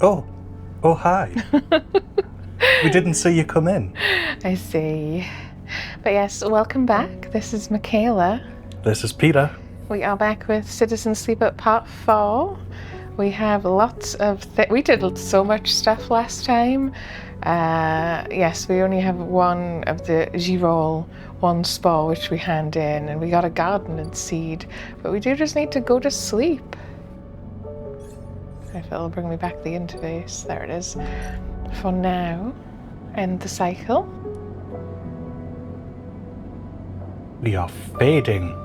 Oh, hi. We didn't see you come in. I see. But yes, welcome back. This is Michaela. This is Peter. We are back with Citizen Sleep Up Part 4. We have lots of... we did so much stuff last time. Yes, we only have one of the Girol, one spore which we hand in, and we got a garden and seed. But we do just need to go to sleep. If it'll bring me back the interface. There it is. For now, end the cycle. We are fading.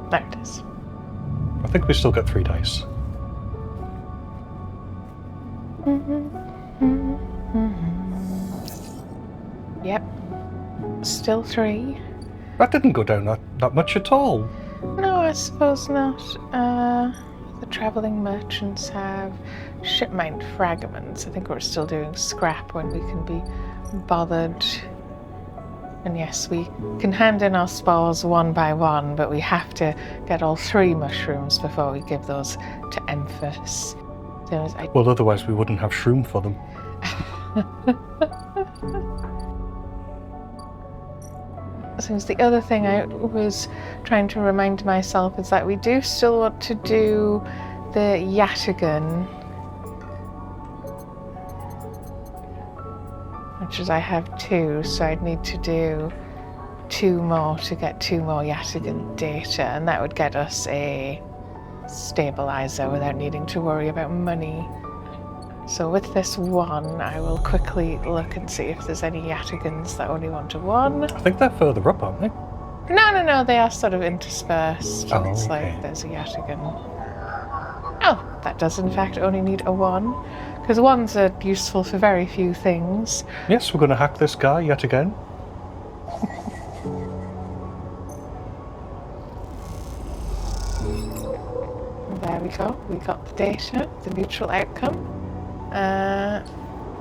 There it is. I think we still got 3 dice. Yep. Still 3. That didn't go down that much at all. No, I suppose not. The travelling merchants have shipmine fragments. I think we're still doing scrap when we can be bothered. And yes, we can hand in our spores one by one, but we have to get all 3 mushrooms before we give those to Emphas. Well, otherwise we wouldn't have shroom for them. So the other thing I was trying to remind myself is that we do still want to do the Yatagan, which is I have 2, so I'd need to do 2 more to get 2 more Yatagan data, and that would get us a stabilizer without needing to worry about money. So with this one, I will quickly look and see if there's any Yatagans that only want to 1. I think they're further up, aren't they? No, they are sort of interspersed. Oh, it's okay. like there's a Yatagan. Oh, that does in fact only need a 1, because 1s are useful for very few things. Yes, we're going to hack this guy yet again. There we go. We got the data, the mutual outcome.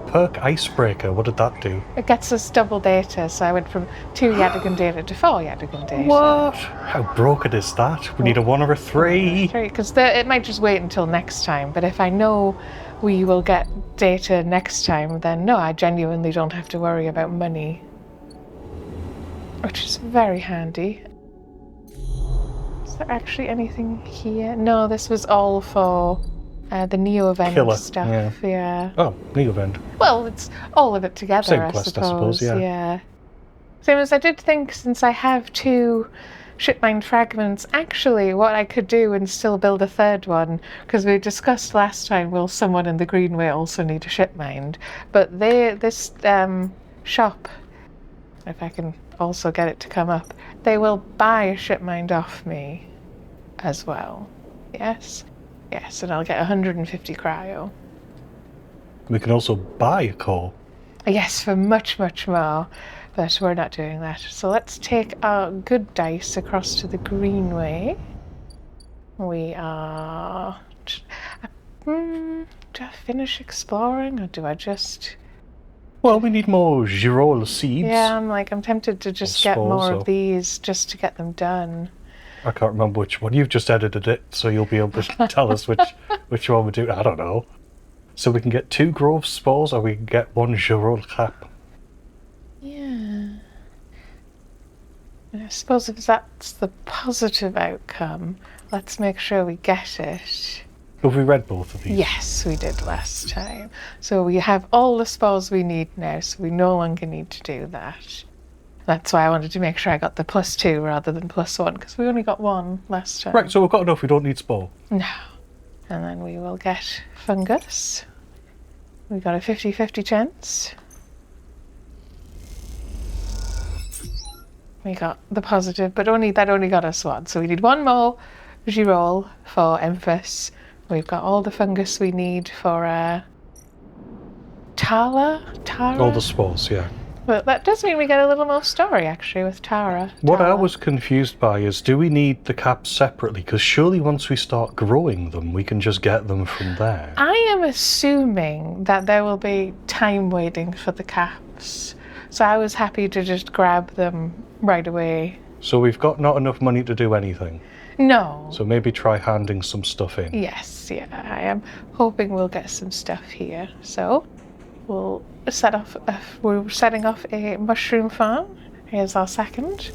Perk Icebreaker, what did that do? It gets us double data, so I went from 2 Yatagan data to 4 Yatagan data. What? How broken is that? We need a 1 or a 3. Because it might just wait until next time, but if I know we will get data next time, then no, I genuinely don't have to worry about money. Which is very handy. Is there actually anything here? No, this was all for the Neo event Killer stuff. Yeah. Oh, Neo event. Well, it's all of it together, Same quest, I suppose, yeah. Same as I did think, since I have 2 shipmine fragments, actually what I could do and still build a 3rd one, because we discussed last time, will someone in the Greenway also need a shipmine? But this shop, if I can also get it to come up, they will buy a shipmine off me as well. Yes? Yes, and I'll get 150 cryo. We can also buy a core. Yes, for much, much more, but we're not doing that. So let's take our good dice across to the Greenway. We are... do I finish exploring, or do I just... Well, we need more Girol seeds. Yeah, I'm tempted to just get more of these, just to get them done. I can't remember which one. You've just edited it, so you'll be able to tell us which one we're doing. I don't know. So we can get 2 Grove spores, or we can get 1 Girol cap. Yeah. And I suppose if that's the positive outcome, let's make sure we get it. Have we read both of these? Yes, we did last time. So we have all the spores we need now, so we no longer need to do that. That's why I wanted to make sure I got the +2 rather than +1, because we only got 1 last time. Right, so we've got enough, we don't need spore. No. And then we will get fungus. We got a 50-50 chance. We got the positive, but that only got us 1. So we need 1 more Girol for Emphas. We've got all the fungus we need for Tara? All the spores, yeah. But that does mean we get a little more story, actually, with Tara. What I was confused by is, do we need the caps separately? Because surely once we start growing them, we can just get them from there. I am assuming that there will be time waiting for the caps. So I was happy to just grab them right away. So we've got not enough money to do anything. No. So maybe try handing some stuff in. Yes, yeah, I am hoping we'll get some stuff here. So we'll we're setting off a mushroom farm. Here's our second.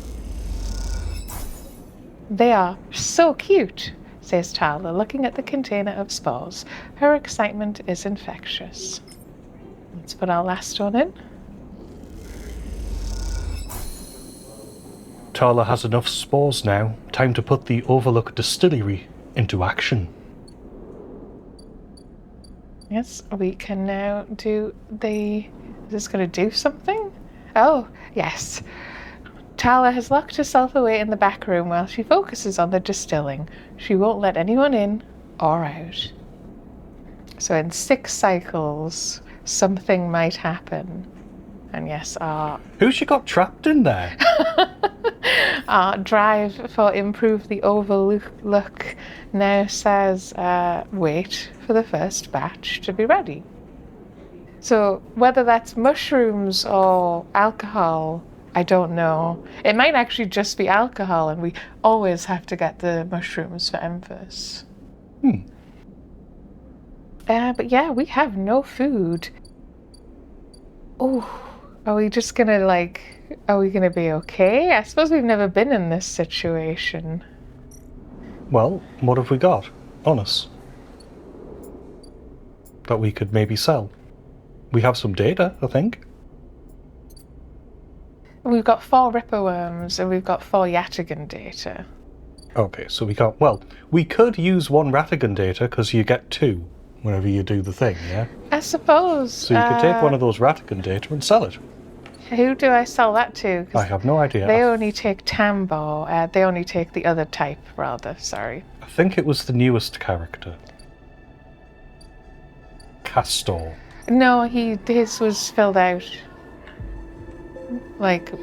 They are so cute, says Tala, looking at the container of spores. Her excitement is infectious. Let's put our last one in. Tala has enough spores now. Time to put the Overlook Distillery into action. Yes, we can now do the... Is this going to do something? Oh, yes. Tala has locked herself away in the back room while she focuses on the distilling. She won't let anyone in or out. So in 6 cycles, something might happen. And yes, our Who's she got trapped in there? our drive for improve the overlook now says wait for the first batch to be ready. So whether that's mushrooms or alcohol, I don't know. It might actually just be alcohol, and we always have to get the mushrooms for Emphas. But yeah, we have no food. Oh, are we just gonna are we gonna be okay? I suppose we've never been in this situation. Well, what have we got on us that we could maybe sell? We have some data, I think. We've got 4 Ripper worms and we've got 4 Yataghan data. Okay, so we can't... Well, we could use 1 Ratigan data because you get 2 whenever you do the thing, yeah? I suppose. So you could take one of those Ratigan data and sell it. Who do I sell that to? 'Cause I have no idea. they only take Tambo. They only take the other type, rather. Sorry. I think it was the newest character. Castor. No, his was filled out. Like,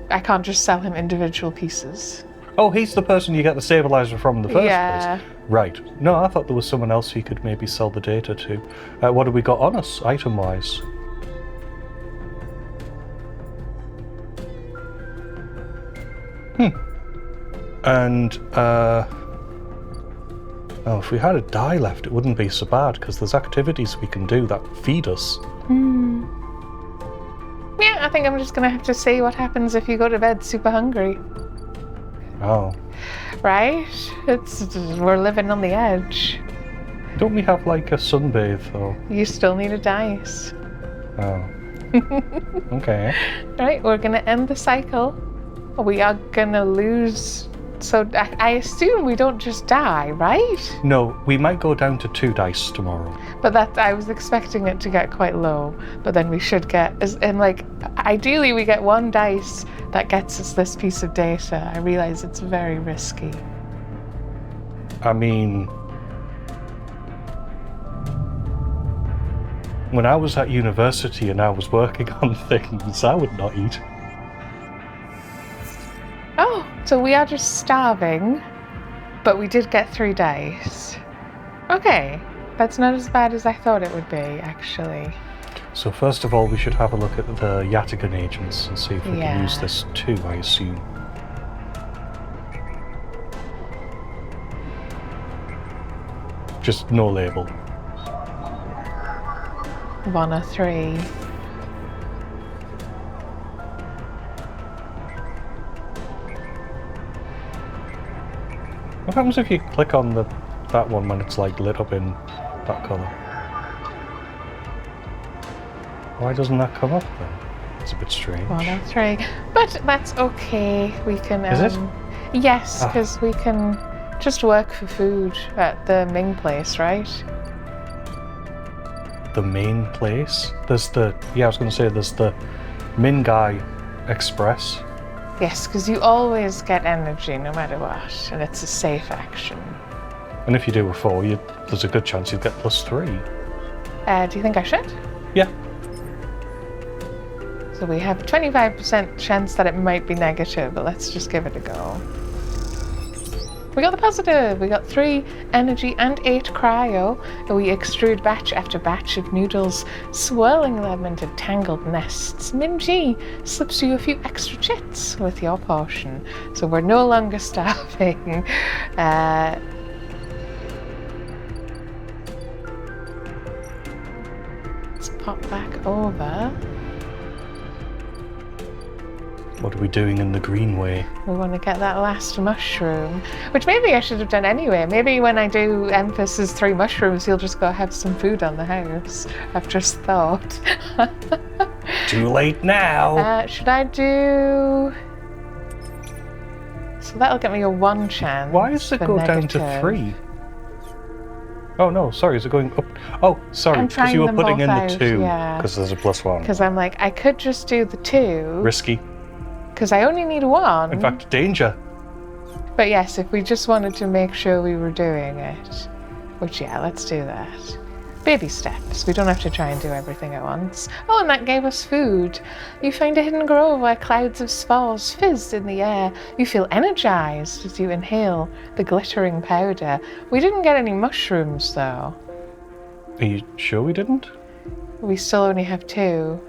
I can't just sell him individual pieces. Oh, he's the person you get the stabilizer from in the first Yeah. place. Right. No, I thought there was someone else you could maybe sell the data to. What have we got on us, item-wise? And, oh, if we had a die left, it wouldn't be so bad, because there's activities we can do that feed us. Yeah, I think I'm just gonna have to see what happens if you go to bed super hungry. Oh. Right? We're living on the edge. Don't we have, like, a sunbathe, though? You still need a dice. Oh. Okay. Right, we're gonna end the cycle. We are gonna lose. So I assume we don't just die, right? No, we might go down to 2 dice tomorrow. But I was expecting it to get quite low. But then we should get, and like, ideally we get 1 dice that gets us this piece of data. I realize it's very risky. I mean, when I was at university and I was working on things, I would not eat. Oh, so we are just starving, but we did get 3 dice. Okay, that's not as bad as I thought it would be, actually. So first of all, we should have a look at the Yataghan agents and see if we Yeah. can use this too, I assume. Just no label. 1 or 3. What happens if you click on that one when it's like lit up in that colour? Why doesn't that come up then? It's a bit strange. 1 or 3. But that's okay. We can... Is it? Yes, because we can just work for food at the Ming place, right? The main place? There's the... Yeah, I was going to say there's the Mingai Express. Yes, because you always get energy no matter what, and it's a safe action. And if you do a 4, there's a good chance you'd get +3. Do you think I should? Yeah. So we have a 25% chance that it might be negative, but let's just give it a go. We got the positive. We got 3 energy and 8 cryo. And we extrude batch after batch of noodles, swirling them into tangled nests. Minji slips you a few extra chits with your portion. So we're no longer starving. Let's pop back over. What are we doing in the Greenway? We want to get that last mushroom, which maybe I should have done anyway. Maybe when I do emphasis 3 mushrooms, you'll just go have some food on the house. I've just thought. Too late now. Should I do... So that'll get me a 1 chance. Why does it go down to 3? Oh no, sorry, is it going up? Oh, sorry, because you were putting in the 2. Because there's a +1. Because I'm like, I could just do the 2. Risky. Because I only need 1. In fact, danger. But yes, if we just wanted to make sure we were doing it, which yeah, let's do that. Baby steps. We don't have to try and do everything at once. Oh, and that gave us food. You find a hidden grove where clouds of spores fizz in the air. You feel energized as you inhale the glittering powder. We didn't get any mushrooms though. Are you sure we didn't? We still only have 2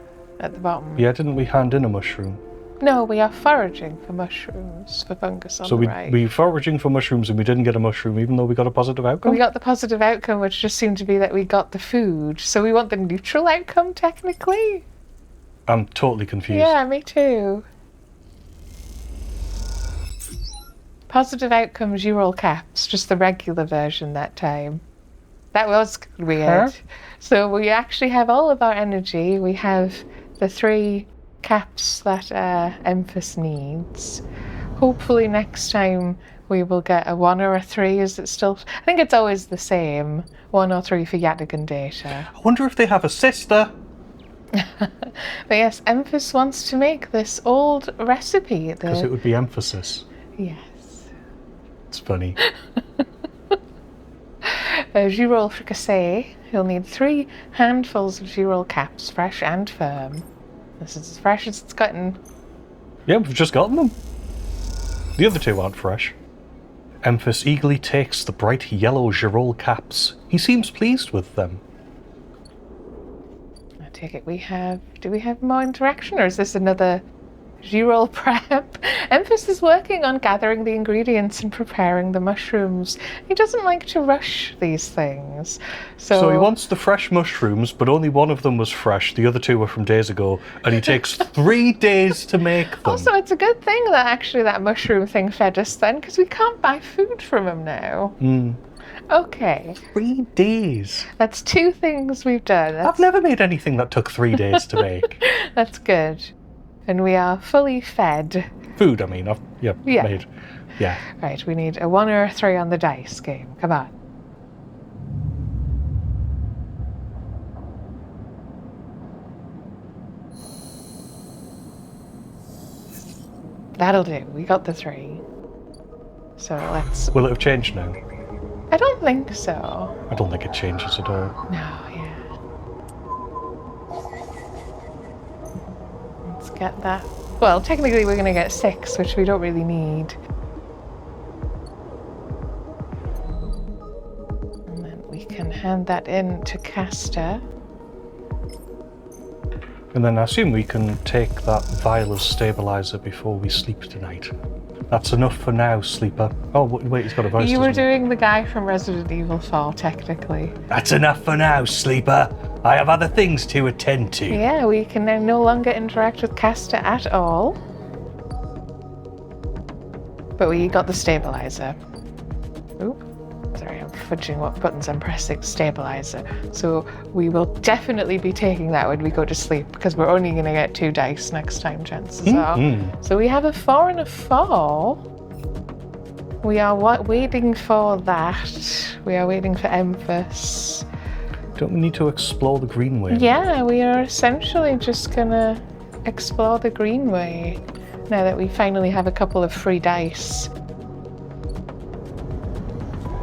at the bottom. Yeah, didn't we hand in a mushroom? No, we are foraging for mushrooms, for fungus on the right. So we foraging for mushrooms and we didn't get a mushroom even though we got a positive outcome? We got the positive outcome, which just seemed to be that we got the food. So we want the neutral outcome, technically? I'm totally confused. Yeah, me too. Positive outcomes, you roll caps, just the regular version that time. That was weird. Huh? So we actually have all of our energy. We have the 3 caps that Emphas needs. Hopefully next time we will get a 1 or a 3. Is it still? I think it's always the same. 1 or 3 for Yadigan data. I wonder if they have a sister. But yes, Emphas wants to make this old recipe. Because it would be emphasis. Yes. It's funny. Giroll fricassee. He'll need 3 handfuls of Giroll caps, fresh and firm. This is as fresh as it's gotten. Yeah, we've just gotten them. The other 2 aren't fresh. Emphas eagerly takes the bright yellow Giroll caps. He seems pleased with them. I take it do we have more interaction, or is this another Giroll prep? Emphas is working on gathering the ingredients and preparing the mushrooms. He doesn't like to rush these things. So he wants the fresh mushrooms, but only 1 of them was fresh. The other 2 were from days ago, and he takes 3 days to make them. Also, it's a good thing that actually that mushroom thing fed us then, because we can't buy food from him now. Okay. 3 days. That's 2 things we've done. I've never made anything that took 3 days to make. That's good. And we are fully fed. Food, I mean. Made. Yeah. Right, we need a 1 or a 3 on the dice game. Come on. That'll do. We got the 3. So let's... Will it have changed now? I don't think so. I don't think it changes at all. No, yeah. Let's get that. Well, technically we're going to get 6, which we don't really need. And then we can hand that in to Castor. And then I assume we can take that vial of stabilizer before we sleep tonight. That's enough for now, sleeper. Oh, wait, he's got a voice. You were doing the guy from Resident Evil 4, technically. That's enough for now, sleeper. I have other things to attend to. Yeah, we can now no longer interact with Castor at all. But we got the stabilizer. Oop. Sorry, I'm fudging what buttons I'm pressing. Stabilizer. So we will definitely be taking that when we go to sleep, because we're only going to get 2 dice next time, chances are. So we have a 4 and a 4. We are waiting for that. We are waiting for Emphas. Don't we need to explore the Greenway? Yeah, we are essentially just going to explore the Greenway now that we finally have a couple of free dice.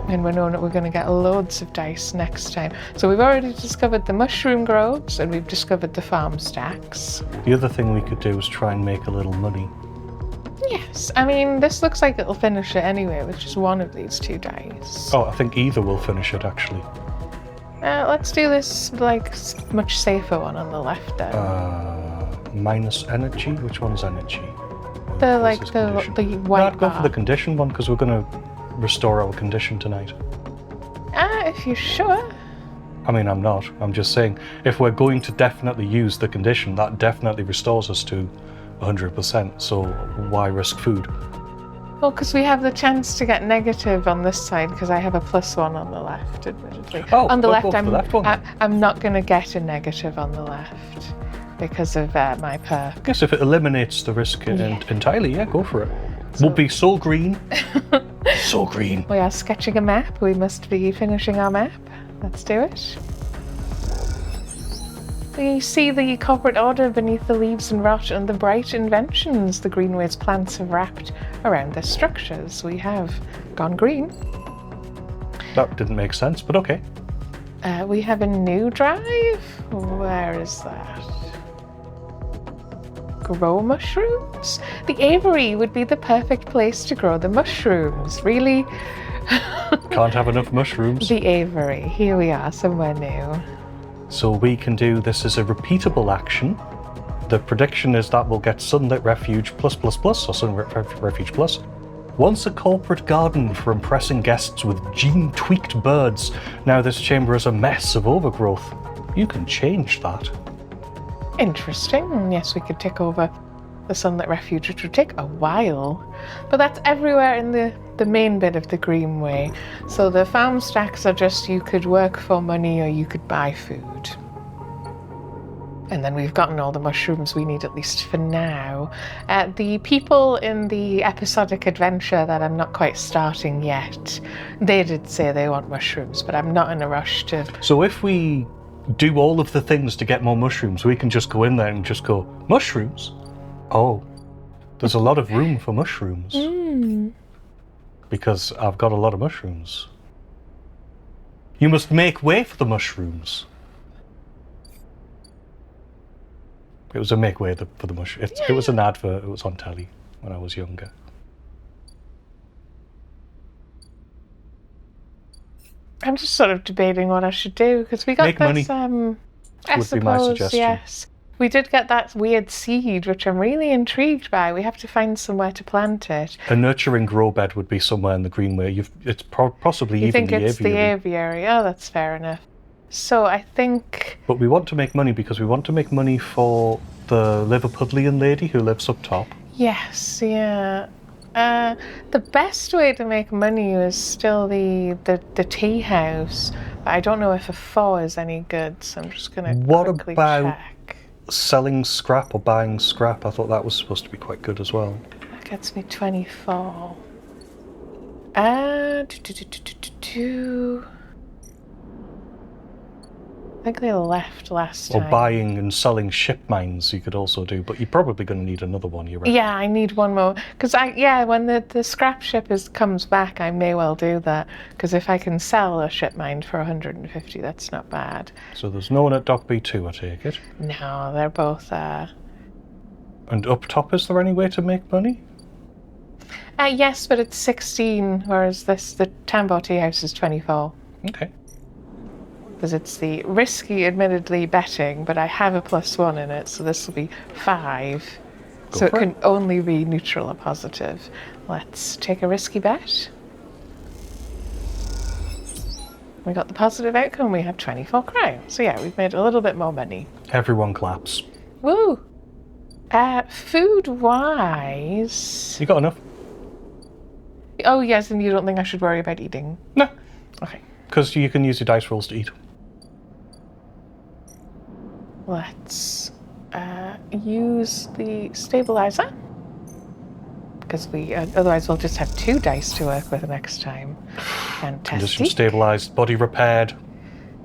And we know that we're going to get loads of dice next time. So we've already discovered the mushroom groves and we've discovered the farm stacks. The other thing we could do is try and make a little money. Yeah, Yes, I mean, this looks like it'll finish it anyway with just one of these 2 dice. Oh, I think either will finish it, actually. Let's do this, like, much safer one on the left then. Minus energy? Which one's energy? The No, white I'd go bar. for the condition one, because we're going to restore our condition tonight. If you're sure. I mean, I'm not. I'm just saying, if we're going to definitely use the condition, that definitely restores us to 100%, so why risk food? Well, because we have the chance to get negative on this side, because I have a +1 on the left, admittedly. Oh, on the we'll left, go for the left one then. I'm not going to get a negative on the left because of my perk. Yes, if it eliminates the risk entirely, yeah, go for it. We'll be so green. So green. We are sketching a map. We must be finishing our map. Let's do it. We see the corporate order beneath the leaves and rot and the bright inventions the Greenway's plants have wrapped around their structures. We have gone green. That didn't make sense, but okay. We have a new drive. Where is that? Grow mushrooms? The aviary would be the perfect place to grow the mushrooms. Really? Can't have enough mushrooms. The aviary. Here we are, somewhere new. So we can do this as a repeatable action. The prediction is that we'll get Sunlit Refuge +++, or Sunlit Refuge Plus. Once a corporate garden for impressing guests with gene-tweaked birds, now this chamber is a mess of overgrowth. You can change that. Interesting. Yes, we could take over the Sunlit Refuge, which would take a while. But that's everywhere in the main bit of the Greenway. So the farm stacks are just you could work for money or you could buy food. And then we've gotten all the mushrooms we need, at least for now. The people in the episodic adventure that I'm not quite starting yet, they did say they want mushrooms, but I'm not in a rush to... So if we do all of the things to get more mushrooms, we can just go in there and just go, mushrooms? Oh, there's a lot of room for mushrooms. Because I've got a lot of mushrooms. You must make way for the mushrooms. It was a make way for the mushrooms. It was an advert, it was on telly when I was younger. I'm just sort of debating what I should do, because we got Make this, money. I Would be my suppose, suggestion. yes. We did get that weird seed, which I'm really intrigued by. We have to find somewhere to plant it. A nurturing grow bed would be somewhere in the Greenway. It's possibly You even think the it's the aviary. aviary? Oh, that's fair enough. So I think... But we want to make money because we want to make money for the Liverpudlian lady who lives up top. Yes, yeah. The best way to make money is still the tea house. But I don't know if a 4 is any good, so I'm just going to quickly about check. Selling scrap or buying scrap? I thought that was supposed to be quite good as well. That gets me 24. I think they left last Or time. buying and selling ship mines you could also do, but you're probably going to need another one, you reckon? Yeah, I need one more. Because when the scrap ship comes back, I may well do that. Because if I can sell a ship mine for 150, that's not bad. So there's no one at Dock B2, I take it. No, they're both... And up top, is there any way to make money? yes, but it's 16, whereas the Tambo Tea House is 24. Okay. Because it's the risky, admittedly, betting, but I have a +1 in it, so this will be 5. So it can only be neutral or positive. Let's take a risky bet. We got the positive outcome, we have 24 crowns. So yeah, we've made a little bit more money. Everyone claps. Woo! Food-wise... You got enough? Oh yes, and you don't think I should worry about eating? No. Okay. Because you can use your dice rolls to eat. Let's use the stabilizer. Because otherwise we'll just have 2 dice to work with next time. Condition Fantastic. stabilized, body repaired.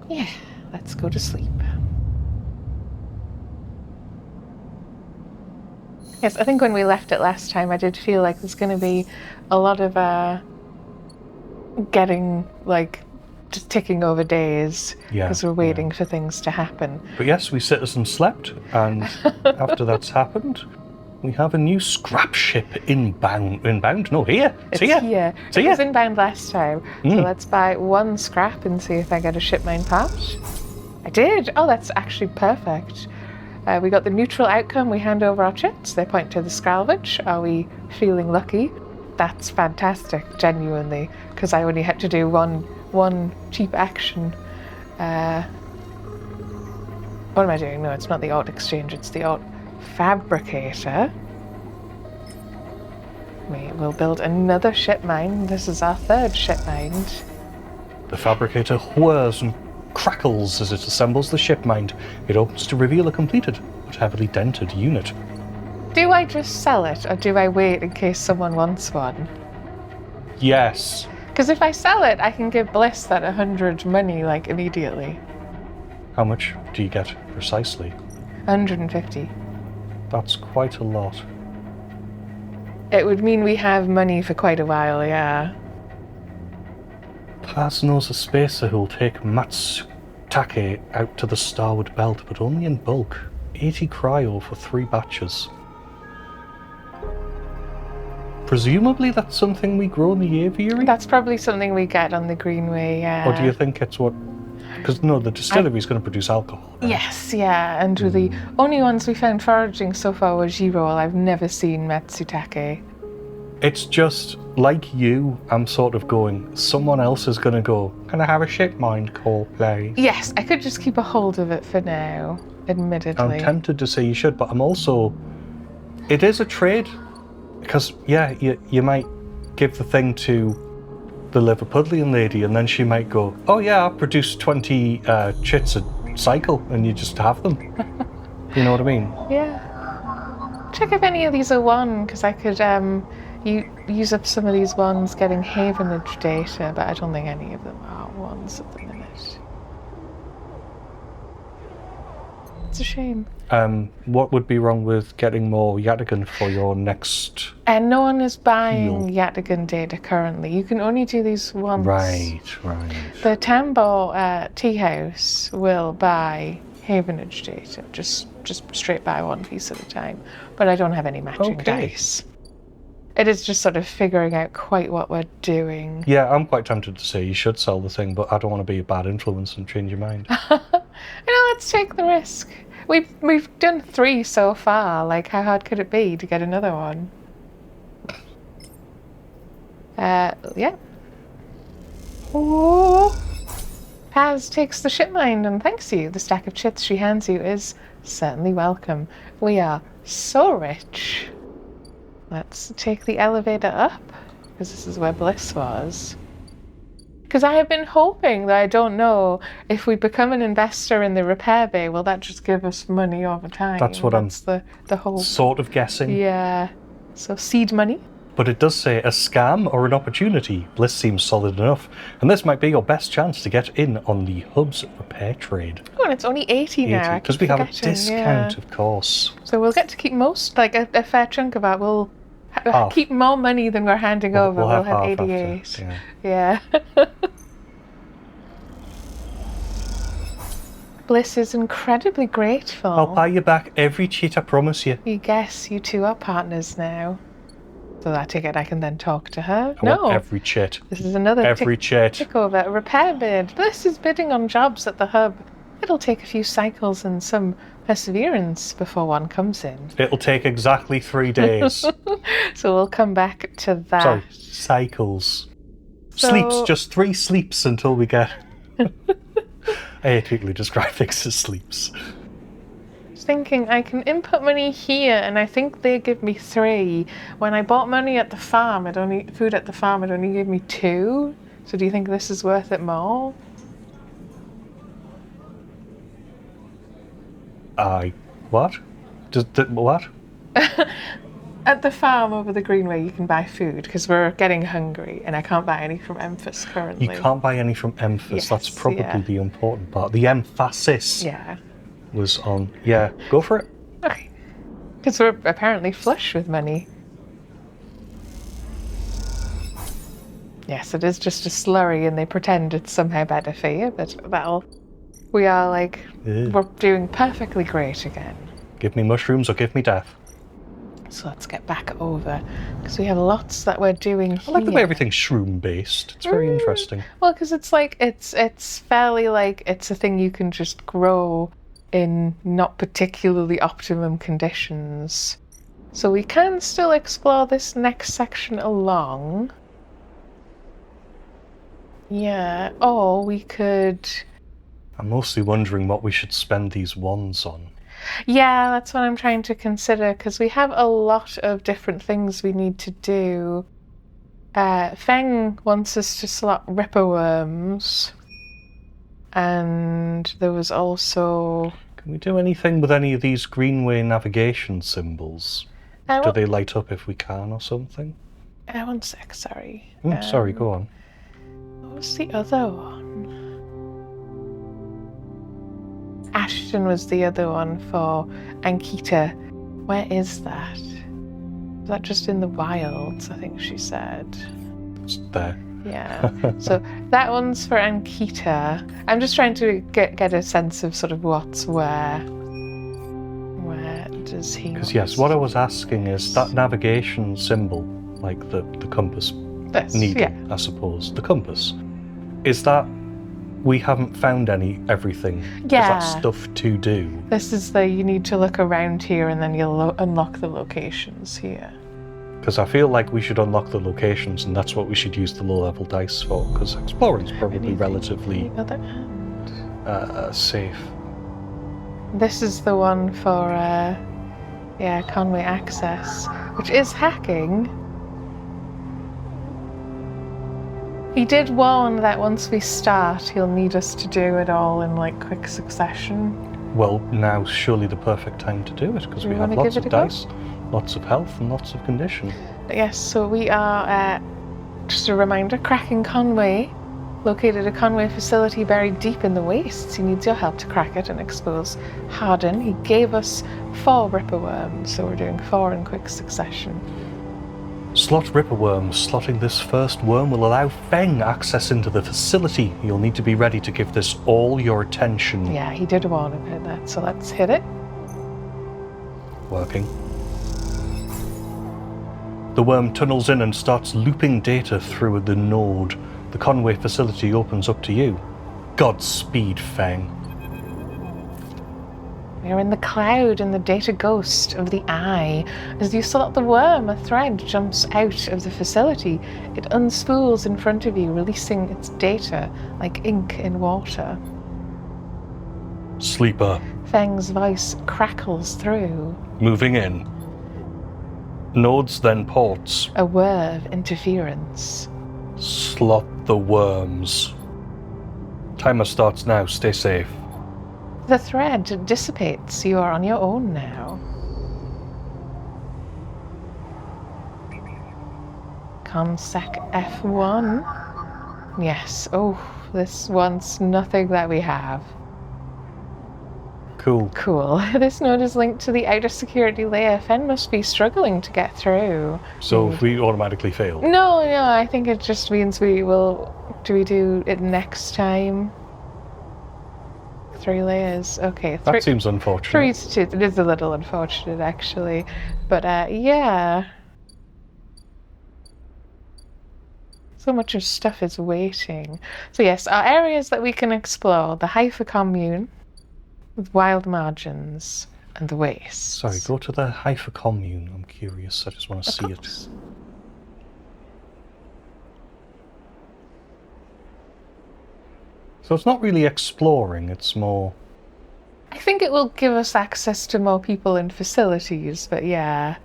Yeah, let's go to sleep. Yes, I think when we left it last time, I did feel like there's going to be a lot of getting, like, just ticking over days because we're waiting for things to happen. But yes, we citizens slept, and after that's happened, we have a new scrap ship inbound. Inbound? No, here. It's here. here. It's It here. was inbound last time. So let's buy 1 scrap and see if I get a ship mine part. I did. Oh, that's actually perfect. We got the neutral outcome. We hand over our chits. They point to the salvage. Are we feeling lucky? That's fantastic, genuinely, because I only had to do one cheap action. What am I doing? No, it's not the alt exchange, it's the alt fabricator. We will build another ship mine. This is our 3rd ship mine. The fabricator whirs and crackles as it assembles the ship mind. It opens to reveal a completed but heavily dented unit. Do I just sell it, or do I wait in case someone wants one? Yes. Because if I sell it, I can give Bliss that 100 money, like, immediately. How much do you get precisely? 150. That's quite a lot. It would mean we have money for quite a while, yeah. Paz knows a spacer who'll take Matsutake out to the starward belt, but only in bulk. 80 cryo for 3 batches. Presumably that's something we grow in the aviary? That's probably something we get on the Greenway, yeah. Or do you think it's what... Because, no, the distillery is going to produce alcohol. Right? Yes, yeah, and the only ones we found foraging so far was Girol. I've never seen Matsutake. It's just, like you, I'm sort of going, someone else is going to go, can I have a ship mind call, please? Yes, I could just keep a hold of it for now, admittedly. I'm tempted to say you should, but I'm also... It is a trade, because, yeah, you might give the thing to the Liverpudlian lady, and then she might go, oh yeah, I'll produce 20 chits a cycle, and you just have them. You know what I mean? Yeah. Check if any of these are one, because I could use up some of these ones getting havenage data, but I don't think any of them are ones at the minute. It's a shame. What would be wrong with getting more Yadigan for your next... And no one is buying Heal. Yadigan data currently. You can only do these once. Right. The Tambo tea house will buy havenage data, just straight buy one piece at a time. But I don't have any matching dice. It is just sort of figuring out quite what we're doing. Yeah, I'm quite tempted to say you should sell the thing, but I don't want to be a bad influence and change your mind. Let's take the risk. We've done 3 so far. Like, how hard could it be to get another one? Yeah. Oh. Paz takes the ship mind and thanks you. The stack of chits she hands you is certainly welcome. We are so rich. Let's take the elevator up, because this is where Bliss was. Because I have been hoping that I don't know if we become an investor in the repair bay, will that just give us money over time? That's what I'm the whole sort of guessing. Yeah. So seed money. But it does say a scam or an opportunity. Bliss seems solid enough, and this might be your best chance to get in on the hub's repair trade. Oh, and it's only 80 now. Because we have a discount, of course. So we'll get to keep most, like a fair chunk of it. We'll keep more money than we're handing over. We'll have 88. After, yeah. Bliss is incredibly grateful. I'll buy you back every cheat, I promise you. You guess you two are partners now. So I take it I can then talk to her? I want every chit. This is another tick over. A repair bid. Bliss is bidding on jobs at the hub. It'll take a few cycles and some perseverance before one comes in. It'll take exactly 3 days. So we'll come back to that. Sorry, cycles. Sleeps, just 3 sleeps until we get... I hate people who describe things as sleeps. Thinking I can input money here, and I think they give me 3. When I bought money at the farm, food at the farm, it only gave me 2. So do you think this is worth it more? What? What? At the farm over the Greenway, you can buy food because we're getting hungry, and I can't buy any from Emphas currently. You can't buy any from Emphas. Yes, that's probably the important part. The emphasis was on, go for it. Okay. Because we're apparently flush with money. Yes, it is just a slurry, and they pretend it's somehow better for you, but we are like, we're doing perfectly great again. Give me mushrooms or give me death. So let's get back over, because we have lots that we're doing I here. like the way everything's shroom-based. It's very interesting. Well, because it's like, it's fairly like, it's a thing you can just grow in not particularly optimum conditions. So we can still explore this next section along. Yeah, or we could... I'm mostly wondering what we should spend these wands on. Yeah, that's what I'm trying to consider, because we have a lot of different things we need to do. Feng wants us to slot ripper worms. And there was also... Can we do anything with any of these Greenway navigation symbols? Do they light up if we can or something? 1 sec, sorry. Sorry, go on. What was the other one? Ashton was the other one for Ankhita. Where is that? Is that just in the wilds, I think she said? It's there. Yeah. So that one's for Ankhita. I'm just trying to get a sense of sort of what's where. Where does he... Because yes, what I was asking is that navigation symbol, like the compass needle, yeah. I suppose, the compass. Is that we haven't found everything? Yeah. Is that stuff to do? This is you need to look around here and then you'll unlock the locations here. Because I feel like we should unlock the locations and that's what we should use the low-level dice for, because exploring's probably relatively safe. This is the one for, Conway access, which is hacking. He did warn that once we start, he'll need us to do it all in like quick succession. Well, now's surely the perfect time to do it, because we have lots of dice, lots of health, and lots of condition. Yes, so we are, just a reminder, cracking Conway. Located a Conway facility buried deep in the wastes. He needs your help to crack it and expose Hardin. He gave us 4 ripper worms, so we're doing 4 in quick succession. Slot ripper worms. Slotting this first worm will allow Feng access into the facility. You'll need to be ready to give this all your attention. Yeah, he did warn about that, so let's hit it. Working. The worm tunnels in and starts looping data through the node. The Conway facility opens up to you. Godspeed, Feng. We're in the cloud in the data ghost of the eye. As you slot the worm, a thread jumps out of the facility. It unspools in front of you, releasing its data like ink in water. Sleeper. Feng's voice crackles through. Moving in. Nodes, then ports. A whir of interference. Slot the worms. Timer starts now. Stay safe. The thread dissipates. You are on your own now. Consec F1. Yes. Oh, this wants nothing that we have. Cool. Cool. This node is linked to the outer security layer. Feng must be struggling to get through. So if we automatically fail? No, I think it just means we will... Do we do it next time? 3 layers. Okay. That seems unfortunate. 3 to 2. It is a little unfortunate, actually. But, yeah. So much of stuff is waiting. So, yes, our areas that we can explore. The Haifa commune, with wild margins, and the wastes. Sorry, go to the Haifa commune. I'm curious. I just want to see it. So it's not really exploring, it's more... I think it will give us access to more people and facilities, but yeah.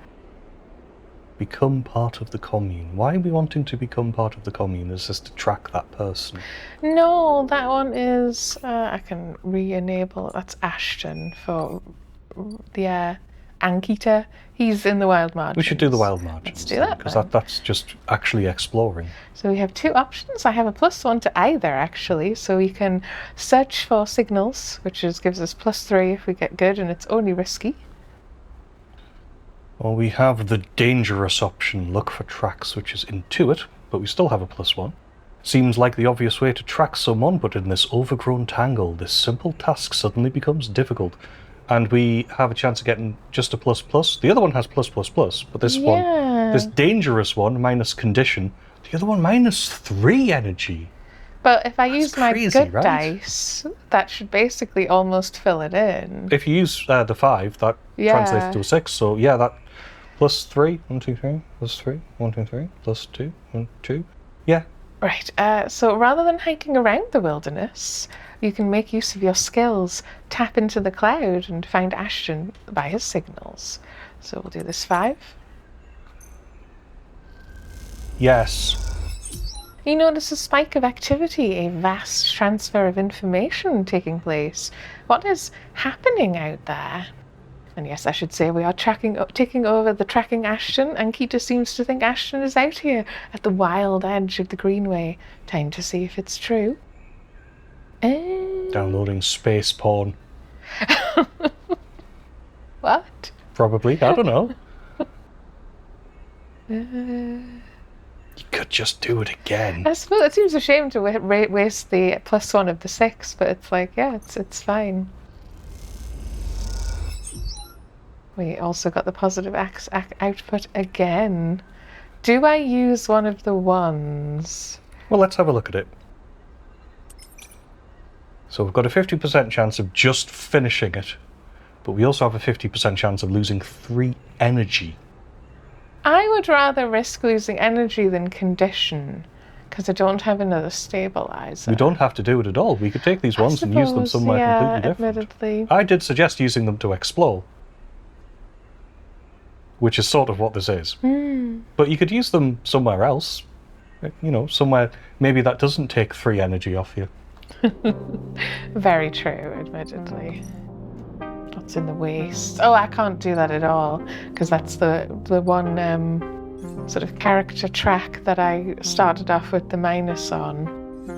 Become part of the commune. Why are we wanting to become part of the commune? Is this to track that person? No, that one is... I can re-enable it. That's Ashton for the Ankhita. He's in the wild margins. We should do the wild margins. Let's do that, because that's just actually exploring. So we have 2 options. I have a +1 to either, actually. So we can search for signals, which gives us +3 if we get good, and it's only risky. Well, we have the dangerous option, look for tracks, which is intuit, but we still have a +1. Seems like the obvious way to track someone, but in this overgrown tangle, this simple task suddenly becomes difficult. and we have a chance of getting just a plus plus. The other one has plus plus plus, but this one, this dangerous one, minus condition. The other one, minus 3 energy. But if I use my crazy, good right? dice, that should basically almost fill it in. If you use the 5, that translates to a 6. So yeah, that plus 3, 1, 2, 3, plus 3, 1, 2, 3, plus 2, 1, 2. Yeah. Right, so rather than hiking around the wilderness, you can make use of your skills, tap into the cloud, and find Ashton by his signals. So we'll do this 5. Yes. You notice a spike of activity, a vast transfer of information taking place. What is happening out there? And yes, I should say we are taking over the tracking Ashton. Ankhita seems to think Ashton is out here at the wild edge of the Greenway. Time to see if it's true. Downloading space porn. What? Probably, I don't know. You could just do it again. I suppose it seems a shame to waste the +1 of the 6, but it's like, yeah, it's fine. We also got the positive output again. Do I use one of the ones? Well, let's have a look at it. So we've got a 50% chance of just finishing it, but we also have a 50% chance of losing 3 energy. I would rather risk losing energy than condition, because I don't have another stabilizer. We don't have to do it at all. We could take these ones and use them somewhere completely different. Admittedly. I did suggest using them to explore, which is sort of what this is. But you could use them somewhere else. You know, somewhere maybe that doesn't take 3 energy off you. Very true, admittedly. What's in the waste? Oh, I can't do that at all, because that's the one sort of character track that I started off with the minus on.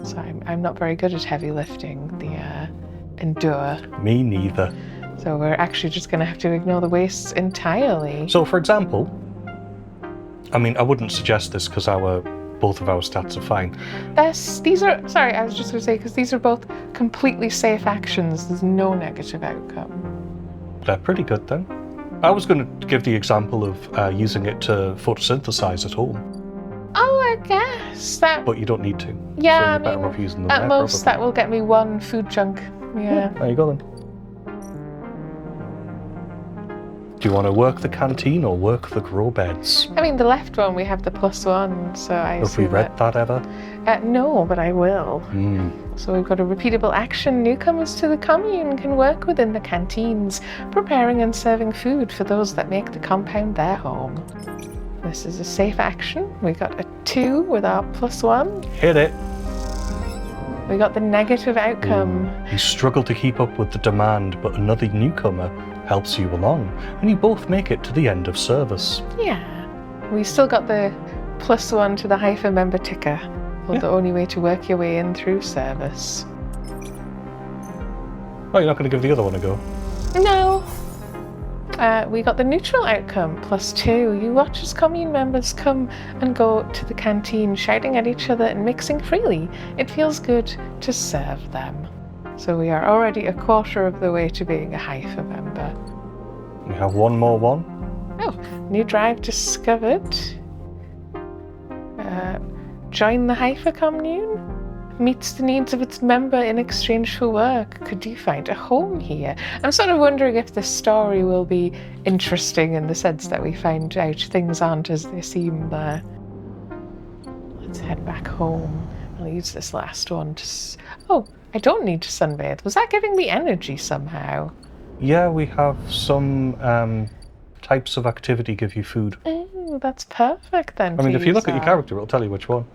So I'm not very good at heavy lifting, the endure. Me neither. So we're actually just going to have to ignore the wastes entirely. So, for example, I mean, I wouldn't suggest this because both of our stats are fine. These are, sorry, I was just going to say, because these are both completely safe actions. There's no negative outcome. They're pretty good then. I was going to give the example of using it to photosynthesize at home. Oh, I guess that. But you don't need to. Yeah, so you're I better mean, off using them at there, most probably. that will get me 1 food chunk. Yeah. There you go then. Do you want to work the canteen or work the grow beds? I mean, the left one we have the +1, so I Have we read that ever? No, but I will. So we've got a repeatable action. Newcomers to the commune can work within the canteens, preparing and serving food for those that make the compound their home. This is a safe action. We got a 2 with our +1. Hit it. We got the negative outcome. You struggle to keep up with the demand, but another newcomer helps you along, and you both make it to the end of service. Yeah. We still got the +1 to the hyphen member ticker. Well, the only way to work your way in through service. Oh, you're not going to give the other one a go? No. We got the neutral outcome, +2. You watch as commune members come and go to the canteen, shouting at each other and mixing freely. It feels good to serve them. So we are already a quarter of the way to being a Haifa member. We have one more one. Oh, new drive discovered. Join the Haifa commune. Meets the needs of its member in exchange for work. Could you find a home here? I'm sort of wondering if the story will be interesting in the sense that we find out things aren't as they seem there. Let's head back home. I'll use this last one to... Oh, I don't need to sunbathe. Was that giving me energy somehow? Yeah, we have some types of activity give you food. Oh, that's perfect then. I mean, if you look at your character, it'll tell you which one.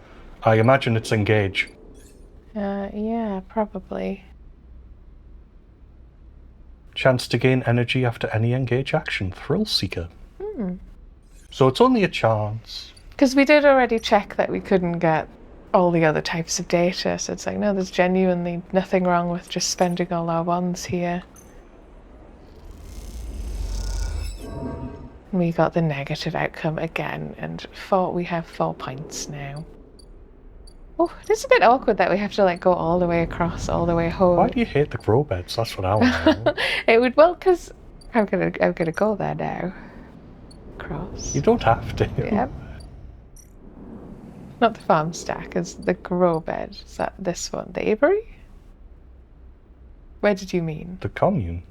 I imagine it's engage. Yeah, probably. Chance to gain energy after any engage action. Thrill Seeker. So it's only a chance. Because we did already check that we couldn't get all the other types of data, so it's like, no, there's genuinely nothing wrong with just spending all our ones here. We got the negative outcome again, and we have 4 points now. Oh, it's a bit awkward that we have to like go all the way across, all the way home. Why do you hate the grow beds? That's what I want to know. It would, well, because I'm gonna go there now. Cross. You don't have to. Yep. Not the farm stack, it's the grow bed. Is that this one? The aviary? Where did you mean? The commune.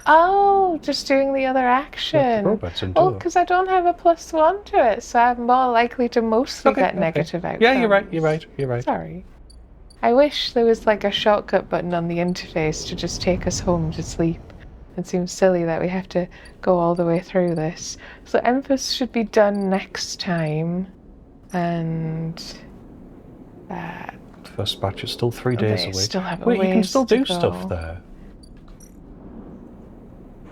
Oh, just doing the other action. The grow beds in Oh, too. because I don't have a +1 to it, so I'm more likely to mostly get negative outcomes. Yeah, you're right. Sorry. I wish there was like a shortcut button on the interface to just take us home to sleep. It seems silly that we have to go all the way through this. So Emphas should be done next time. And First batch is still 3 days away. Still have Wait, you can ways still to do go. stuff there.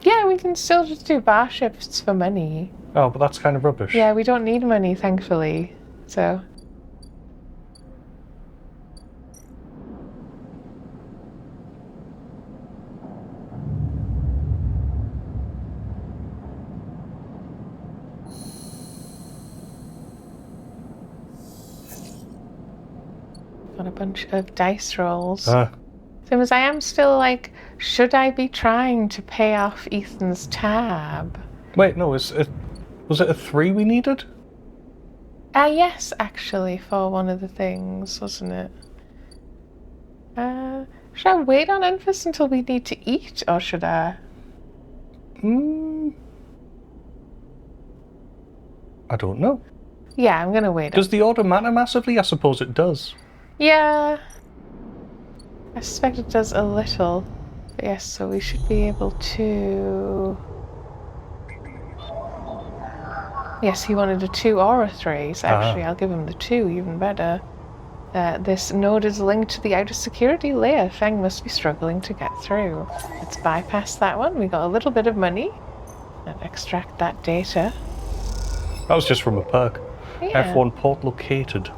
Yeah, we can still just do bar shifts for money. Oh, but that's kind of rubbish. Yeah, we don't need money, thankfully. So. Got a bunch of dice rolls. Same as I am still like, should I be trying to pay off Ethan's tab? Wait, no, was it a 3 we needed? Yes, actually, for one of the things, wasn't it? Should I wait on Enfys until we need to eat, or should I? I don't know. Yeah, I'm gonna wait. Does the order matter massively? I suppose it does. Yeah. I suspect it does a little. But yes, so we should be able to... Yes, he wanted a 2 or a 3, so actually I'll give him the 2, even better. This node is linked to the outer security layer. Feng must be struggling to get through. Let's bypass that one. We got a little bit of money. And extract that data. That was just from a perk. Yeah. F1 port located.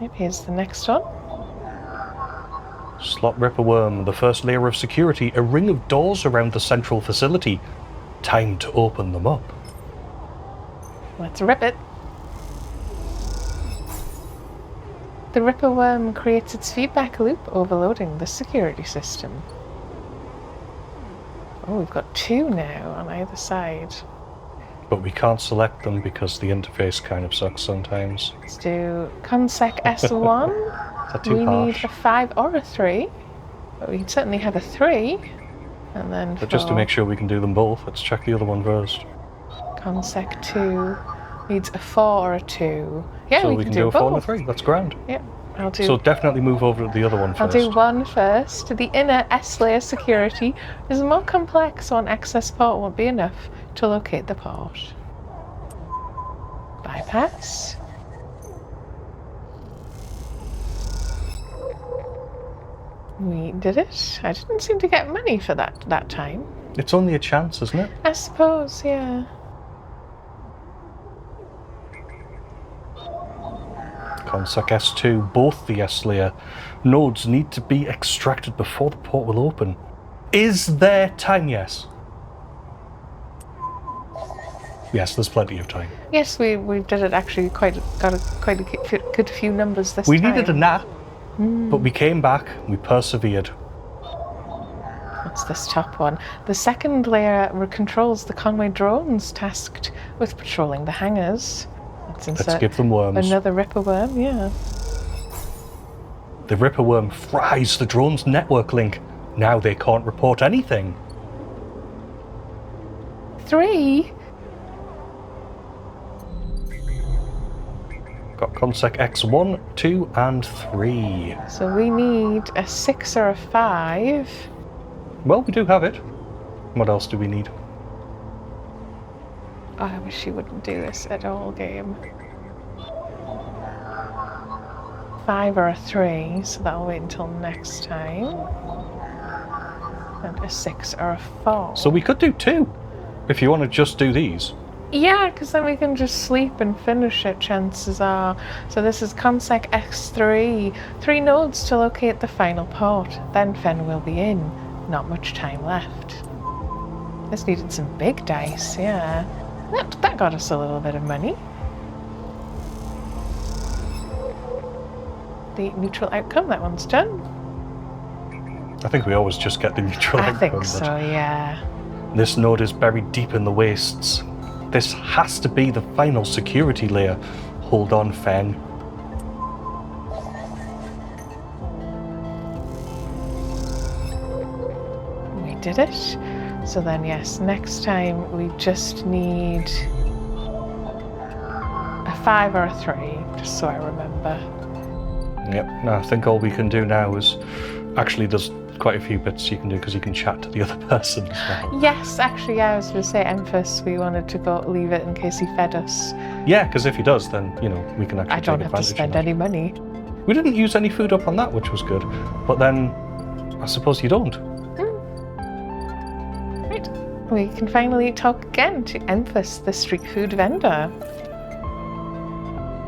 Yep, here's the next one. Slot Ripper Worm, the first layer of security, a ring of doors around the central facility. Time to open them up. Let's rip it. The Ripper Worm creates its feedback loop, overloading the security system. Oh, we've got 2 now on either side. But we can't select them because the interface kind of sucks sometimes. Let's do Consec S1. Is that too we harsh? need a 5 or a 3. But we can certainly have a 3. And then But just to make sure we can do them both, let's check the other one first. Consec 2 needs a 4 or a 2. Yeah, So we can do a 4 and a both. 3. That's grand. Yep, I'll do. So definitely move over to the other one first. I'll do 1 first. The inner S-layer security is more complex, so an access port won't be enough to locate the port. Bypass. We did it. I didn't seem to get money for that time. It's only a chance, isn't it? I suppose, yeah. Consec S2, both the S-layer nodes need to be extracted before the port will open. Is there time? Yes. Yes, there's plenty of time. Yes, we did it actually quite a good few numbers this We time. needed a nap, but we came back, we persevered. What's this top one? The second layer controls the Conway drones tasked with patrolling the hangars. Let's give them worms. Another Ripper Worm, yeah. The Ripper Worm fries the drone's network link. Now they can't report anything. 3? Got Consec X1, 2, and 3. So we need a 6 or a 5. Well, we do have it. What else do we need? Oh, I wish you wouldn't do this at all, game. 5 or a 3, so that'll wait until next time. And a 6 or a 4. So we could do 2, if you want to just do these. Yeah, because then we can just sleep and finish it, chances are. So this is Consec X3. 3 nodes to locate the final port. Then Feng will be in. Not much time left. This needed some big dice, yeah. That got us a little bit of money. the neutral outcome. That one's done. I think we always just get the neutral outcome. I think so, yeah. This node is buried deep in the wastes. This has to be the final security layer. Hold on, Feng. We did it. So then, yes, next time we just need a 5 or a 3, just so I remember. Yep, no, I think all we can do now is... Actually, there's quite a few bits you can do because you can chat to the other person as well. Yes, actually, yeah, I was going to say Emphas, we wanted to go leave it in case he fed us. Yeah, because if he does, then, you know, we can actually I don't take have to advantage spend of that. any money. We didn't use any food up on that, which was good. But then, I suppose you don't. Right. We can finally talk again to Emphas, the street food vendor.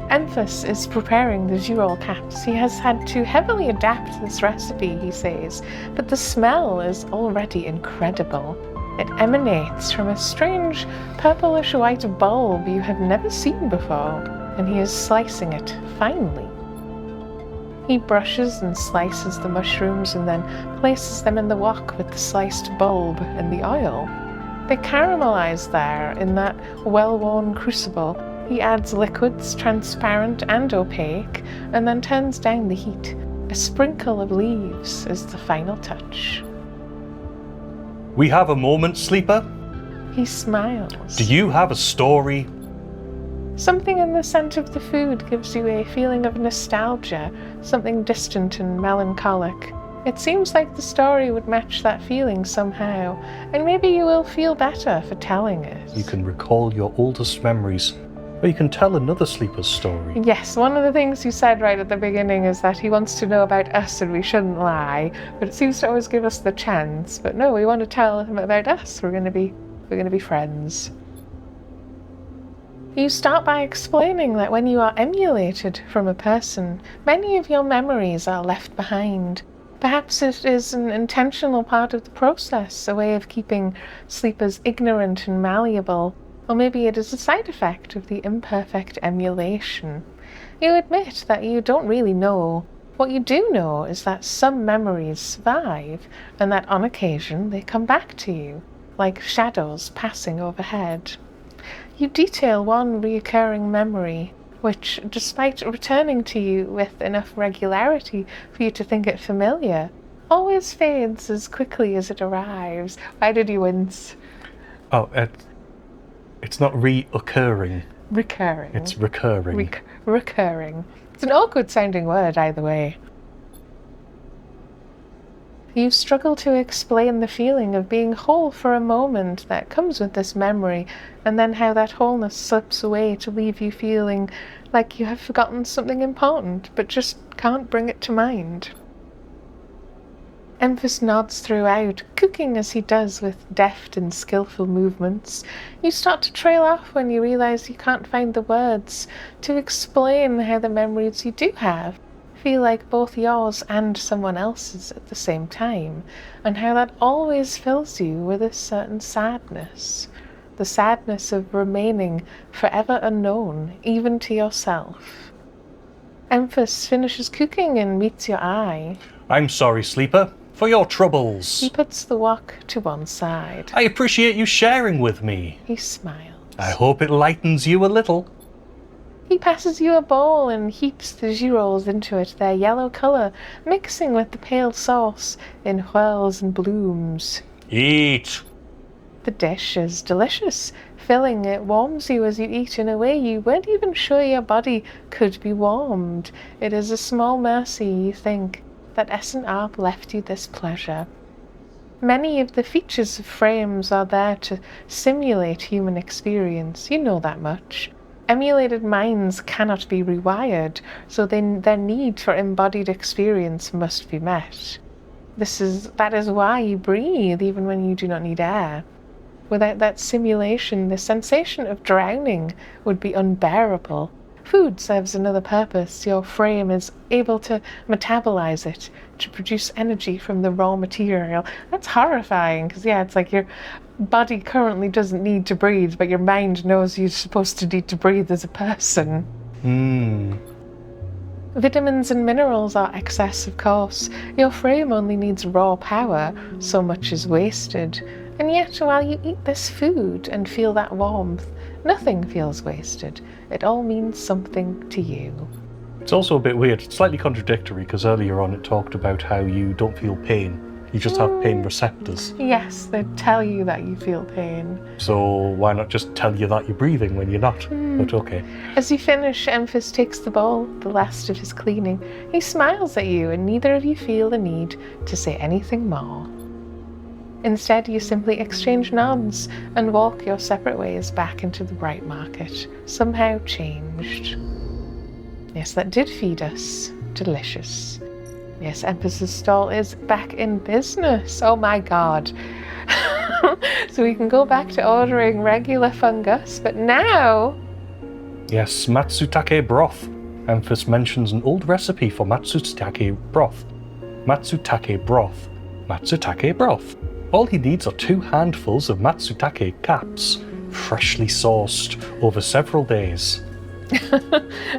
Emphas is preparing the Girol caps. He has had to heavily adapt this recipe, he says, but the smell is already incredible. It emanates from a strange purplish-white bulb you have never seen before, and he is slicing it finely. He brushes and slices the mushrooms and then places them in the wok with the sliced bulb and the oil. They caramelize there in that well-worn crucible. He adds liquids, transparent and opaque, and then turns down the heat. A sprinkle of leaves is the final touch. We have a moment, Sleeper. He smiles. Do you have a story? Something in the scent of the food gives you a feeling of nostalgia, something distant and melancholic. It seems like the story would match that feeling somehow, and maybe you will feel better for telling it. You can recall your oldest memories, or you can tell another sleeper's story. Yes, one of the things you said right at the beginning is that he wants to know about us and we shouldn't lie, but it seems to always give us the chance. But no, we want to tell him about us. We're going to be friends. You start by explaining that when you are emulated from a person, many of your memories are left behind. Perhaps it is an intentional part of the process, a way of keeping sleepers ignorant and malleable, or maybe it is a side effect of the imperfect emulation. You admit that you don't really know. What you do know is that some memories survive, and that on occasion they come back to you, like shadows passing overhead. You detail one recurring memory, which, despite returning to you with enough regularity for you to think it familiar, always fades as quickly as it arrives. Why did you wince? Oh, it's not reoccurring. Recurring. It's recurring. Recurring. It's an awkward sounding word either way. You struggle to explain the feeling of being whole for a moment that comes with this memory, and then how that wholeness slips away to leave you feeling like you have forgotten something important, but just can't bring it to mind. Emphas nods throughout, cooking as he does with deft and skillful movements. You start to trail off when you realize you can't find the words to explain how the memories you do have feel like both yours and someone else's at the same time, and how that always fills you with a certain sadness. The sadness of remaining forever unknown, even to yourself. Emphas finishes cooking and meets your eye. I'm sorry, Sleeper, for your troubles. He puts the wok to one side. I appreciate you sharing with me. He smiles. I hope it lightens you a little. He passes you a bowl and heaps the girols into it, their yellow colour mixing with the pale sauce in whirls and blooms. Eat. The dish is delicious, filling. It warms you as you eat in a way you weren't even sure your body could be warmed. It is a small mercy, you think, that S&R left you this pleasure. Many of the features of frames are there to simulate human experience, you know that much. Emulated minds cannot be rewired, so their need for embodied experience must be met. That is why you breathe even when you do not need air. Without that simulation, the sensation of drowning would be unbearable. Food serves another purpose. Your frame is able to metabolize it, to produce energy from the raw material. That's horrifying, because it's like your body currently doesn't need to breathe, but your mind knows you're supposed to need to breathe as a person. Vitamins and minerals are excess, of course. Your frame only needs raw power, so much is wasted. And yet, while you eat this food and feel that warmth, nothing feels wasted. It all means something to you. It's also a bit weird, it's slightly contradictory, because earlier on it talked about how you don't feel pain. You just have pain receptors. Yes, they tell you that you feel pain. So why not just tell you that you're breathing when you're not? But okay. As you finish, Emphas takes the bowl, the last of his cleaning. He smiles at you, and neither of you feel the need to say anything more. Instead, you simply exchange nods and walk your separate ways back into the bright market, somehow changed. Yes, that did feed us. Delicious. Yes, Emphasis' stall is back in business. Oh my god. So we can go back to ordering regular fungus, but now... Yes, Matsutake broth. Emphas mentions an old recipe for Matsutake broth. Matsutake broth. Matsutake broth. All he needs are 2 handfuls of Matsutake caps, freshly sourced over several days.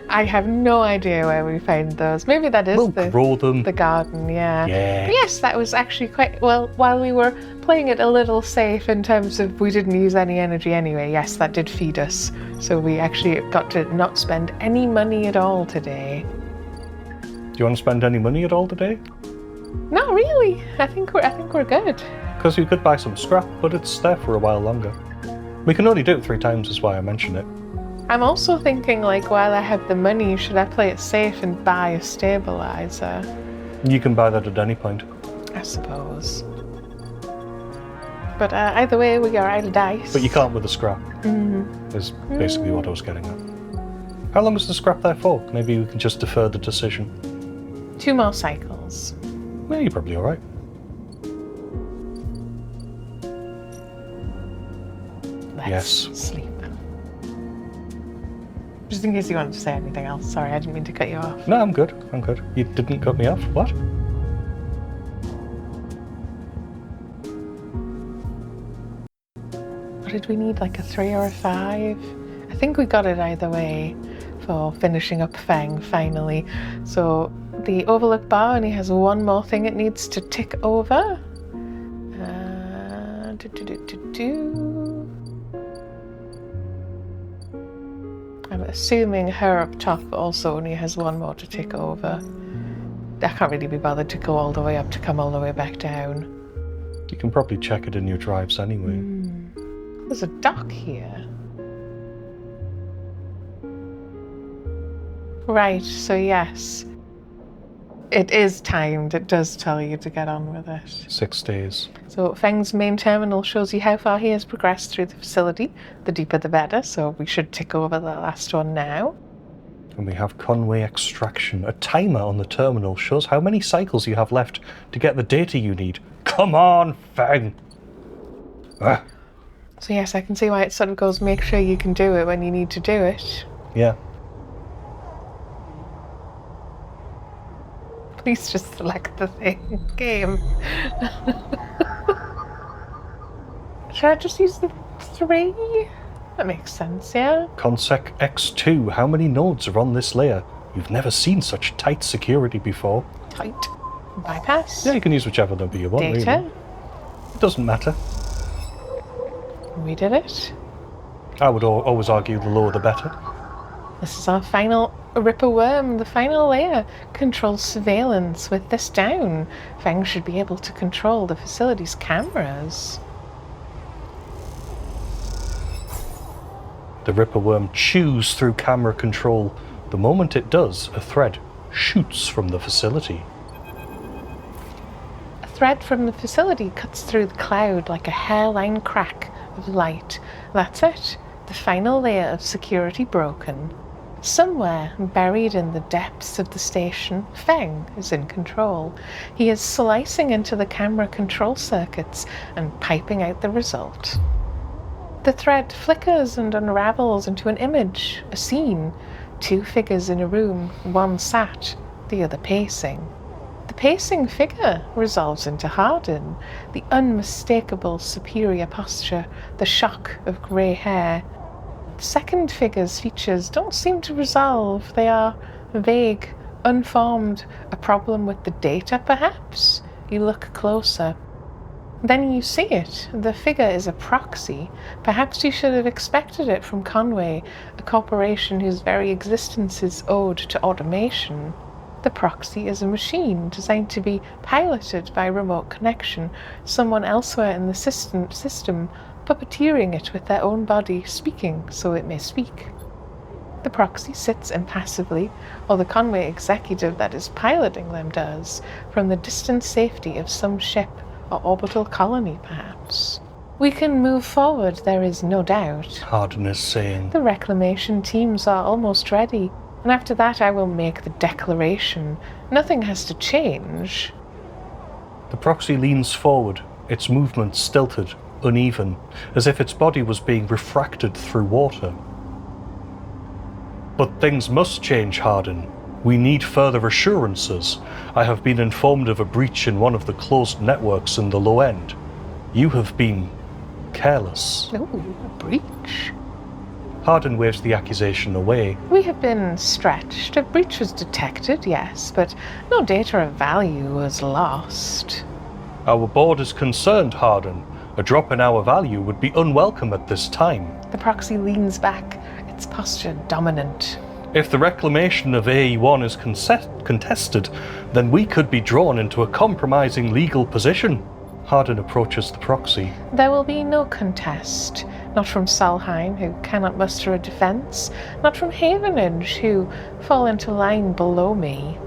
I have no idea where we find those. Maybe that is grow them. The garden, yeah. Yeah. But yes, that was actually quite well. While we were playing it a little safe in terms of we didn't use any energy anyway. Yes, that did feed us. So we actually got to not spend any money at all today. Do you want to spend any money at all today? Not really. I think we're good. Because you could buy some scrap, but it's there for a while longer. We can only do it 3 times, is why I mention it. I'm also thinking, like, while I have the money, should I play it safe and buy a stabilizer? You can buy that at any point. I suppose. But either way, we are out of dice. But you can't with the scrap. Is basically what I was getting at. How long is the scrap there for? Maybe we can just defer the decision. 2 more cycles. Well, you're probably alright. Let's sleep. Just in case you wanted to say anything else. Sorry, I didn't mean to cut you off. No, I'm good. You didn't cut me off. What? What did we need? Like a 3 or a 5? I think we got it either way for finishing up Feng finally. So the Overlook bar only has 1 more thing it needs to tick over. I'm assuming her up top also only has 1 more to tick over. I can't really be bothered to go all the way up to come all the way back down. You can probably check it in your drives anyway. There's a dock here. Right, so yes. It is timed. It does tell you to get on with it. 6 days. So Feng's main terminal shows you how far he has progressed through the facility. The deeper the better, so we should tick over the last one now. And we have Conway extraction. A timer on the terminal shows how many cycles you have left to get the data you need. Come on, Feng! So yes, I can see why it sort of goes, make sure you can do it when you need to do it. Yeah. Please just select the thing. Game. Should I just use the 3? That makes sense, yeah? Consec X2, how many nodes are on this layer? You've never seen such tight security before. Tight. Bypass. Yeah, you can use whichever number you want, Data. really. It doesn't matter. We did it. I would always argue the lower the better. This is our final Ripper Worm, the final layer. Controls surveillance. With this down, Feng should be able to control the facility's cameras. The Ripper Worm chews through camera control. The moment it does, a thread shoots from the facility. A thread from the facility cuts through the cloud like a hairline crack of light. That's it. The final layer of security broken. Somewhere, buried in the depths of the station, Feng is in control. He is slicing into the camera control circuits and piping out the result. The thread flickers and unravels into an image, a scene. 2 figures in a room, one sat, the other pacing. The pacing figure resolves into Hardin, the unmistakable superior posture, the shock of grey hair. The second figure's features don't seem to resolve. They are vague, Unformed, a problem with the data, perhaps? You look closer. Then you see it. The figure is a proxy. Perhaps you should have expected it from Conway, a corporation whose very existence is owed to automation. The proxy is a machine designed to be piloted by remote connection, someone elsewhere in the system puppeteering it with their own body, speaking so it may speak. The proxy sits impassively, or the Conway executive that is piloting them does, from the distant safety of some ship or orbital colony, perhaps. We can move forward, there is no doubt. Hardin is saying. The reclamation teams are almost ready, and after that I will make the declaration. Nothing has to change. The proxy leans forward, its movement stilted, uneven, as if its body was being refracted through water. But things must change, Hardin. We need further assurances. I have been informed of a breach in one of the closed networks in the low end. You have been careless. Oh, a breach. Hardin waves the accusation away. We have been stretched. A breach was detected, yes, but no data of value was lost. Our board is concerned, Hardin. A drop in our value would be unwelcome at this time. The proxy leans back, its posture dominant. If the reclamation of AE1 is contested, then we could be drawn into a compromising legal position. Hardin approaches the proxy. There will be no contest. Not from Solheim, who cannot muster a defence. Not from Havenage, who fall into line below me.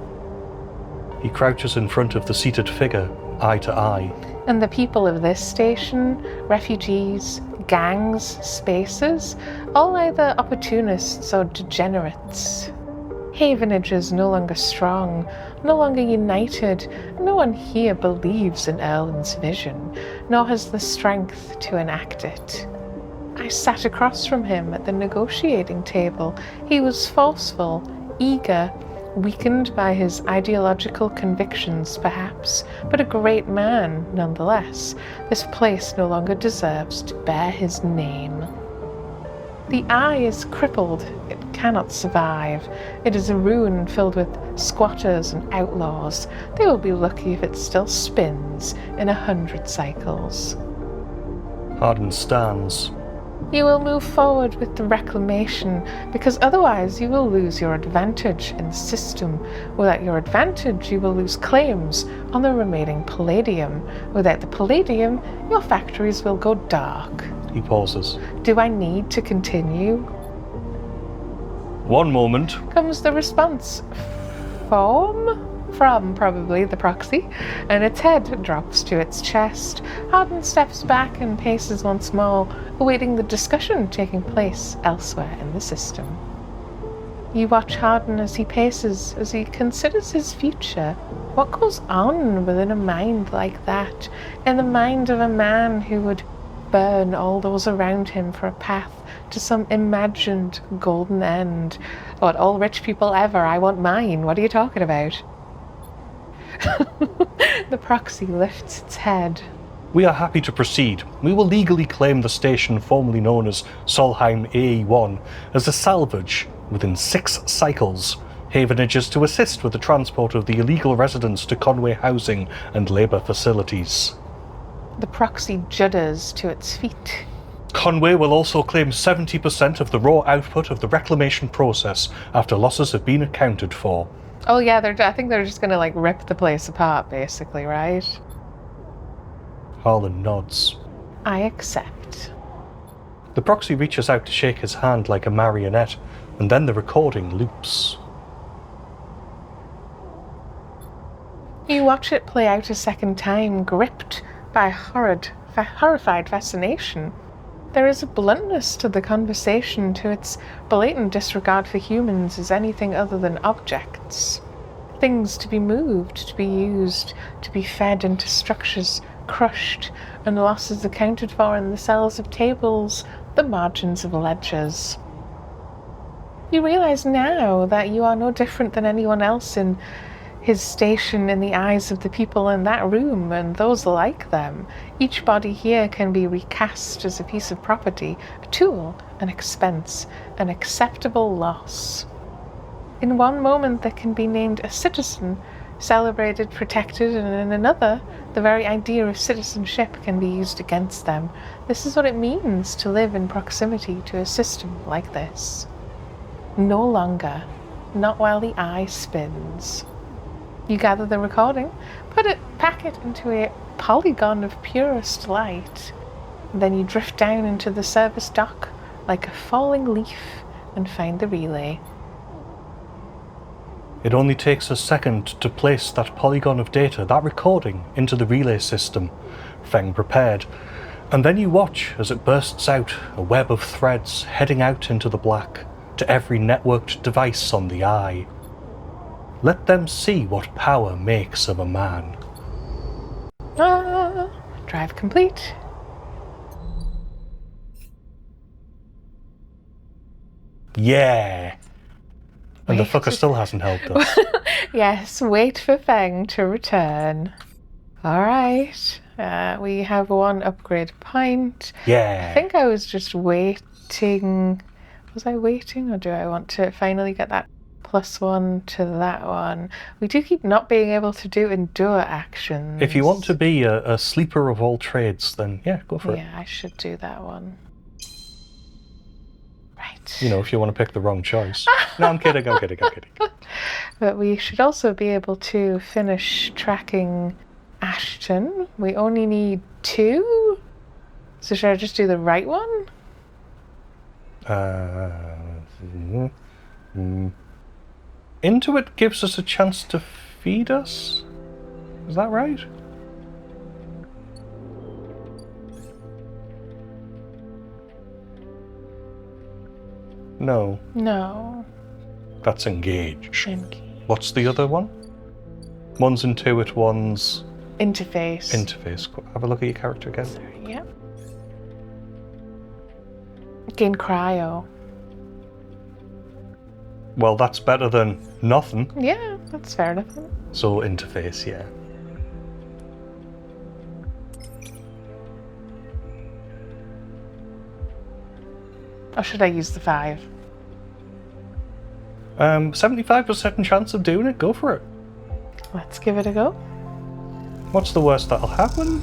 He crouches in front of the seated figure, eye to eye. And the people of this station, refugees, gangs, spaces, all either opportunists or degenerates. Havenage is no longer strong, no longer united. No one here believes in Erland's vision, nor has the strength to enact it. I sat across from him at the negotiating table. He was forceful, eager, weakened by his ideological convictions, perhaps, but a great man nonetheless. This place no longer deserves to bear his name. The eye is crippled. It cannot survive. It is a ruin filled with squatters and outlaws. They will be lucky if it still spins in 100 cycles. Hardin stands. You will move forward with the reclamation, because otherwise you will lose your advantage in the system. Without your advantage, you will lose claims on the remaining palladium. Without the palladium, your factories will go dark. He pauses. Do I need to continue? One moment. Comes the response. From probably the proxy, and its head drops to its chest. Hardin steps back and paces once more, awaiting the discussion taking place elsewhere in the system. You watch Hardin as he paces, as he considers his future. What goes on within a mind like that, in the mind of a man who would burn all those around him for a path to some imagined golden end? What, all rich people ever, I want mine. What are you talking about? The proxy lifts its head. We are happy to proceed. We will legally claim the station formerly known as Solheim AE1 as a salvage within 6 cycles. Havenage is to assist with the transport of the illegal residents to Conway housing and labour facilities. The proxy judders to its feet. Conway will also claim 70% of the raw output of the reclamation process after losses have been accounted for. Oh yeah, I think they're just gonna rip the place apart, basically, right? Harlan nods. I accept. The proxy reaches out to shake his hand like a marionette, and then the recording loops. You watch it play out a second time, gripped by horrified fascination. There is a bluntness to the conversation, to its blatant disregard for humans as anything other than objects. Things to be moved, to be used, to be fed into structures, crushed, and losses accounted for in the cells of tables, the margins of ledgers. You realize now that you are no different than anyone else in his station in the eyes of the people in that room and those like them. Each body here can be recast as a piece of property, a tool, an expense, an acceptable loss. In one moment they can be named a citizen, celebrated, protected, and in another, the very idea of citizenship can be used against them. This is what it means to live in proximity to a system like this. No longer, not while the eye spins. You gather the recording, pack it into a polygon of purest light, and then you drift down into the service dock like a falling leaf and find the relay. It only takes a second to place that polygon of data, that recording, into the relay system, Feng prepared, and then you watch as it bursts out, a web of threads heading out into the black, to every networked device on the eye. Let them see what power makes of a man. Drive complete. Yeah! And the fucker still hasn't helped us. Yes, wait for Feng to return. Alright, we have one upgrade point. Yeah! I think I was just waiting. Was I waiting, or do I want to finally get that +1 to that one? We do keep not being able to do endure actions. If you want to be a sleeper of all trades, then yeah, go for it. Yeah, I should do that one. Right. You know, if you want to pick the wrong choice. No, I'm kidding. But we should also be able to finish tracking Ashton. We only need 2. So should I just do the right one? Intuit gives us a chance to feed us? Is that right? No. No. That's engage. Engage. What's the other one? One's Intuit, one's... Interface. Interface. Have a look at your character again. Sorry, yeah. Gain cryo. Well, that's better than nothing. Yeah, that's fair enough. So interface, yeah. Or should I use the 5? 75% chance of doing it, go for it. Let's give it a go. What's the worst that'll happen?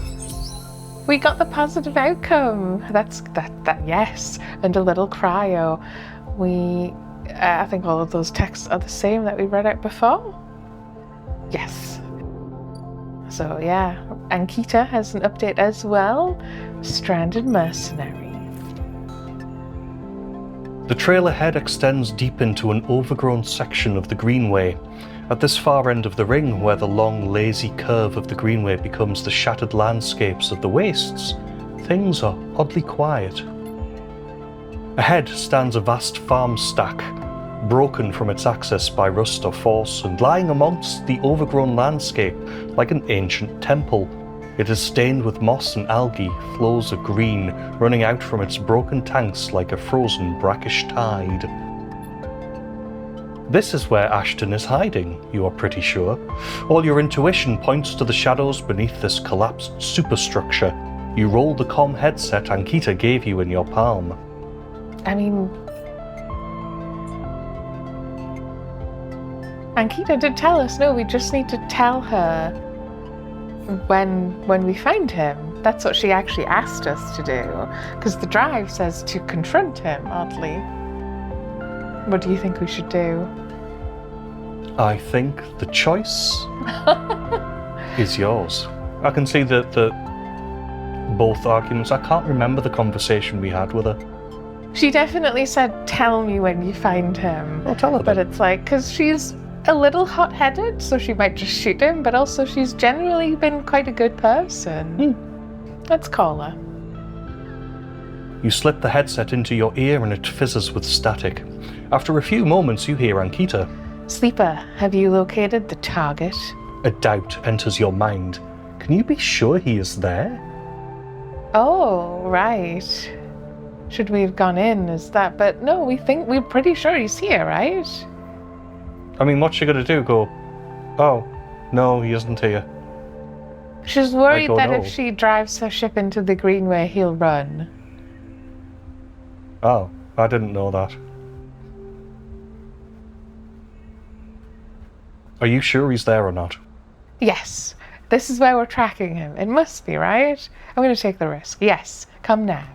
We got the positive outcome. That yes, and a little cryo. I think all of those texts are the same that we read out before. Yes. So yeah, Ankhita has an update as well. Stranded mercenary. The trail ahead extends deep into an overgrown section of the Greenway. At this far end of the ring, where the long, lazy curve of the Greenway becomes the shattered landscapes of the wastes, things are oddly quiet. Ahead stands a vast farm stack, broken from its access by rust or force, and lying amongst the overgrown landscape like an ancient temple. It is stained with moss and algae, flows of green running out from its broken tanks like a frozen brackish tide. This is where Ashton is hiding, you are pretty sure. All your intuition points to the shadows beneath this collapsed superstructure. You roll the comm headset Ankhita gave you in your palm. I mean, Ankhita did tell us, no, we just need to tell her when we find him. That's what she actually asked us to do, because the drive says to confront him, oddly. What do you think we should do? I think the choice is yours. I can see that both arguments. I can't remember the conversation we had with her. She definitely said, tell me when you find him. I'll tell her But then. it's like, because she's a little hot-headed, so she might just shoot him, but also she's generally been quite a good person. Let's call her. You slip the headset into your ear and it fizzes with static. After a few moments, you hear Ankhita. Sleeper, have you located the target? A doubt enters your mind. Can you be sure he is there? Oh, right. Should we have gone in? Is that? But no, we're pretty sure he's here, right? I mean, what's she gonna do? Go, oh, no, he isn't here. She's worried Like, oh, that no. if she drives her ship into the Greenway, he'll run. Oh, I didn't know that. Are you sure he's there or not? Yes. This is where we're tracking him. It must be, right? I'm going to take the risk. Yes. Come now.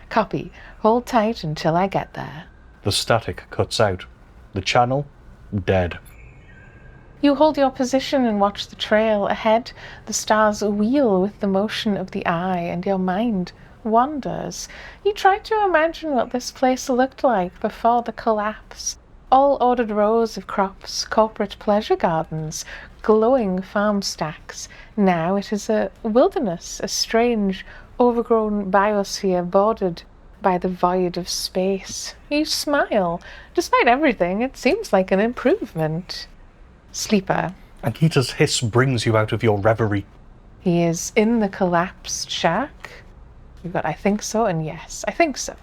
Copy. Hold tight until I get there. The static cuts out. The channel, dead. You hold your position and watch the trail ahead. The stars wheel with the motion of the eye, and your mind wanders. You try to imagine what this place looked like before the collapse. All ordered rows of crops, corporate pleasure gardens, glowing farm stacks. Now it is a wilderness, a strange, overgrown biosphere bordered by the void of space. You smile. Despite everything, it seems like an improvement. Sleeper. Ankhita's hiss brings you out of your reverie. He is in the collapsed shack. You've got I think so and yes, I think so.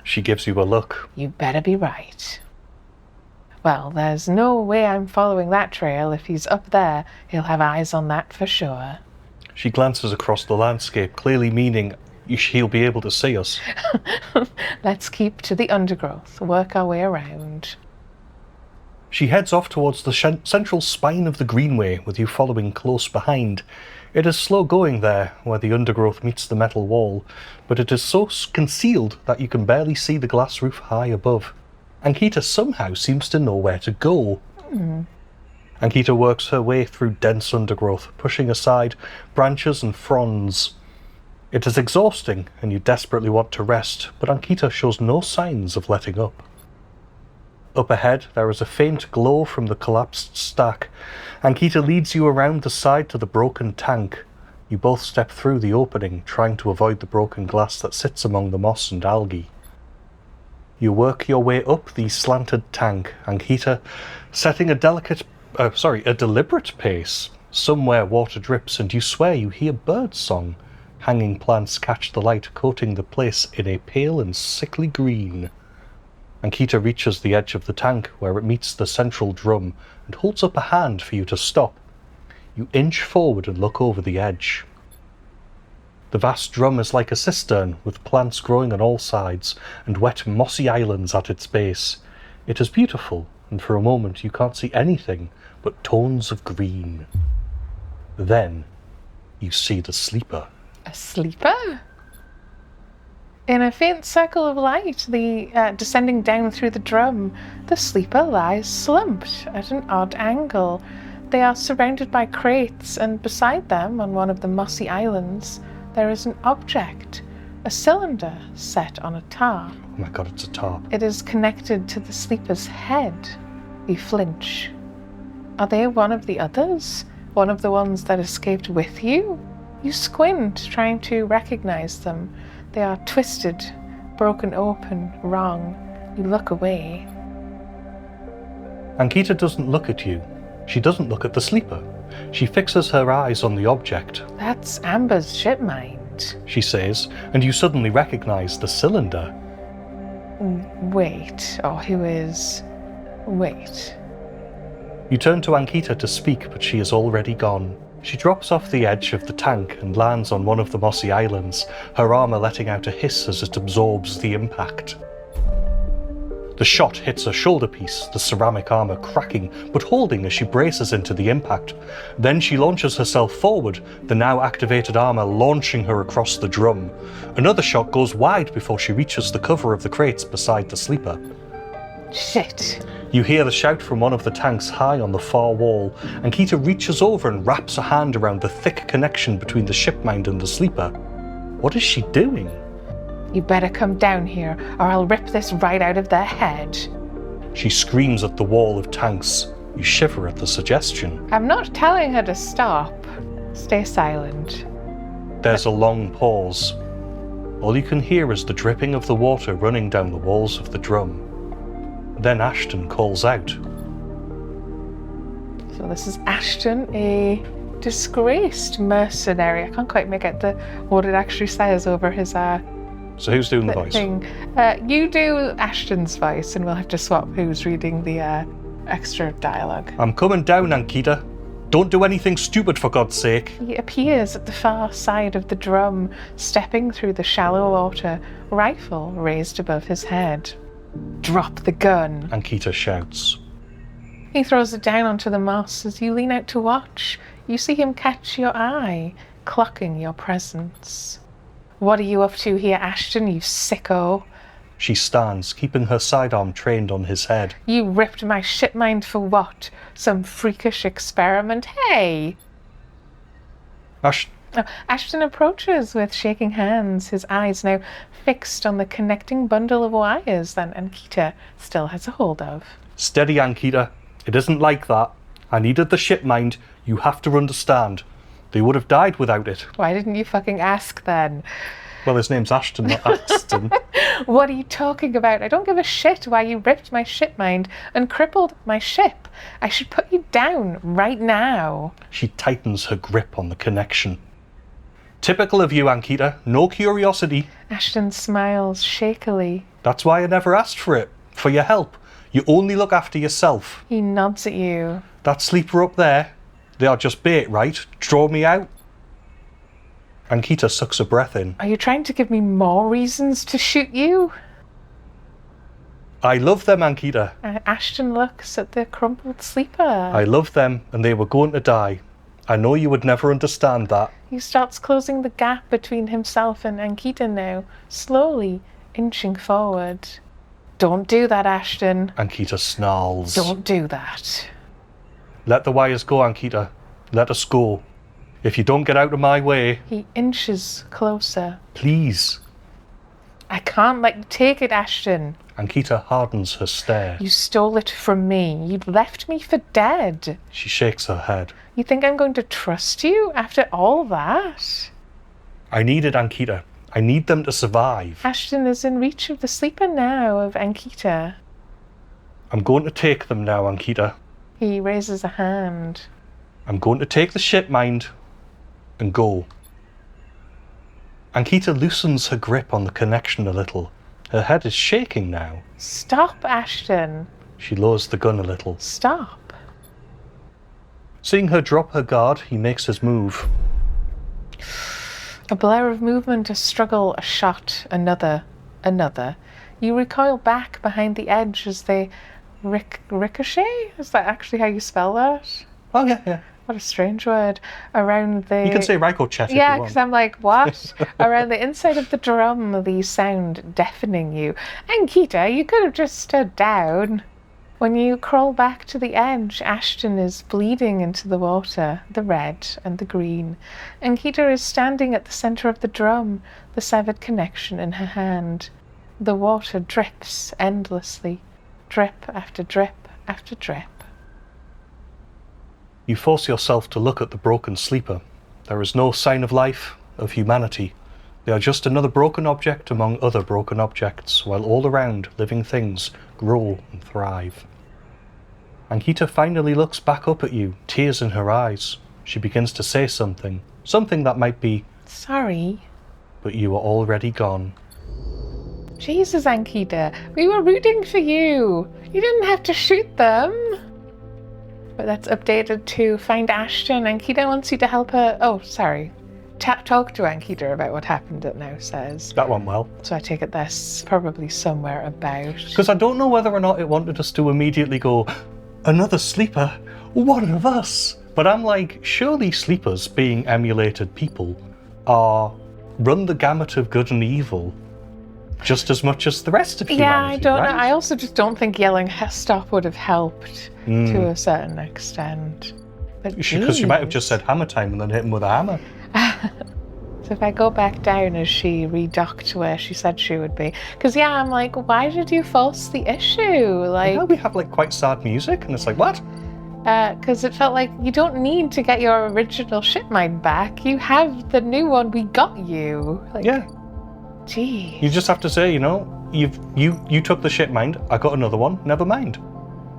She gives you a look. You better be right. Well, there's no way I'm following that trail. If he's up there, he'll have eyes on that for sure. She glances across the landscape, clearly meaning he'll be able to see us. Let's keep to the undergrowth, work our way around. She heads off towards the central spine of the greenway, with you following close behind. It is slow going there, where the undergrowth meets the metal wall, but it is so concealed that you can barely see the glass roof high above. Ankhita somehow seems to know where to go. Ankhita works her way through dense undergrowth, pushing aside branches and fronds. It is exhausting, and you desperately want to rest, but Ankhita shows no signs of letting up. Up ahead, there is a faint glow from the collapsed stack. Ankhita leads you around the side to the broken tank. You both step through the opening, trying to avoid the broken glass that sits among the moss and algae. You work your way up the slanted tank, Ankhita setting a deliberate pace. Somewhere water drips, and you swear you hear birds' song. Hanging plants catch the light, coating the place in a pale and sickly green. Ankhita reaches the edge of the tank, where it meets the central drum, and holds up a hand for you to stop. You inch forward and look over the edge. The vast drum is like a cistern, with plants growing on all sides, and wet mossy islands at its base. It is beautiful, and for a moment you can't see anything but tones of green. Then you see the sleeper. A sleeper? In a faint circle of light, descending down through the drum, the sleeper lies slumped at an odd angle. They are surrounded by crates, and beside them, on one of the mossy islands, there is an object, a cylinder set on a tarp. Oh my god, it's a tarp. It is connected to the sleeper's head. You flinch. Are they one of the others? One of the ones that escaped with you? You squint, trying to recognize them. They are twisted, broken open, wrong. You look away. Ankhita doesn't look at you. She doesn't look at the sleeper. She fixes her eyes on the object. That's Amber's ship mind, she says, and you suddenly recognize the cylinder. Wait, or who is... Wait. You turn to Ankhita to speak, but she is already gone. She drops off the edge of the tank and lands on one of the mossy islands, her armour letting out a hiss as it absorbs the impact. The shot hits her shoulder piece, the ceramic armour cracking, but holding as she braces into the impact. Then she launches herself forward, the now activated armour launching her across the drum. Another shot goes wide before she reaches the cover of the crates beside the sleeper. Shit. You hear the shout from one of the tanks high on the far wall. Ankhita reaches over and wraps a hand around the thick connection between the shipmind and the sleeper. What is she doing? You better come down here, or I'll rip this right out of their head. She screams at the wall of tanks. You shiver at the suggestion. I'm not telling her to stop. Stay silent. There's a long pause. All you can hear is the dripping of the water running down the walls of the drum. Then Ashton calls out. So this is Ashton, a disgraced mercenary. I can't quite make out what it actually says over his So who's doing the voice? thing. You do Ashton's voice, and we'll have to swap who's reading the extra dialogue. I'm coming down, Ankhita. Don't do anything stupid, for God's sake. He appears at the far side of the drum, stepping through the shallow water, rifle raised above his head. Drop the gun, Ankhita shouts. He throws it down onto the moss. As you lean out to watch, you see him catch your eye, clocking your presence. What are you up to here, Ashton, you sicko? She stands, keeping her sidearm trained on his head. You ripped my ship mind for what? Some freakish experiment? Hey! Ashton approaches with shaking hands, his eyes now fixed on the connecting bundle of wires that Ankhita still has a hold of. Steady, Ankhita. It isn't like that. I needed the ship mind. You have to understand. They would have died without it. Why didn't you fucking ask then? Well, his name's Ashton, not Ashton. What are you talking about? I don't give a shit why you ripped my ship mind and crippled my ship. I should put you down right now. She tightens her grip on the connection. Typical of you, Ankhita. No curiosity. Ashton smiles shakily. That's why I never asked for it. For your help. You only look after yourself. He nods at you. That sleeper up there, they are just bait, right? Draw me out. Ankhita sucks a breath in. Are you trying to give me more reasons to shoot you? I love them, Ankhita. Ashton looks at the crumpled sleeper. I love them, and they were going to die. I know you would never understand that. He starts closing the gap between himself and Ankhita now, slowly inching forward. Don't do that, Ashton. Ankhita snarls. Don't do that. Let the wires go, Ankhita. Let us go. If you don't get out of my way... He inches closer. Please. I can't let you take it, Ashton. Ankhita hardens her stare. You stole it from me. You'd left me for dead. She shakes her head. You think I'm going to trust you after all that? I need it, Ankhita. I need them to survive. Ashton is in reach of the sleeper now of Ankhita. I'm going to take them now, Ankhita. He raises a hand. I'm going to take the ship mind and go. Ankhita loosens her grip on the connection a little. Her head is shaking now. Stop, Ashton. She lowers the gun a little. Stop. Seeing her drop her guard, he makes his move. A blur of movement, a struggle, a shot, another. You recoil back behind the edge as they ricochet? Is that actually how you spell that? Oh, yeah. What a strange word. Around the... You can say ricochet if you yeah, want. because I'm like, what? Around the inside of the drum, the sound deafening you. Ankhita, you could have just stood down. When you crawl back to the edge, Ashton is bleeding into the water, the red and the green. Ankhita is standing at the centre of the drum, the severed connection in her hand. The water drips endlessly, drip after drip after drip. You force yourself to look at the broken sleeper. There is no sign of life, of humanity. They are just another broken object among other broken objects, while all around living things grow and thrive. Ankhita finally looks back up at you, tears in her eyes. She begins to say something that might be, sorry, but you are already gone. Jesus, Ankhita, we were rooting for you. You didn't have to shoot them. But that's updated to find Ashton. Ankhita wants you to help her. Oh, sorry. Talk to Ankhita about what happened, it now says. That went well. So I take it that's probably somewhere about. Because I don't know whether or not it wanted us to immediately go, another sleeper? One of us? But I'm like, surely sleepers, being emulated people, run the gamut of good and evil just as much as the rest of humanity. Yeah, I don't right? know. I also just don't think yelling stop would have helped to a certain extent. Because you might have just said hammer time and then hit him with a hammer. So if I go back down, is she redocked where she said she would be? Because yeah, I'm like, why did you force the issue? Like, yeah, we have like quite sad music, and it's like, what? Because it felt like you don't need to get your original shipmine back. You have the new one we got you. Like, yeah. Gee. You just have to say, you know, you took the shipmine. I got another one. Never mind.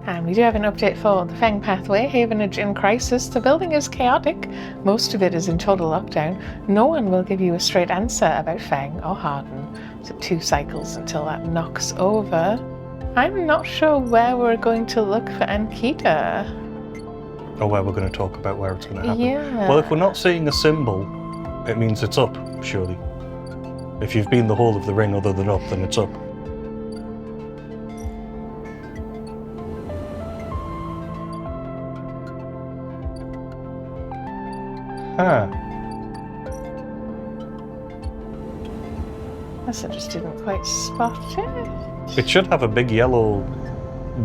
And we do have an update for the Feng pathway. Havenage in crisis. The building is chaotic. Most of it is in total lockdown. No one will give you a straight answer about Feng or Hardin. So 2 cycles until that knocks over. I'm not sure where we're going to look for Ankhita. Or where we're going to talk about where it's going to happen. Yeah. Well, if we're not seeing a symbol, it means it's up, surely. If you've been the whole of the ring other than up, then it's up. Huh. Guess I just didn't quite spot it. It should have a big yellow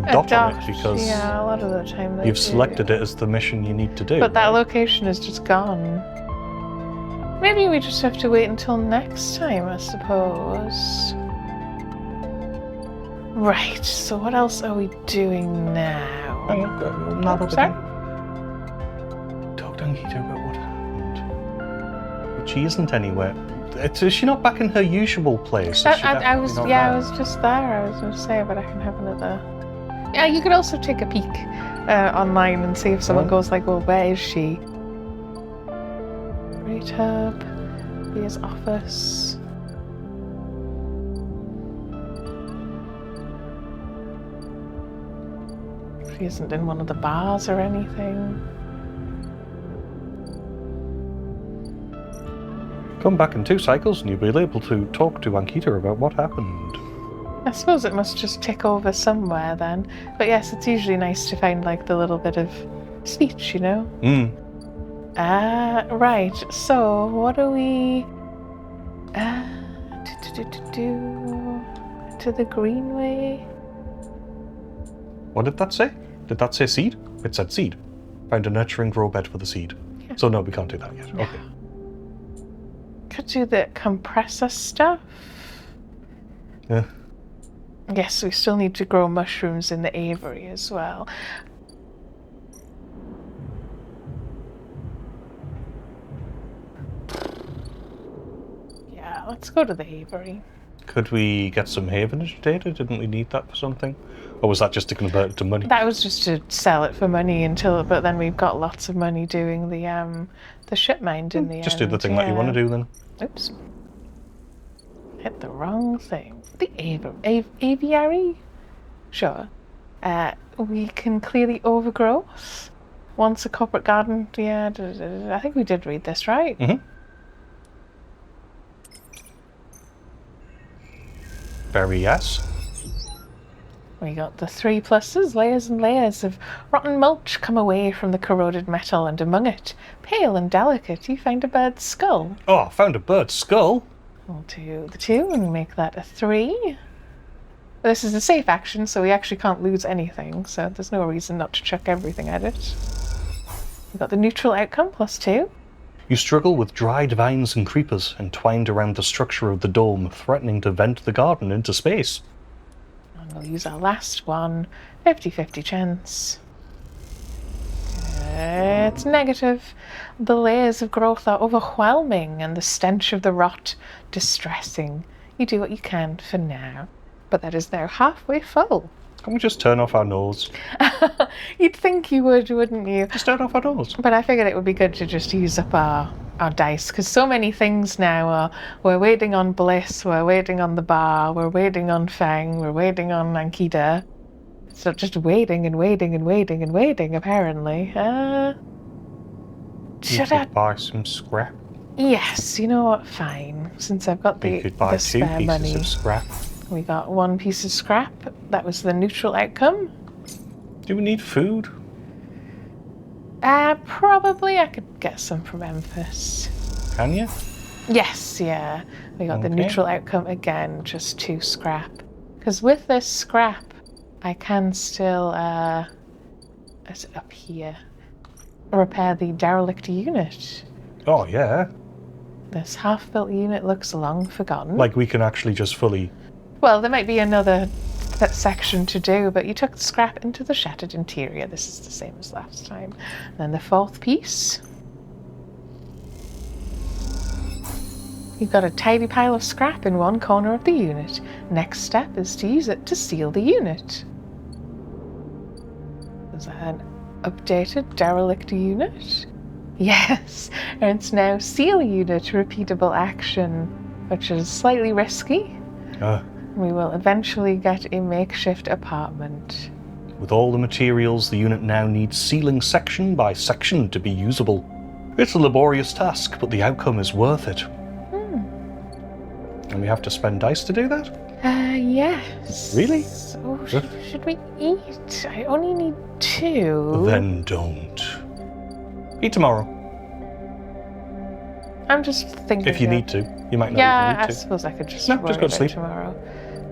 dot on it because yeah, a lot of the time they you've do. selected it as the mission you need to do. But that right? location is just gone. Maybe we just have to wait until next time, I suppose. Right, so what else are we doing now? Hang on, not over Sorry? there. Talk to Ankhita about what happened. But she isn't anywhere. Is she not back in her usual place? Is she I was definitely not I there? was just there. I was going to say, but I can have another. Yeah, you could also take a peek online and see if someone goes like, "Well, where is she?" Great Hub, Beer's office. She isn't in one of the bars or anything. Come back in 2 cycles and you'll be able to talk to Ankhita about what happened. I suppose it must just tick over somewhere then. But yes, it's usually nice to find like the little bit of speech, you know? Right. So, what do we... To the Greenway? What did that say? Did that say seed? It said seed. Find a nurturing grow bed for the seed. Yeah. So no, we can't do that yet. No. Okay. Could do the compressor stuff. Yeah. Yes, we still need to grow mushrooms in the aviary as well. Yeah, let's go to the aviary. Could we get some havenage data? Didn't we need that for something? Or was that just to convert it to money? That was just to sell it for money but then we've got lots of money doing the ship mind in the Just end. do the thing that you want to do then. Oops. Hit the wrong thing. The aviary? Sure. We can clear the overgrowth. Once a corporate garden, yeah, I think we did read this, right? Mm-hmm. Very yes. We got the 3 pluses, layers and layers of rotten mulch come away from the corroded metal, and among it, pale and delicate, you find a bird's skull. Oh, I found a bird's skull. We'll do the 2 and make that a 3. This is a safe action, so we actually can't lose anything, so there's no reason not to chuck everything at it. We've got the neutral outcome, +2. You struggle with dried vines and creepers entwined around the structure of the dome, threatening to vent the garden into space. And we'll use our last one, 50-50 chance. It's negative. The layers of growth are overwhelming and the stench of the rot distressing. You do what you can for now, but that is now halfway full. Can we just turn off our nose? You'd think you would, wouldn't you? Just turn off our nose. But I figured it would be good to just use up our dice, because so many things now are, we're waiting on Bliss, we're waiting on the bar, we're waiting on Feng, we're waiting on Ankhita. So just waiting and waiting and waiting and waiting, apparently. Should I? Buy some scrap. Yes, you know what, fine. Since I've got We could buy the 2 spare pieces money. of scrap. We got 1 piece of scrap. That was the neutral outcome. Do we need food? Probably I could get some from Memphis. Can you? Yes, yeah. We got the Okay. neutral outcome again, just 2 scrap. Because with this scrap, I can still, is it up here? Repair the derelict unit. Oh, yeah. This half-built unit looks long forgotten. Like we can actually just fully... Well, there might be another section to do, but you took the scrap into the shattered interior. This is the same as last time. And then the 4th piece. You've got a tidy pile of scrap in one corner of the unit. Next step is to use it to seal the unit. Is that an updated derelict unit? Yes, and it's now seal unit repeatable action, which is slightly risky. We will eventually get a makeshift apartment. With all the materials, the unit now needs sealing section by section to be usable. It's a laborious task, but the outcome is worth it. And we have to spend dice to do that? Yes. Really? So should we eat? I only need 2. Then don't. Eat tomorrow. I'm just thinking. If you need to. You might not Yeah, even need I to. suppose I could just No, worry just go to about sleep.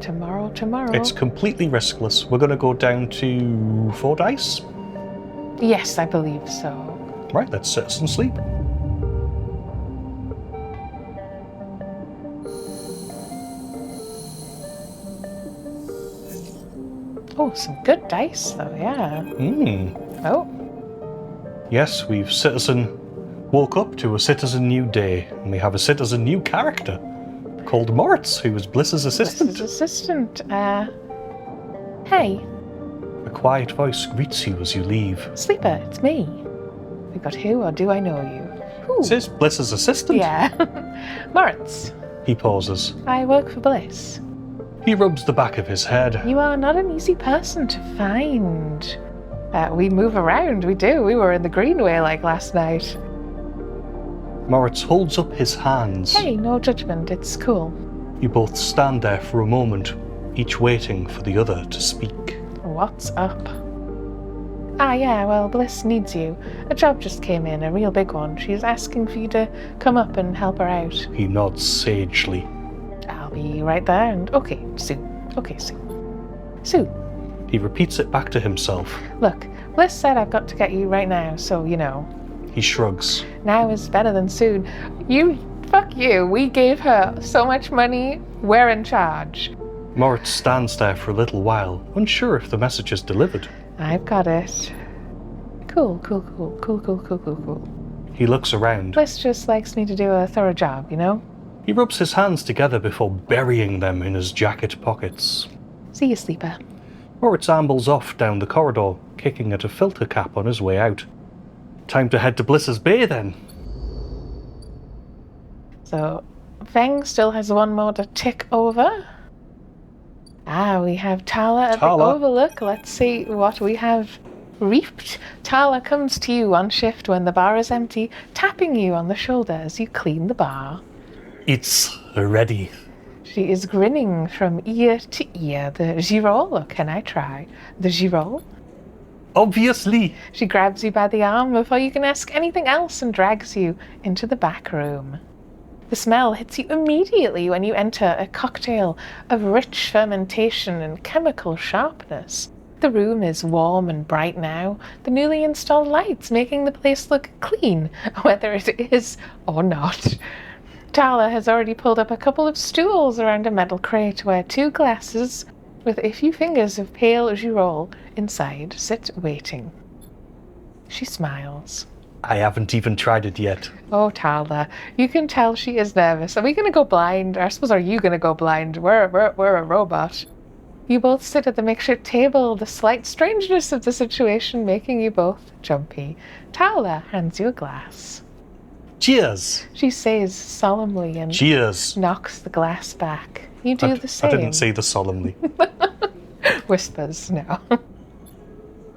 Tomorrow. It's completely riskless. We're going to go down to 4 dice. Yes, I believe so. Right, let's citizen sleep. Oh, some good dice, though, yeah. Oh. Yes, we've citizen woke up to a citizen new day, and we have a citizen new character called Moritz, who is Bliss's assistant. Bliss's assistant. Hey. A quiet voice greets you as you leave. Sleeper, it's me. We got who, or do I know you? Who? This is Bliss's assistant. Yeah. Moritz. He pauses. I work for Bliss. He rubs the back of his head. You are not an easy person to find. We move around, we do. We were in the Greenway like last night. Moritz holds up his hands. Hey, no judgment, it's cool. You both stand there for a moment, each waiting for the other to speak. What's up? Yeah, well, Bliss needs you. A job just came in, a real big one. She's asking for you to come up and help her out. He nods sagely. I'll be right there, and okay, Sue. Sue. He repeats it back to himself. Look, Bliss said I've got to get you right now, so you know. He shrugs. Now is better than soon. Fuck you. We gave her so much money. We're in charge. Moritz stands there for a little while, unsure if the message is delivered. I've got it. Cool. He looks around. Bliss just likes me to do a thorough job, you know? He rubs his hands together before burying them in his jacket pockets. See you, sleeper. Moritz ambles off down the corridor, kicking at a filter cap on his way out. Time to head to Bliss's Bay, then. So, Feng still has one more to tick over. We have Tala at the Overlook. Let's see what we have reaped. Tala comes to you on shift when the bar is empty, tapping you on the shoulder as you clean the bar. It's ready. She is grinning from ear to ear. The girole, can I try? The girole? Obviously. She grabs you by the arm before you can ask anything else and drags you into the back room. The smell hits you immediately when you enter a cocktail of rich fermentation and chemical sharpness. The room is warm and bright now, the newly installed lights making the place look clean, whether it is or not. Tala has already pulled up a couple of stools around a metal crate where 2 glasses with a few fingers of pale girole inside sit waiting. She smiles. I haven't even tried it yet. Oh, Tala, you can tell she is nervous. Are we going to go blind? Or I suppose, are you going to go blind? We're a robot. You both sit at the makeshift table, the slight strangeness of the situation making you both jumpy. Tala hands you a glass. Cheers. She says solemnly and Cheers. knocks the glass back. You do the same. I didn't say the solemnly. Whispers now.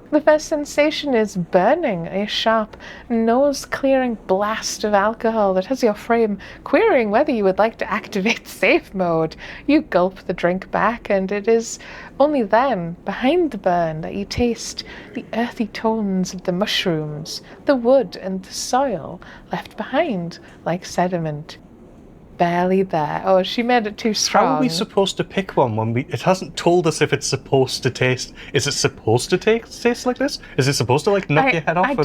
The first sensation is burning, a sharp, nose-clearing blast of alcohol that has your frame querying whether you would like to activate safe mode. You gulp the drink back, and it is only then, behind the burn, that you taste the earthy tones of the mushrooms, the wood and the soil left behind like sediment. Barely there. Oh, she made it too strong. How are we supposed to pick one when it hasn't told us if it's supposed to taste? Is it supposed to taste like this? Is it supposed to knock your head off? I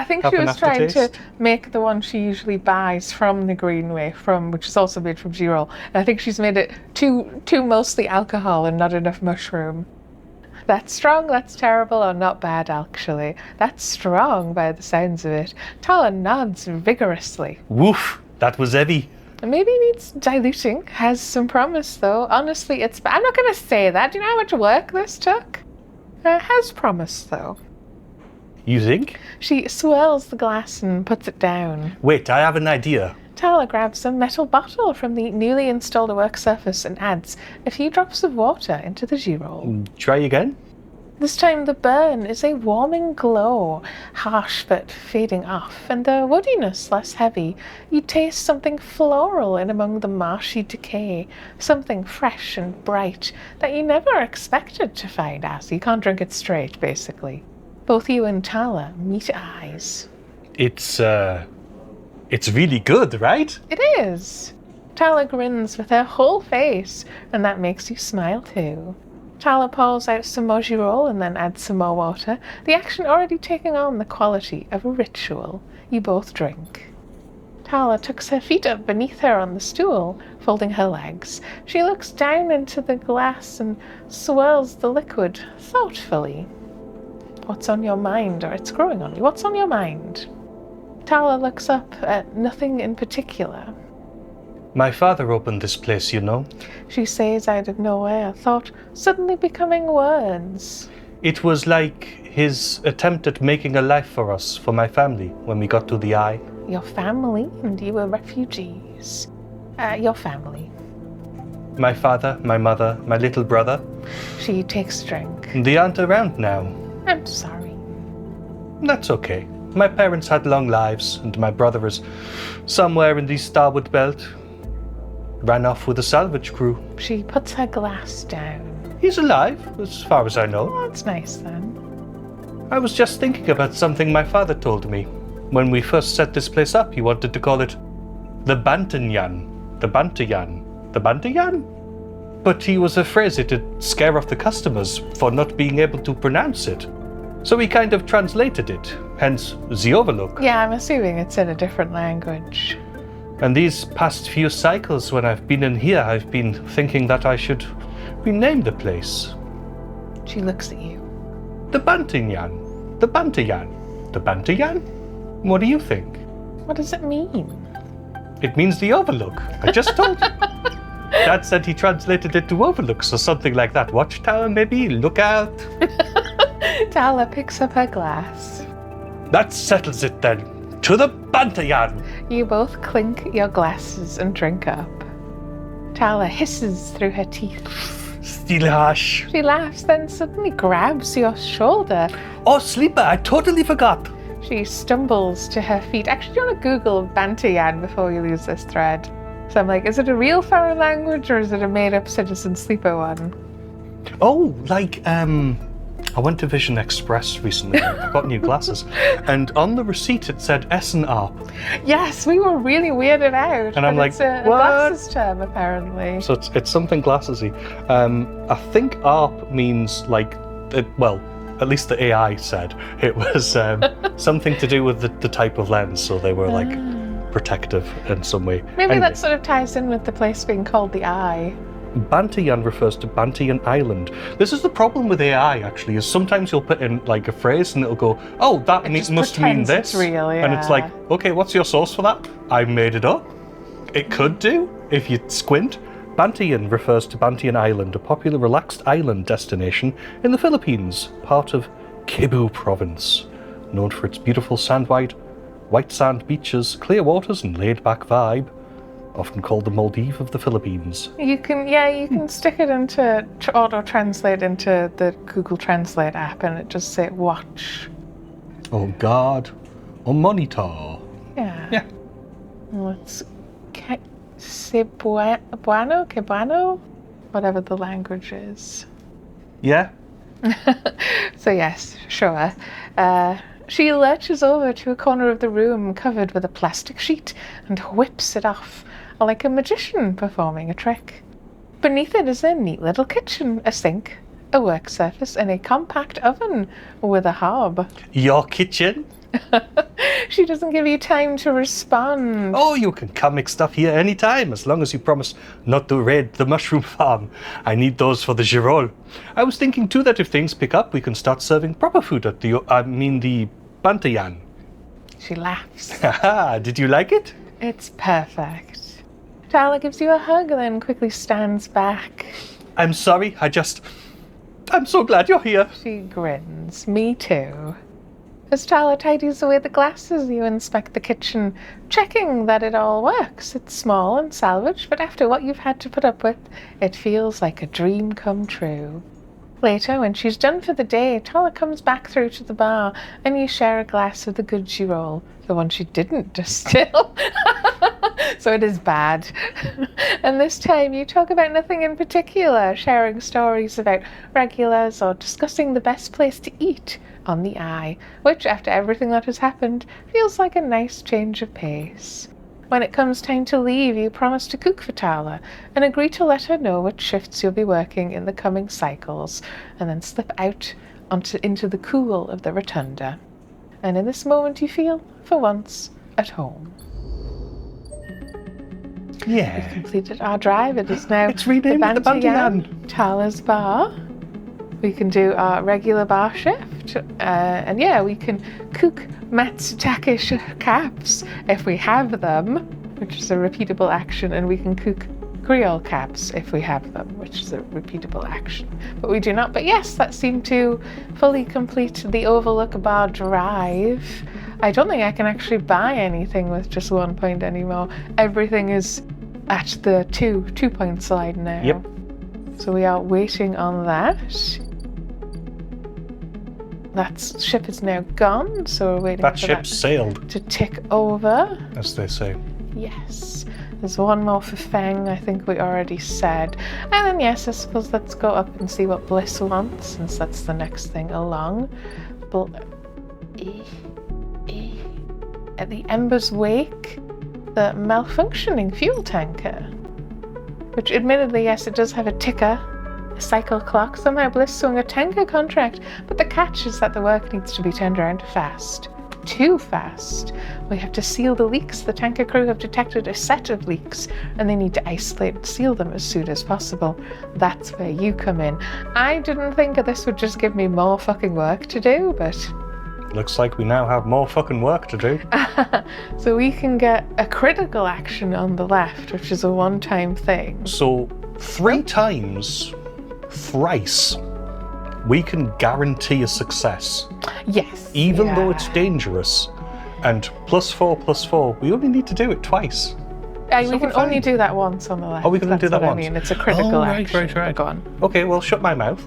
think she was trying to make the one she usually buys from the Greenway, which is also made from girole. And I think she's made it too mostly alcohol and not enough mushroom. That's strong, that's terrible, or not bad, actually. That's strong by the sounds of it. Tala nods vigorously. Woof, that was heavy. Maybe it needs diluting. Has some promise, though. Honestly, I'm not going to say that. Do you know how much work this took? Has promise, though. You think? She swirls the glass and puts it down. Wait, I have an idea. Tala grabs a metal bottle from the newly installed work surface and adds a few drops of water into the girole. Try again? This time the burn is a warming glow, harsh but fading off, and the woodiness less heavy. You taste something floral in among the marshy decay, something fresh and bright that you never expected to find as. You can't drink it straight, basically. Both you and Tala meet eyes. It's It's really good, right? It is. Tala grins with her whole face, and that makes you smile too. Tala pours out some moji roll and then adds some more water, the action already taking on the quality of a ritual. You both drink. Tala tucks her feet up beneath her on the stool, folding her legs. She looks down into the glass and swirls the liquid thoughtfully. What's on your mind? Or it's growing on you. What's on your mind? Tala looks up at nothing in particular. My father opened this place, you know. She says out of nowhere, thought suddenly becoming words. It was like his attempt at making a life for us, for my family, when we got to the Eye. Your family and you were refugees. Your family. My father, my mother, my little brother. She takes a drink. They aren't around now. I'm sorry. That's okay. My parents had long lives, and my brother is somewhere in the starboard belt. Ran off with a salvage crew. She puts her glass down. He's alive, as far as I know. Oh, that's nice then. I was just thinking about something my father told me. When we first set this place up, he wanted to call it the Bantanyan. The Bantayan. The Bantayan? But he was afraid it'd scare off the customers for not being able to pronounce it. So he kind of translated it, hence the Overlook. Yeah, I'm assuming it's in a different language. And these past few cycles when I've been in here, I've been thinking that I should rename the place. She looks at you. The Bantayan. The Bantayan. The Bantayan? What do you think? What does it mean? It means the Overlook. I just told you. Dad said he translated it to Overlooks or something like that. Watchtower, maybe? Lookout? Tala picks up her glass. That settles it then. To the Bantayan! You both clink your glasses and drink up. Tala hisses through her teeth. Still hush. She laughs, then suddenly grabs your shoulder. Oh, sleeper, I totally forgot. She stumbles to her feet. Actually, do you want to Google Bantayan before you lose this thread? So I'm like, is it a real foreign language or is it a made-up citizen sleeper one? Oh, like, I went to Vision Express recently. I got new glasses. And on the receipt it said S and ARP. Yes, we were really weirded out. And I'm like, it's a what? glasses term, apparently. So it's something glassesy. I think ARP means like, well, at least the AI said it was something to do with the type of lens. So they were like protective in some way. Maybe Anyway, that sort of ties in with the place being called the Eye. Bantayan refers to Bantayan Island. This is the problem with AI, actually, is sometimes you'll put in like a phrase and it'll go, oh, that just must mean pretends this. it's real, And it's yeah. like, okay, what's your source for that? I made it up. It could do, if you squint. Bantayan refers to Bantayan Island, a popular relaxed island destination in the Philippines, part of Cebu province, known for its beautiful white sand beaches, clear waters and laid-back vibe. Often called the Maldives of the Philippines. You can stick it into auto-translate into the Google Translate app and it just say watch. Oh God. Oh monitor. Yeah. Yeah. Let's Cebuano? Whatever the language is. Yeah. So yes, sure. She lurches over to a corner of the room covered with a plastic sheet and whips it off, like a magician performing a trick. Beneath it is a neat little kitchen, a sink, a work surface, and a compact oven with a hob. Your kitchen? She doesn't give you time to respond. Oh, you can comic stuff here anytime, as long as you promise not to raid the mushroom farm. I need those for the Girol. I was thinking too that if things pick up, we can start serving proper food at the Bantayan. She laughs. Haha, did you like it? It's perfect. Tala gives you a hug, then quickly stands back. I'm sorry, I'm so glad you're here. She grins. Me too. As Tala tidies away the glasses, you inspect the kitchen, checking that it all works. It's small and salvaged, but after what you've had to put up with, it feels like a dream come true. Later, when she's done for the day, Tala comes back through to the bar and you share a glass of the good she roll, the one she didn't distill. So it is bad. And this time you talk about nothing in particular, sharing stories about regulars or discussing the best place to eat on the Eye, which, after everything that has happened, feels like a nice change of pace. When it comes time to leave, you promise to cook for Tala and agree to let her know what shifts you'll be working in the coming cycles, and then slip out into the cool of the rotunda. And in this moment you feel, for once, at home. Yeah. We've completed our drive. It is now It's renamed the Bantyland. Tala's bar. We can do our regular bar shift, and yeah, we can cook Matsutake caps if we have them, which is a repeatable action, and we can cook Creole caps if we have them, which is a repeatable action. But we do not. But yes, that seemed to fully complete the Overlook Bar drive. I don't think I can actually buy anything with just 1 point anymore. Everything is at the two point slide now. Yep. So we are waiting on that. That ship is now gone, so we're waiting That for ship sailed, to tick over. as they say. Yes. There's one more for Feng, I think we already said. And then yes, I suppose let's go up and see what Bliss wants, since that's the next thing along. At the Ember's wake, the malfunctioning fuel tanker. Which admittedly, yes, it does have a ticker, a cycle clock. Somehow Bliss swung a tanker contract, but the catch is that the work needs to be turned around fast. Too fast. We have to seal the leaks. The tanker crew have detected a set of leaks, and they need to isolate and seal them as soon as possible. That's where you come in. I didn't think that this would just give me more fucking work to do, but Looks like we now have more fucking work to do. so we can get a critical action on the left, which is a one-time thing. So, 3 times, thrice, we can guarantee a success. Yes. Even though it's dangerous. And +4, we only need to do it twice. We So can we're fine. only do that once on the left. Oh, we can only do That's that what once? I mean. It's a critical Oh, right, action. right. Go on. Okay, well, shut my mouth.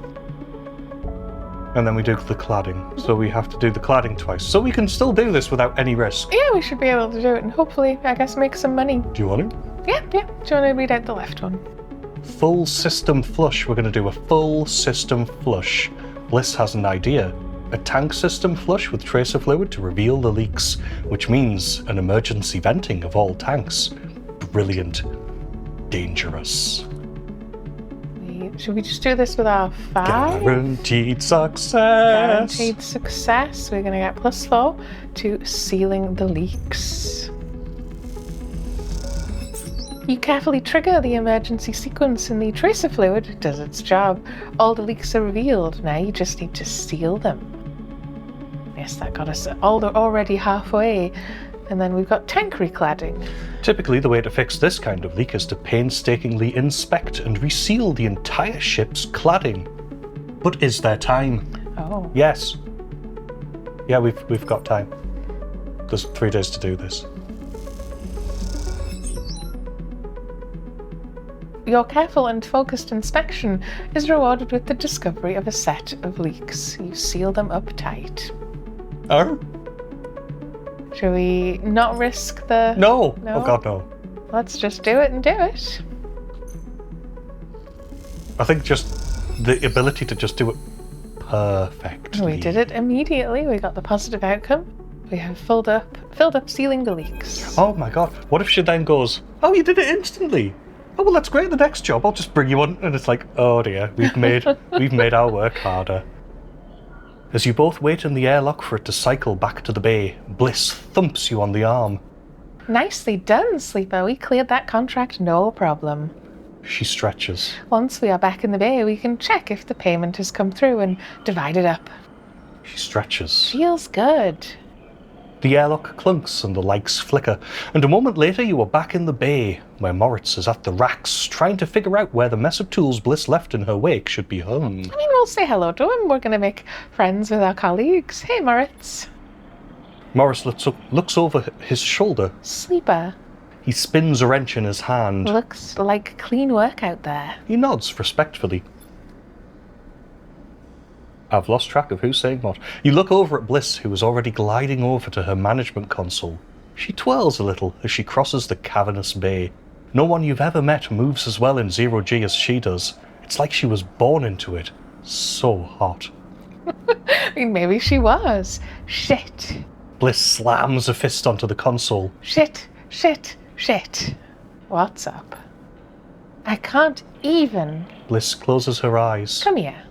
And then we do the cladding. So we have to do the cladding twice. So we can still do this without any risk. Yeah, we should be able to do it and hopefully, I guess, make some money. Do you want to? Yeah. Do you want to read out the left one? Full system flush. We're going to do a full system flush. Bliss has an idea. A tank system flush with tracer fluid to reveal the leaks, which means an emergency venting of all tanks. Brilliant. Dangerous. Should we just do this with our 5? Guaranteed success. Guaranteed success. We're going to get +4 to sealing the leaks. You carefully trigger the emergency sequence and the tracer fluid does its job. All the leaks are revealed. Now you just need to seal them. Yes, that got us already halfway. And then we've got tank recladding. Typically, the way to fix this kind of leak is to painstakingly inspect and reseal the entire ship's cladding. But is there time? Oh. Yes. Yeah, we've got time. There's 3 days to do this. Your careful and focused inspection is rewarded with the discovery of a set of leaks. You seal them up tight. Oh? Shall we not risk the... No! No? Oh god, no. Let's just do it and do it. I think just the ability to just do it perfectly. We did it immediately. We got the positive outcome. We have filled up sealing the leaks. Oh my god. What if she then goes, oh, you did it instantly? Oh, well, that's great. The next job, I'll just bring you on. And it's like, oh dear, we've made our work harder. As you both wait in the airlock for it to cycle back to the bay, Bliss thumps you on the arm. Nicely done, Sleeper. We cleared that contract, no problem. She stretches. Once we are back in the bay, we can check if the payment has come through and divide it up. She stretches. Feels good. The airlock clunks and the lights flicker, and a moment later you are back in the bay, where Moritz is at the racks, trying to figure out where the mess of tools Bliss left in her wake should be hung. I mean, we'll say hello to him. We're going to make friends with our colleagues. Hey, Moritz. Morris looks over his shoulder. Sleeper. He spins a wrench in his hand. Looks like clean work out there. He nods respectfully. I've lost track of who's saying what. You look over at Bliss, who is already gliding over to her management console. She twirls a little as she crosses the cavernous bay. No one you've ever met moves as well in zero-G as she does. It's like she was born into it. So hot. I mean, maybe she was. Shit. Bliss slams a fist onto the console. Shit. What's up? I can't even. Bliss closes her eyes. Come here.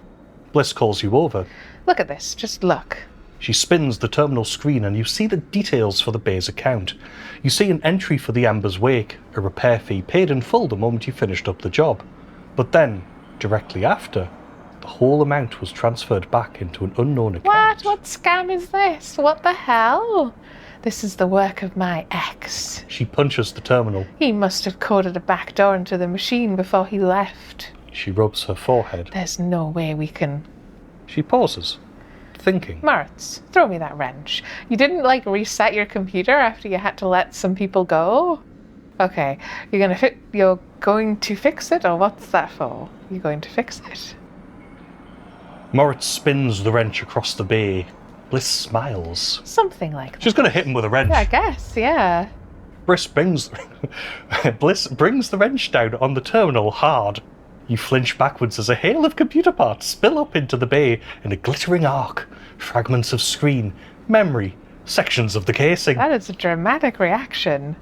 Bliss calls you over. Look at this. Just look. She spins the terminal screen and you see the details for the bay's account. You see an entry for the Amber's Wake, a repair fee paid in full the moment you finished up the job. But then, directly after, the whole amount was transferred back into an unknown account. What scam is this? What the hell? This is the work of my ex. She punches the terminal. He must have coded a back door into the machine before he left. She rubs her forehead. There's no way we can... She pauses, thinking. Moritz, throw me that wrench. You didn't, reset your computer after you had to let some people go? Okay, you're going to fix it, or what's that for? You're going to fix it? Moritz spins the wrench across the bay. Bliss smiles. Something like that. She's going to hit him with a wrench. Yeah, I guess, yeah. Bliss brings the wrench down on the terminal hard. You flinch backwards as a hail of computer parts spill up into the bay in a glittering arc. Fragments of screen, memory, sections of the casing. That is a dramatic reaction.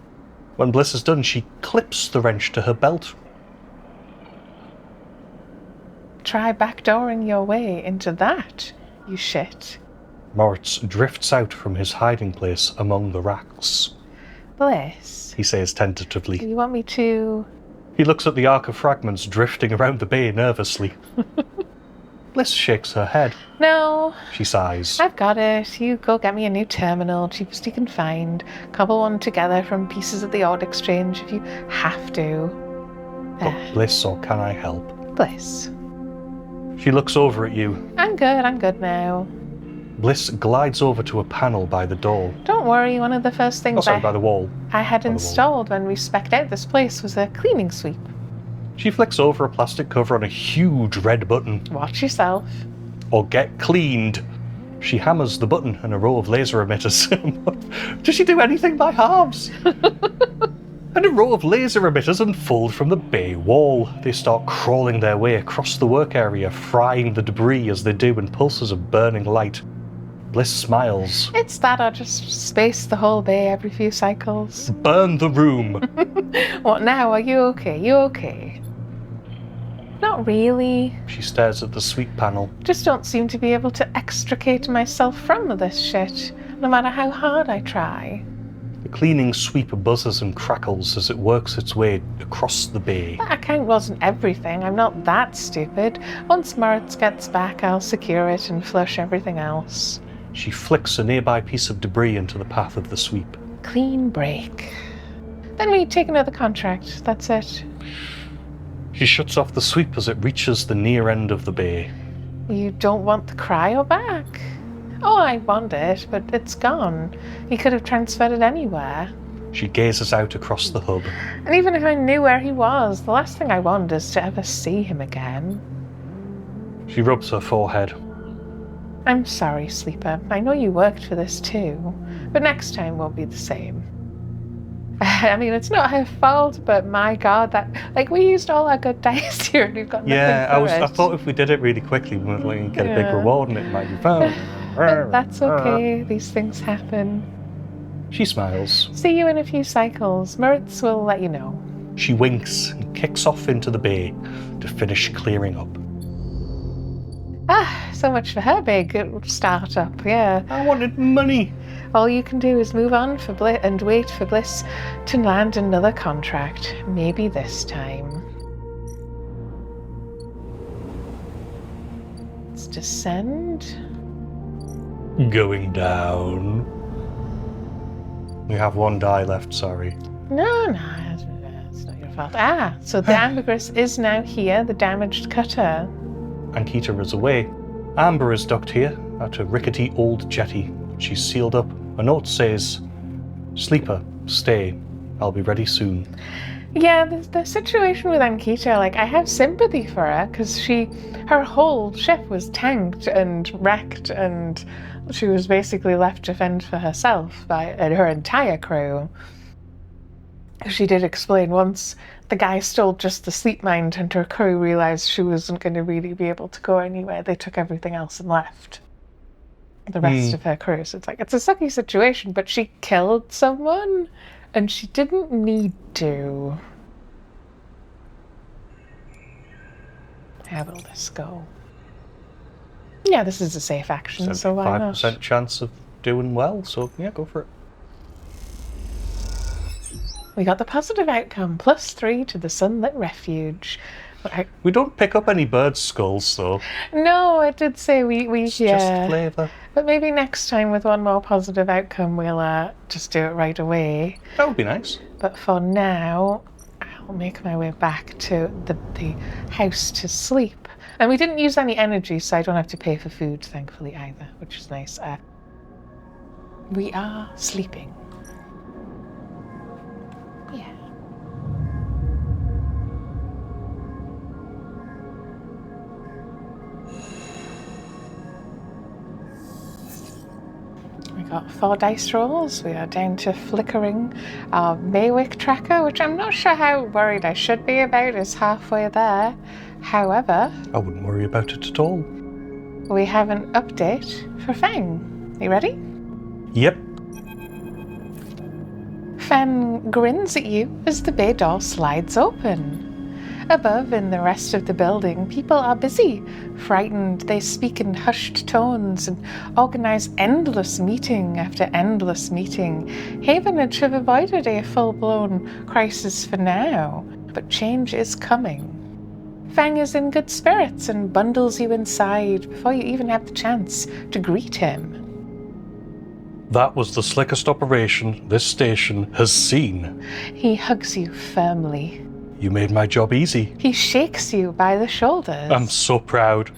When Bliss is done, she clips the wrench to her belt. Try backdooring your way into that, you shit. Moritz drifts out from his hiding place among the racks. Bliss, He says tentatively. you want me to... He looks at the arc of fragments drifting around the bay nervously. Bliss shakes her head. No, She sighs. I've got it. You go get me a new terminal, cheapest you can find. Cobble one together from pieces at the odd exchange if you have to. But Bliss, or can I help? Bliss. She looks over at you. I'm good now. Bliss glides over to a panel by the door. Don't worry, one of the first things By the wall. I had By the wall. installed when we spec'd out this place was a cleaning sweep. She flicks over a plastic cover on a huge red button. Watch yourself. Or get cleaned. She hammers the button and a row of laser emitters. Does she do anything by halves? And a row of laser emitters unfold from the bay wall. They start crawling their way across the work area, frying the debris as they do in pulses of burning light. Bliss smiles. It's that or just space the whole bay every few cycles. Burn the room. What now? Are you okay? You okay? Not really. She stares at the sweep panel. Just don't seem to be able to extricate myself from this shit, no matter how hard I try. The cleaning sweep buzzes and crackles as it works its way across the bay. That account wasn't everything. I'm not that stupid. Once Moritz gets back, I'll secure it and flush everything else. She flicks a nearby piece of debris into the path of the sweep. Clean break. Then we take another contract. That's it. She shuts off the sweep as it reaches the near end of the bay. You don't want the cryo back? Oh, I want it, but it's gone. He could have transferred it anywhere. She gazes out across the hub. And even if I knew where he was, the last thing I want is to ever see him again. She rubs her forehead. I'm sorry, Sleeper. I know you worked for this too, but next time won't be the same. I mean, it's not her fault, but my God, we used all our good dice here and we've got nothing for it. I thought if we did it really quickly, we might get a big reward and it might be fun. But that's okay. These things happen. She smiles. See you in a few cycles. Moritz will let you know. She winks and kicks off into the bay to finish clearing up. So much for her big startup, yeah. I wanted money. All you can do is move on for and wait for Bliss to land another contract. Maybe this time. Let's descend. Going down. We have one die left, sorry. No, it's not your fault. So the ambergris is now here, the damaged cutter. Ankhita is away. Amber is docked here at a rickety old jetty. She's sealed up. A note says, "Sleeper, stay. I'll be ready soon." Yeah, the situation with Ankhita, like, I have sympathy for her because her whole ship was tanked and wrecked, and she was basically left to fend for herself by her entire crew. She did explain once the guy stole just the sleep mind, and her crew realized she wasn't going to really be able to go anywhere. They took everything else and left. The rest of her crew. So it's like, it's a sucky situation, but she killed someone and she didn't need to. How will this go? Yeah, this is a safe action, so why not? 5% chance of doing well, so yeah, go for it. We got the positive outcome, +3 to the Sunlit Refuge. We don't pick up any bird skulls, though. No, I did say we It's just flavour. But maybe next time with one more positive outcome, we'll just do it right away. That would be nice. But for now, I'll make my way back to the house to sleep. And we didn't use any energy, so I don't have to pay for food, thankfully, either, which is nice. We are sleeping. Yeah. We got 4 dice rolls. We are down to flickering. Our Maywick tracker, which I'm not sure how worried I should be about, is halfway there. However, I wouldn't worry about it at all. We have an update for Feng. You ready? Yep. Feng grins at you as the bay door slides open. Above, in the rest of the building, people are busy. Frightened, they speak in hushed tones and organize endless meeting after endless meeting. Havenage have avoided a full-blown crisis for now, but change is coming. Feng is in good spirits and bundles you inside before you even have the chance to greet him. That was the slickest operation this station has seen. He hugs you firmly. You made my job easy. He shakes you by the shoulders. I'm so proud.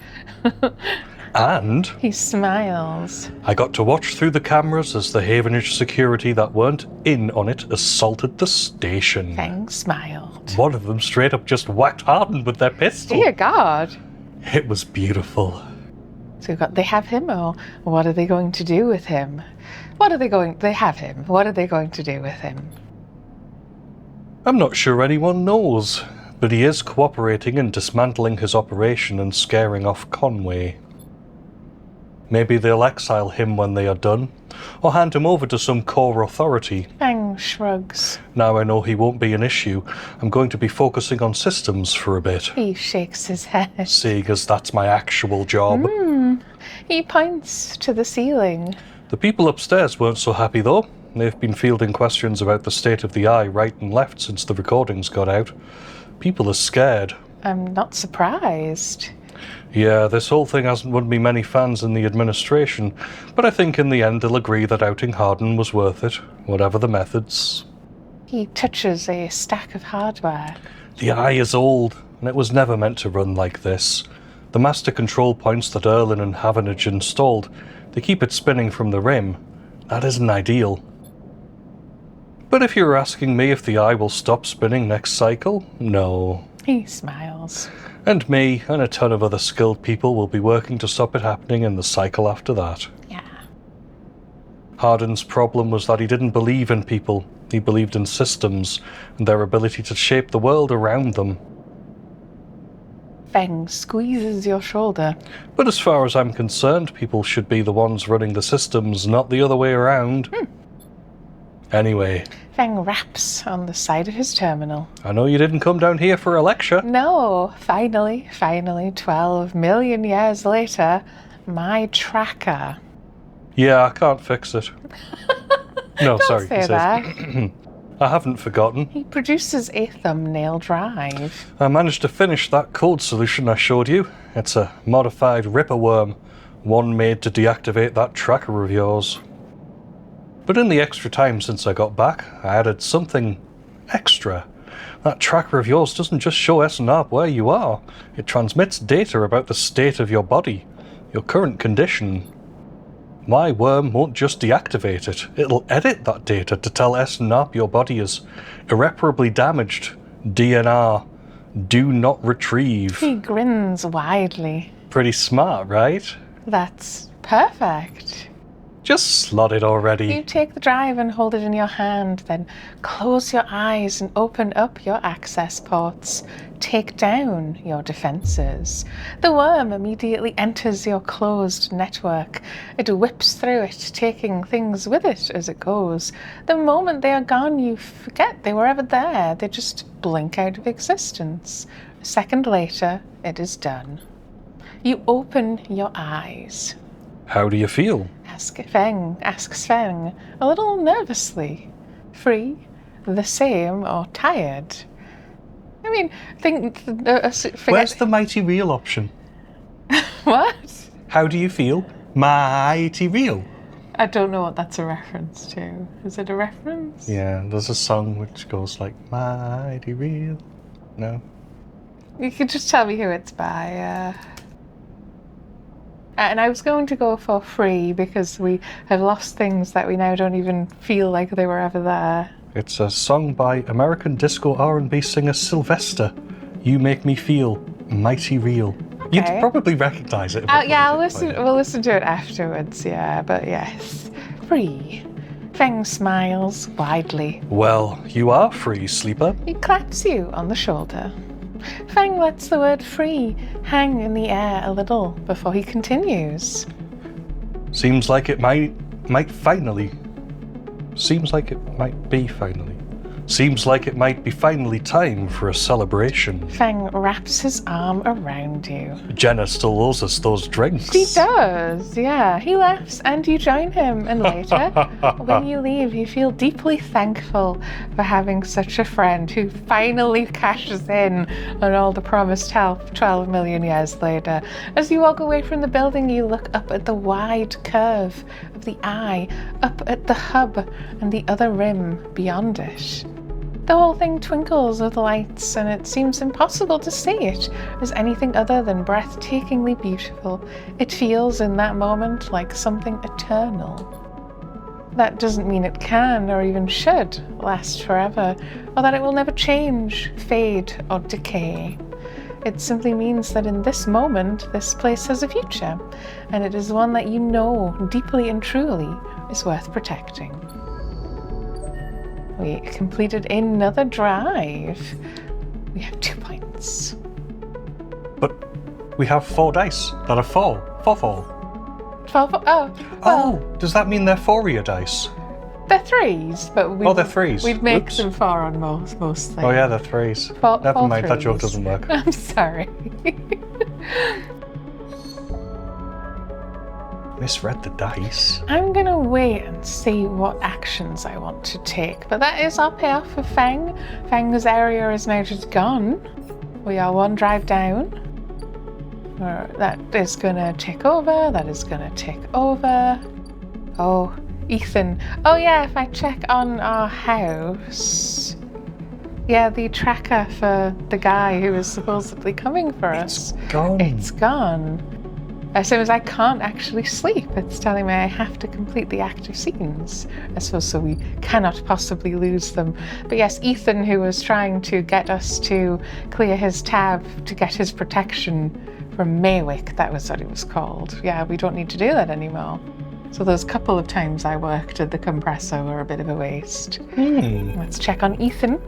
And he smiles. I got to watch through the cameras as the Havenage security that weren't in on it assaulted the station. Feng smiled. One of them straight up just whacked Hardin with their pistol. Dear God. It was beautiful. So they have him, or what are they going to do with him? They have him. What are they going to do with him? I'm not sure anyone knows, but he is cooperating in dismantling his operation and scaring off Conway. Maybe they'll exile him when they are done, or hand him over to some core authority. Feng shrugs. Now I know he won't be an issue. I'm going to be focusing on systems for a bit. He shakes his head. Seeing as that's my actual job. He points to the ceiling. The people upstairs weren't so happy though. They've been fielding questions about the state of the eye right and left since the recordings got out. People are scared. I'm not surprised. Yeah, this whole thing hasn't won me many fans in the administration, but I think in the end they'll agree that outing Hardin was worth it, whatever the methods. He touches a stack of hardware. The eye is old, and it was never meant to run like this. The master control points that Erlin and Havenage installed, they keep it spinning from the rim. That isn't ideal. But if you're asking me if the eye will stop spinning next cycle, no. He smiles. And me and a ton of other skilled people will be working to stop it happening in the cycle after that. Yeah. Hardin's problem was that he didn't believe in people. He believed in systems and their ability to shape the world around them. Feng squeezes your shoulder. But as far as I'm concerned, people should be the ones running the systems, not the other way around. Anyway. Feng raps on the side of his terminal. I know you didn't come down here for a lecture. No, finally, 12 million years later, my tracker. Yeah, I can't fix it. No, Don't sorry. say that. I haven't forgotten. He produces a thumbnail drive. I managed to finish that code solution I showed you. It's a modified Ripper worm, one made to deactivate that tracker of yours. But in the extra time since I got back, I added something extra. That tracker of yours doesn't just show SNARP where you are. It transmits data about the state of your body, your current condition. My worm won't just deactivate it. It'll edit that data to tell SNARP your body is irreparably damaged DNR. Do not retrieve. He grins widely. Pretty smart, right? That's perfect. Just slot it already. You take the drive and hold it in your hand, then close your eyes and open up your access ports. Take down your defenses. The worm immediately enters your closed network. It whips through it, taking things with it as it goes. The moment they are gone, you forget they were ever there. They just blink out of existence. A second later, it is done. You open your eyes. How do you feel? Asks Feng, a little nervously. Free, the same, or tired? I mean, Where's the mighty real option? What? How do you feel? Mighty real. I don't know what that's a reference to. Is it a reference? Yeah, there's a song which goes like, mighty real. No? You could just tell me who it's by. And I was going to go for free because we have lost things that we now don't even feel like they were ever there. It's a song by American disco R&B singer Sylvester. You make me feel mighty real. Okay. You'd probably recognise it. Yeah, we'll listen to it afterwards, yeah, but yes. Free. Feng smiles widely. Well, you are free, sleeper. He claps you on the shoulder. Feng lets the word free hang in the air a little before he continues. Seems like it might finally. Seems like it might be finally. Seems like it might be finally time for a celebration. Feng wraps his arm around you. Jenna still owes us those drinks. He does, yeah. He laughs and you join him. And later, when you leave, you feel deeply thankful for having such a friend who finally cashes in on all the promised help 12 million years later. As you walk away from the building, you look up at the wide curve of the eye, up at the hub and the other rim beyond it. The whole thing twinkles with lights, and it seems impossible to see it as anything other than breathtakingly beautiful. It feels in that moment like something eternal. That doesn't mean it can, or even should, last forever, or that it will never change, fade, or decay. It simply means that in this moment, this place has a future, and it is one that you know deeply and truly is worth protecting. We completed another drive. We have 2 points. But we have 4 dice that are 4. 4. 12. Oh, well, Does that mean they're 4-ear dice? they're 3s, but they're 3s. We'd make Oops. them 4 on mostly. Oh yeah, they're 3s. Never Four mind, that joke 3s. doesn't work. I'm sorry. Misread the dice. I'm gonna wait and see what actions I want to take, but that is our payoff for Feng. Feng's area is now just gone. We are 1 drive down. That is gonna tick over, that is gonna tick over. Oh, Ethan. Oh yeah, if I check on our house. Yeah, the tracker for the guy who was supposedly coming for us. It's gone. It's gone. As soon as I can't actually sleep, it's telling me I have to complete the active scenes. I suppose so we cannot possibly lose them. But yes, Ethan, who was trying to get us to clear his tab to get his protection from Maywick, that was what it was called. Yeah, we don't need to do that anymore. So those couple of times I worked at the compressor were a bit of a waste. Let's check on Ethan.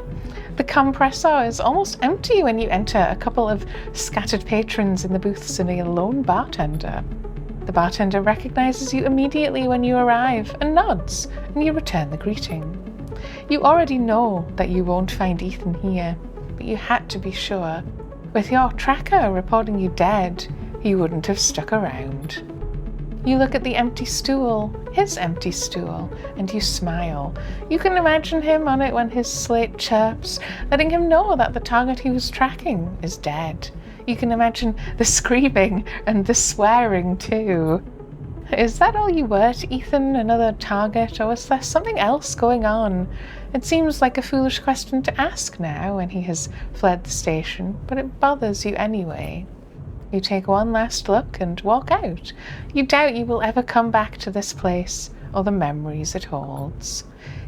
The compressor is almost empty when you enter. A couple of scattered patrons in the booths and a lone bartender. The bartender recognizes you immediately when you arrive and nods, and you return the greeting. You already know that you won't find Ethan here, but you had to be sure. With your tracker reporting you dead, he wouldn't have stuck around. You look at the empty stool, his empty stool, and you smile. You can imagine him on it when his slate chirps, letting him know that the target he was tracking is dead. You can imagine the screaming and the swearing too. Is that all you were to Ethan, another target, or was there something else going on? It seems like a foolish question to ask now when he has fled the station, but it bothers you anyway. You take one last look and walk out. You doubt you will ever come back to this place or the memories it holds.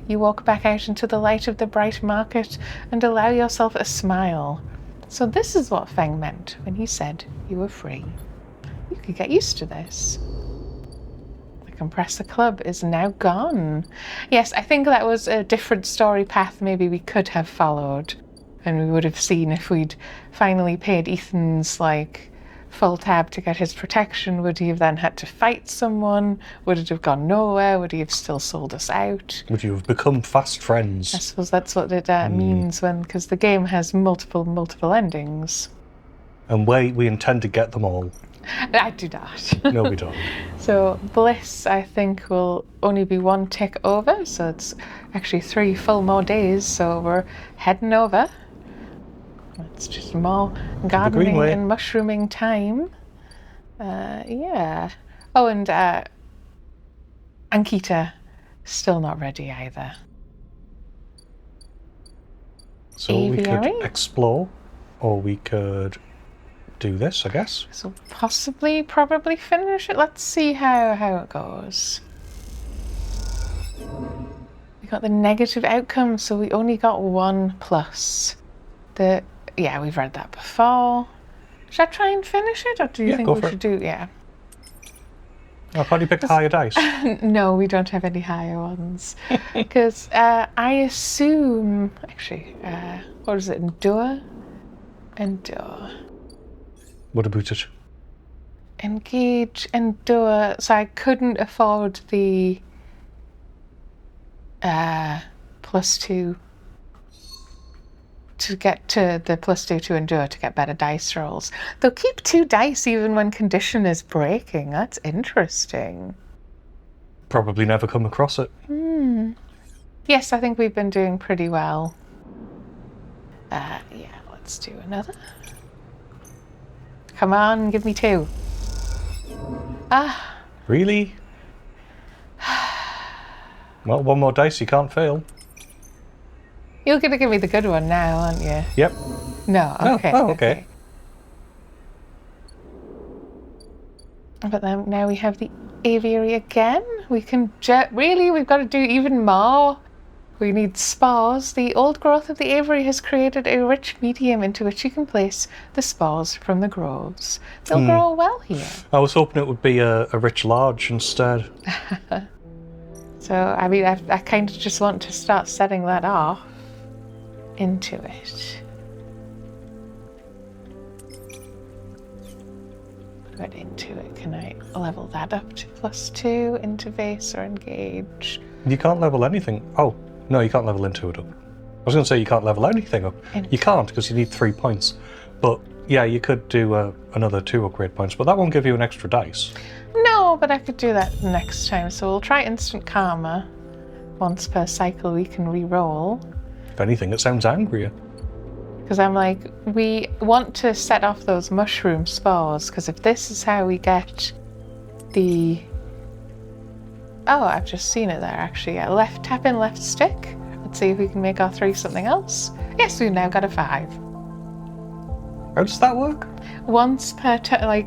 You walk back out into the light of the bright market and allow yourself a smile. So this is what Feng meant when he said you were free. You could get used to this. The compressor club is now gone. Yes, I think that was a different story path maybe we could have followed. And we would have seen if we'd finally paid Ethan's, full tab to get his protection. Would he have then had to fight someone? Would it have gone nowhere? Would he have still sold us out? Would you have become fast friends? I suppose that's what it means because the game has multiple endings. And we intend to get them all. I do not. No, we don't. So Bliss, I think, will only be 1 tick over. So it's actually 3 full more days. So we're heading over. It's just more gardening and mushrooming time. Yeah. Oh, and Ankhita, still not ready either. So Aviary? we could explore, or we could do this, I guess. So probably finish it. Let's see how it goes. We got the negative outcome, so we only got 1 plus. Yeah, we've read that before. Should I try and finish it, or do you think we should do? Yeah. I've already picked higher dice. No, we don't have any higher ones. Because I assume, actually, what is it? Endure. What about it? Engage, endure. So I couldn't afford the +2 to get to the +2 to endure to get better dice rolls. They'll keep 2 dice even when condition is breaking. That's interesting. Probably never come across it. Yes, I think we've been doing pretty well. Yeah, let's do another. Come on, give me 2. Really? Well, 1 more dice, you can't fail. You're going to give me the good one now, aren't you? Yep. No, okay. Oh, okay. But then now we have the aviary again. We can really, we've got to do even more. We need spores. The old growth of the aviary has created a rich medium into which you can place the spores from the groves. They'll grow well here. I was hoping it would be a rich large instead. So, I mean, I kind of just want to start setting that off into it. Put into it. Can I level that up to +2 into vase or engage? You can't level anything. Oh, no, you can't level into it up. I was going to say you can't level anything up. You can't because you need 3 points. But yeah, you could do another 2 upgrade points, but that won't give you an extra dice. No, but I could do that next time. So we'll try instant karma. Once per cycle we can re-roll. If anything, it sounds angrier. Because I'm like, we want to set off those mushroom spores, because if this is how we get the... Oh, I've just seen it there, actually. Yeah, tap in left stick. Let's see if we can make our 3 something else. Yes, we've now got a 5. How does that work? Once per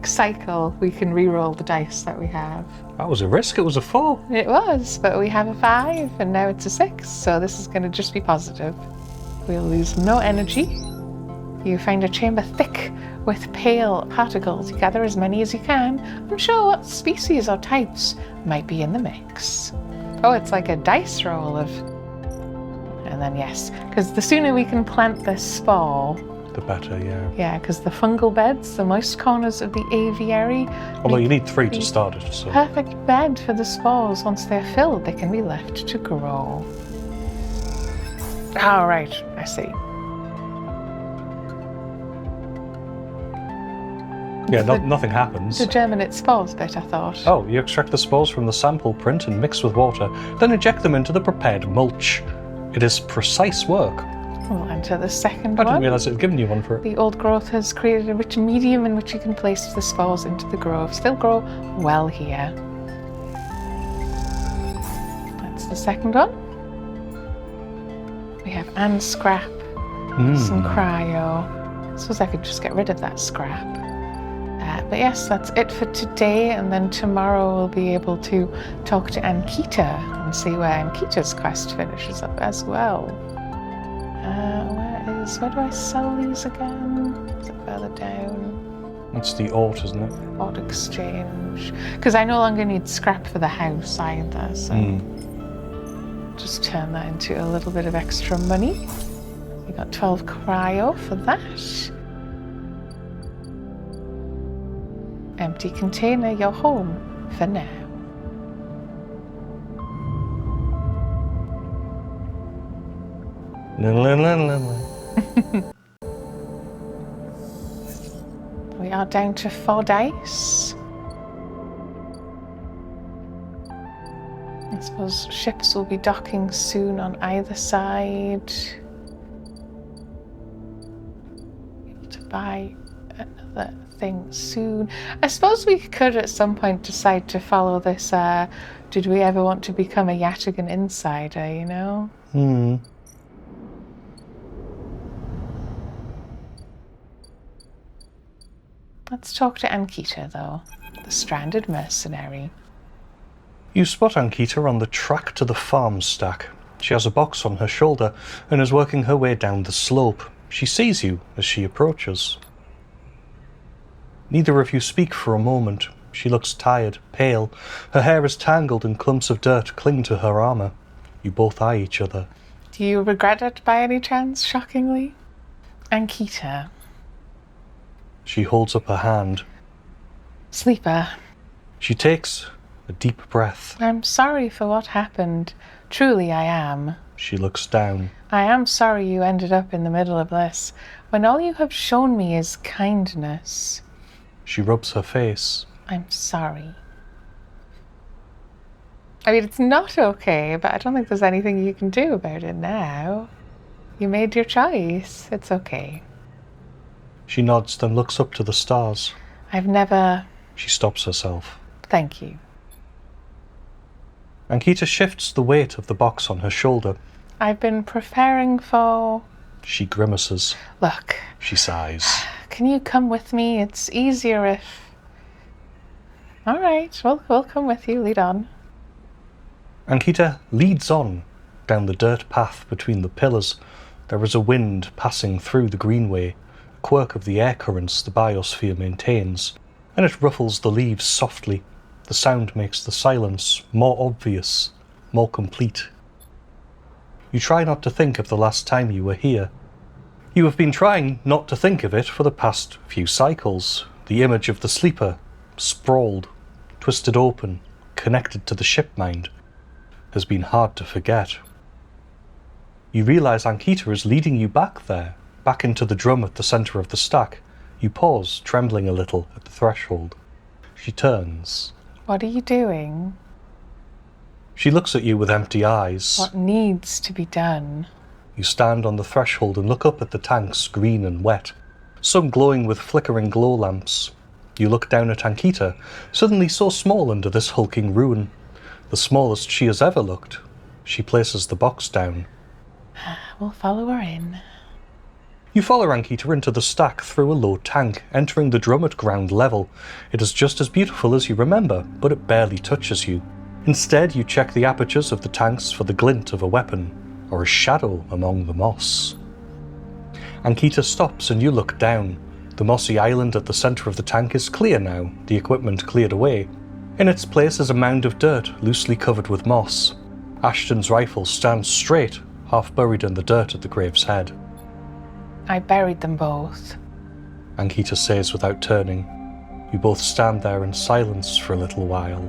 cycle, we can re-roll the dice that we have. That was a risk, it was a 4. It was, but we have a 5, and now it's a 6, so this is going to just be positive. We'll lose no energy. You find a chamber thick with pale particles. You gather as many as you can. Unsure what species or types might be in the mix. Oh, it's like a dice roll of... And then yes, because the sooner we can plant this spore... The better, yeah. Yeah, because the fungal beds, the moist corners of the aviary... Although you need 3 to start it, so... Perfect bed for the spores. Once they're filled, they can be left to grow. Oh, right, I see. Yeah, nothing happens. The germinate spores bit, I thought. Oh, you extract the spores from the sample print and mix with water, then inject them into the prepared mulch. It is precise work. We'll enter the second I one. didn't realise it had given you one for it. The old growth has created a rich medium in which you can place the spores into the groves. They'll grow well here. That's the second one. We have scrap, some cryo. I suppose I could just get rid of that scrap. But yes, that's it for today, and then tomorrow we'll be able to talk to Ankhita and see where Ankhita's quest finishes up as well. Where do I sell these again? Is it further down? It's the Ort, isn't it? Ort exchange. Because I no longer need scrap for the house either, so just turn that into a little bit of extra money. We got 12 cryo for that. Empty container, you're home for now. We are down to 4 dice. I suppose ships will be docking soon on either side. Able to buy another thing soon. I suppose we could at some point decide to follow this, did we ever want to become a Yatagan insider, you know? Let's talk to Ankhita, though, the stranded mercenary. You spot Ankhita on the track to the farm stack. She has a box on her shoulder and is working her way down the slope. She sees you as she approaches. Neither of you speak for a moment. She looks tired, pale. Her hair is tangled and clumps of dirt cling to her armour. You both eye each other. Do you regret it by any chance, shockingly? Ankhita. She holds up her hand. Sleeper. She takes a deep breath. I'm sorry for what happened. Truly I am. She looks down. I am sorry you ended up in the middle of this, when all you have shown me is kindness. She rubs her face. I'm sorry. I mean, it's not okay, but I don't think there's anything you can do about it now. You made your choice. It's okay. She nods, then looks up to the stars. I've never... She stops herself. Thank you. Ankhita shifts the weight of the box on her shoulder. I've been preparing for... She grimaces. Look. She sighs. Can you come with me? It's easier if... All right, we'll come with you. Lead on. Ankhita leads on down the dirt path between the pillars. There is a wind passing through the greenway, a quirk of the air currents the biosphere maintains, and it ruffles the leaves softly. The sound makes the silence more obvious, more complete. You try not to think of the last time you were here. You have been trying not to think of it for the past few cycles. The image of the sleeper, sprawled, twisted open, connected to the ship mind, has been hard to forget. You realise Ankhita is leading you back there, back into the drum at the centre of the stack. You pause, trembling a little at the threshold. She turns. What are you doing? She looks at you with empty eyes. What needs to be done? You stand on the threshold and look up at the tanks, green and wet, some glowing with flickering glow lamps. You look down at Ankhita, suddenly so small under this hulking ruin, the smallest she has ever looked. She places the box down. We'll follow her in. You follow Ankhita into the stack through a low tank, entering the drum at ground level. It is just as beautiful as you remember, but it barely touches you. Instead, you check the apertures of the tanks for the glint of a weapon, or a shadow among the moss. Ankhita stops and you look down. The mossy island at the centre of the tank is clear now, the equipment cleared away. In its place is a mound of dirt, loosely covered with moss. Ashton's rifle stands straight, half buried in the dirt at the grave's head. I buried them both. Ankhita says without turning. You both stand there in silence for a little while.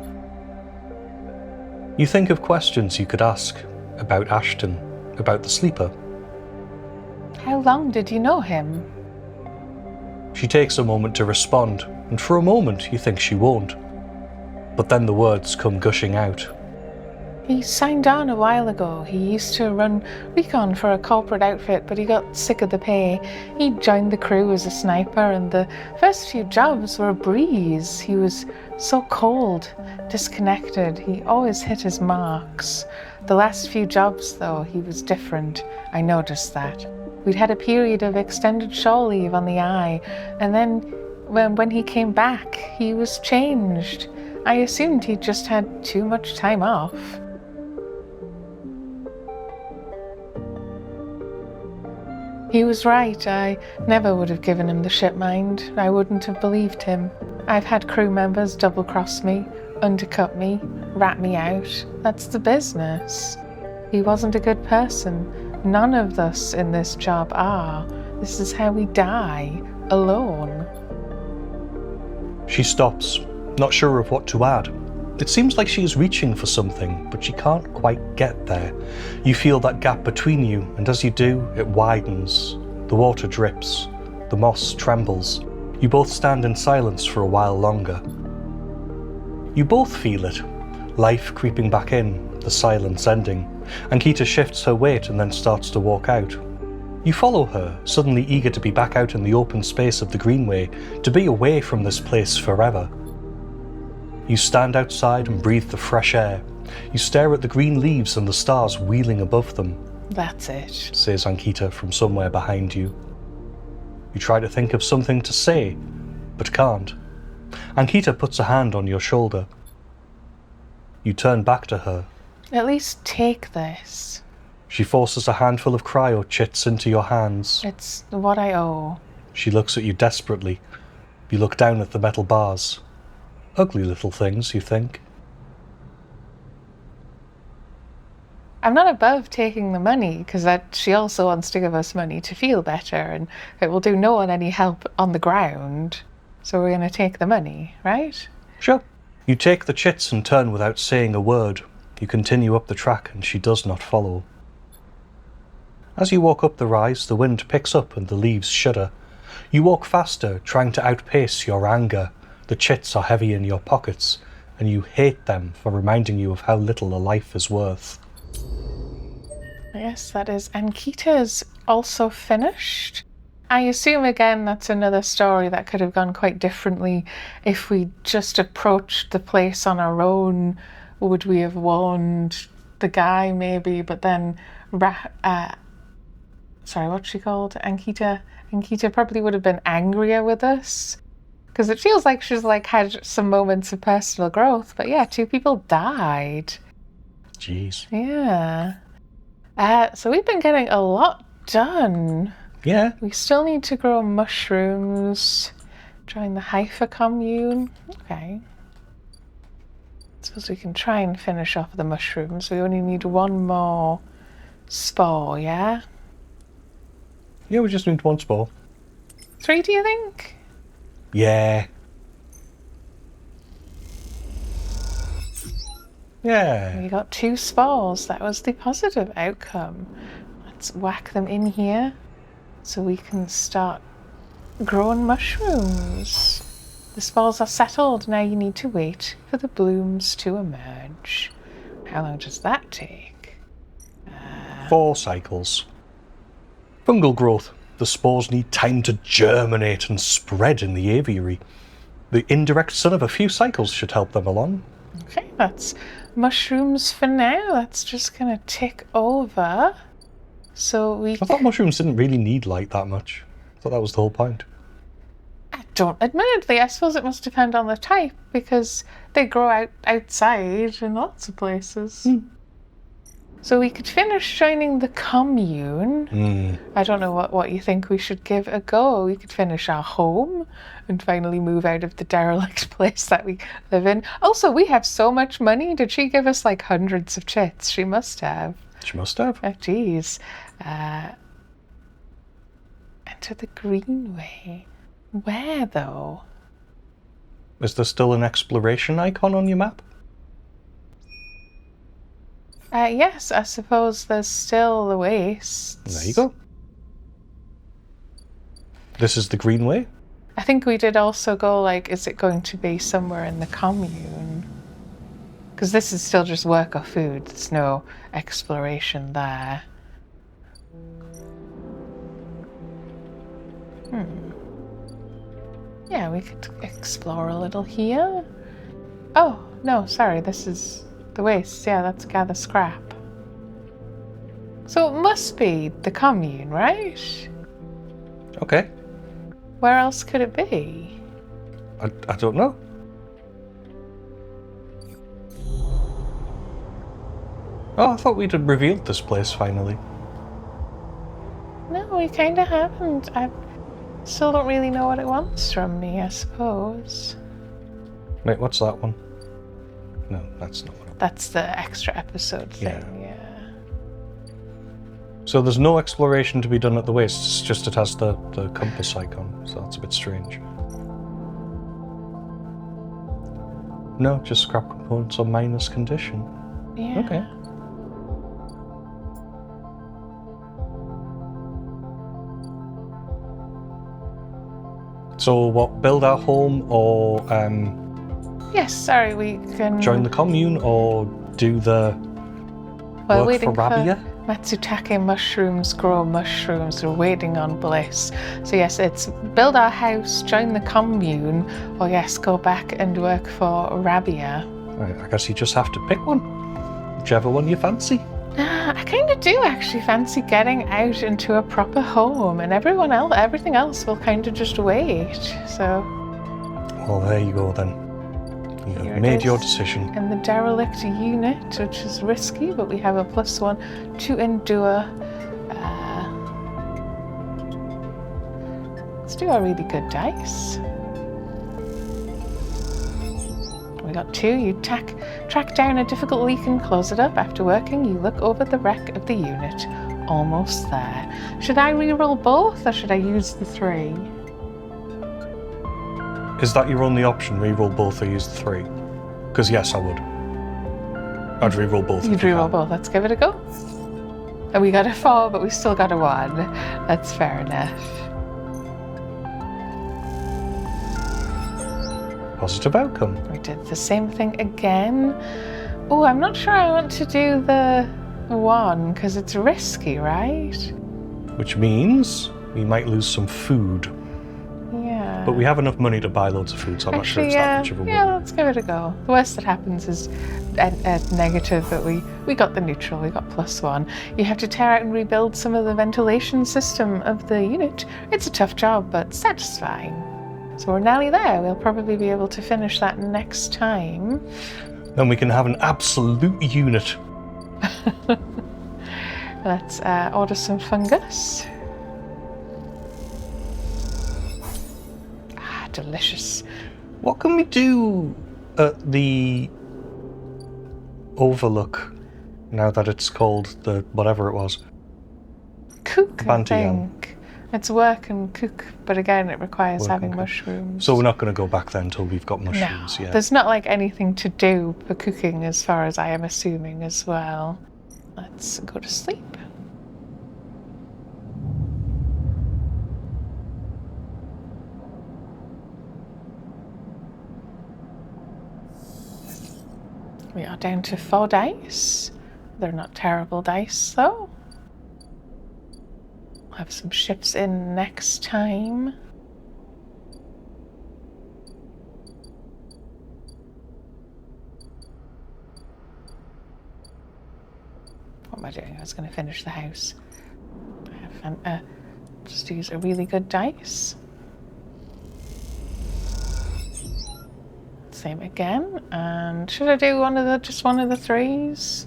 You think of questions you could ask about Ashton, about the sleeper. How long did you know him? She takes a moment to respond, and for a moment you think she won't. But then the words come gushing out. He signed on a while ago. He used to run recon for a corporate outfit, but he got sick of the pay. He joined the crew as a sniper, and the first few jobs were a breeze. He was so cold, disconnected. He always hit his marks. The last few jobs, though, he was different. I noticed that. We'd had a period of extended shore leave on the Eye, and then when he came back, he was changed. I assumed he'd just had too much time off. He was right. I never would have given him the ship mind. I wouldn't have believed him. I've had crew members double-cross me, undercut me, rat me out. That's the business. He wasn't a good person. None of us in this job are. This is how we die, alone. She stops, not sure of what to add. It seems like she is reaching for something, but she can't quite get there. You feel that gap between you, and as you do, it widens. The water drips. The moss trembles. You both stand in silence for a while longer. You both feel it. Life creeping back in, the silence ending. Ankhita shifts her weight and then starts to walk out. You follow her, suddenly eager to be back out in the open space of the Greenway, to be away from this place forever. You stand outside and breathe the fresh air. You stare at the green leaves and the stars wheeling above them. That's it, says Ankhita from somewhere behind you. You try to think of something to say, but can't. Ankhita puts a hand on your shoulder. You turn back to her. At least take this. She forces a handful of cryo chits into your hands. It's what I owe. She looks at you desperately. You look down at the metal bars. Ugly little things, you think. I'm not above taking the money, because she also wants to give us money to feel better, and it will do no one any help on the ground. So we're going to take the money, right? Sure. You take the chits and turn without saying a word. You continue up the track and she does not follow. As you walk up the rise, the wind picks up and the leaves shudder. You walk faster, trying to outpace your anger. The chits are heavy in your pockets, and you hate them for reminding you of how little a life is worth. Yes, that is. Ankhita's also finished. I assume, again, that's another story that could have gone quite differently if we just approached the place on our own. Would we have warned the guy, maybe? But then, sorry, what's she called? Ankhita? Ankhita probably would have been angrier with us. Because it feels like she's had some moments of personal growth. But yeah, 2 people died. Jeez. Yeah. So we've been getting a lot done. Yeah. We still need to grow mushrooms. Join the Haifa commune. Okay. I suppose we can try and finish off the mushrooms. We only need 1 more spore, yeah? Yeah, we just need 1 spore. 3, do you think? Yeah. Yeah. We got 2 spores. That was the positive outcome. Let's whack them in here so we can start growing mushrooms. The spores are settled. Now you need to wait for the blooms to emerge. How long does that take? 4 cycles. Fungal growth. The spores need time to germinate and spread in the aviary. The indirect sun of a few cycles should help them along. Okay, that's mushrooms for now. That's just going to tick over. So I thought mushrooms didn't really need light that much. I thought that was the whole point. Admittedly, I suppose it must depend on the type, because they grow outside in lots of places. So we could finish joining the commune. I don't know what you think we should give a go. We could finish our home and finally move out of the derelict place that we live in. Also, we have so much money. Did she give us hundreds of chits? She must have. She must have. Oh, geez. Enter the Greenway. Where, though? Is there still an exploration icon on your map? Yes, I suppose there's still the wastes. There you go. This is the Greenway? I think we did also go, is it going to be somewhere in the commune? Because this is still just work or food. There's no exploration there. Yeah, we could explore a little here. Oh, no, sorry, this is the waste. Yeah, let's gather scrap. So it must be the commune, right? Okay. Where else could it be? I don't know. Oh, I thought we'd have revealed this place finally. No, we kind of haven't. I still don't really know what it wants from me, I suppose. Wait, what's that one? No, that's not one. That's the extra episode thing, yeah. So there's no exploration to be done at the waste, it's just it has the compass icon, so that's a bit strange. No, just scrap components on minus condition. Yeah. Okay. So what, build our home or Yes, sorry, we can... join the commune or do the Well, work waiting for Rabia? Matsutake mushrooms grow mushrooms. We're waiting on bliss. So yes, it's build our house, join the commune, or yes, go back and work for Rabia. Right, I guess you just have to pick one. Whichever one you fancy. I kind of do actually fancy getting out into a proper home, and everything else will kind of just wait. So. Well, there you go then. Here You've it made your is. decision. And the derelict unit, which is risky, but we have a +1 to endure. Let's do a really good dice. We got 2. You track down a difficult leak and close it up. After working, you look over the wreck of the unit. Almost there. Should I re-roll both, or should I use the 3? Is that your only option? Re-roll both or use the 3? Because yes, I would. I'd re-roll both. You'd re-roll both. Let's give it a go. And we got a 4, but we still got a 1. That's fair enough. Positive outcome. We did the same thing again. Oh, I'm not sure I want to do the 1 because it's risky, right? Which means we might lose some food. Yeah. But we have enough money to buy loads of food, so I'm not sure it's that much of a yeah, worry. let's give it a go. The worst that happens is a negative, but we got the neutral, we got +1. You have to tear out and rebuild some of the ventilation system of the unit. It's a tough job, but satisfying. So we're nearly there. We'll probably be able to finish that next time. Then we can have an absolute unit. Let's order some fungus. Ah, delicious. What can we do at the Overlook now that it's called the whatever it was? Cook, I Bantian. think. It's work and cook, but again, it requires Work having and cook. mushrooms. So we're not going to go back there until we've got mushrooms No, yet. there's not like anything to do for cooking as far as I am assuming as well. Let's go to sleep. We are down to 4 dice. They're not terrible dice though. We'll have some ships in next time. What am I doing? I was going to finish the house. Just use a really good dice. Same again. And should I do just one of the 3s?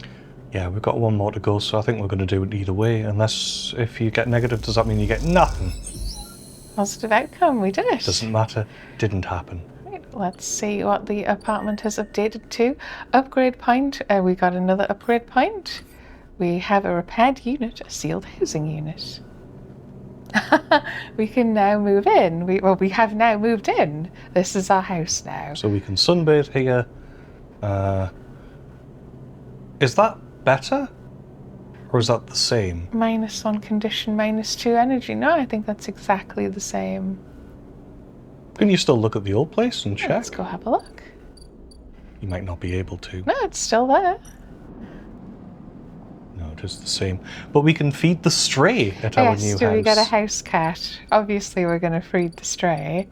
Yeah, we've got one more to go, so I think we're going to do it either way. Unless if you get negative, does that mean you get nothing? Positive outcome. We did it. Doesn't matter. Didn't happen. Right, let's see what the apartment has updated to. Upgrade point. We got another upgrade point. We have a repaired unit, a sealed housing unit. We can now move in. We have now moved in. This is our house now. So we can sunbathe here. Is that better? Or is that the same? -1 condition, -2 energy. No, I think that's exactly the same. Can you still look at the old place and check? Let's go have a look. You might not be able to. No, it's still there. No, it is the same. But we can feed the stray at our new Yes, do house. we get a house cat? Obviously we're going to feed the stray.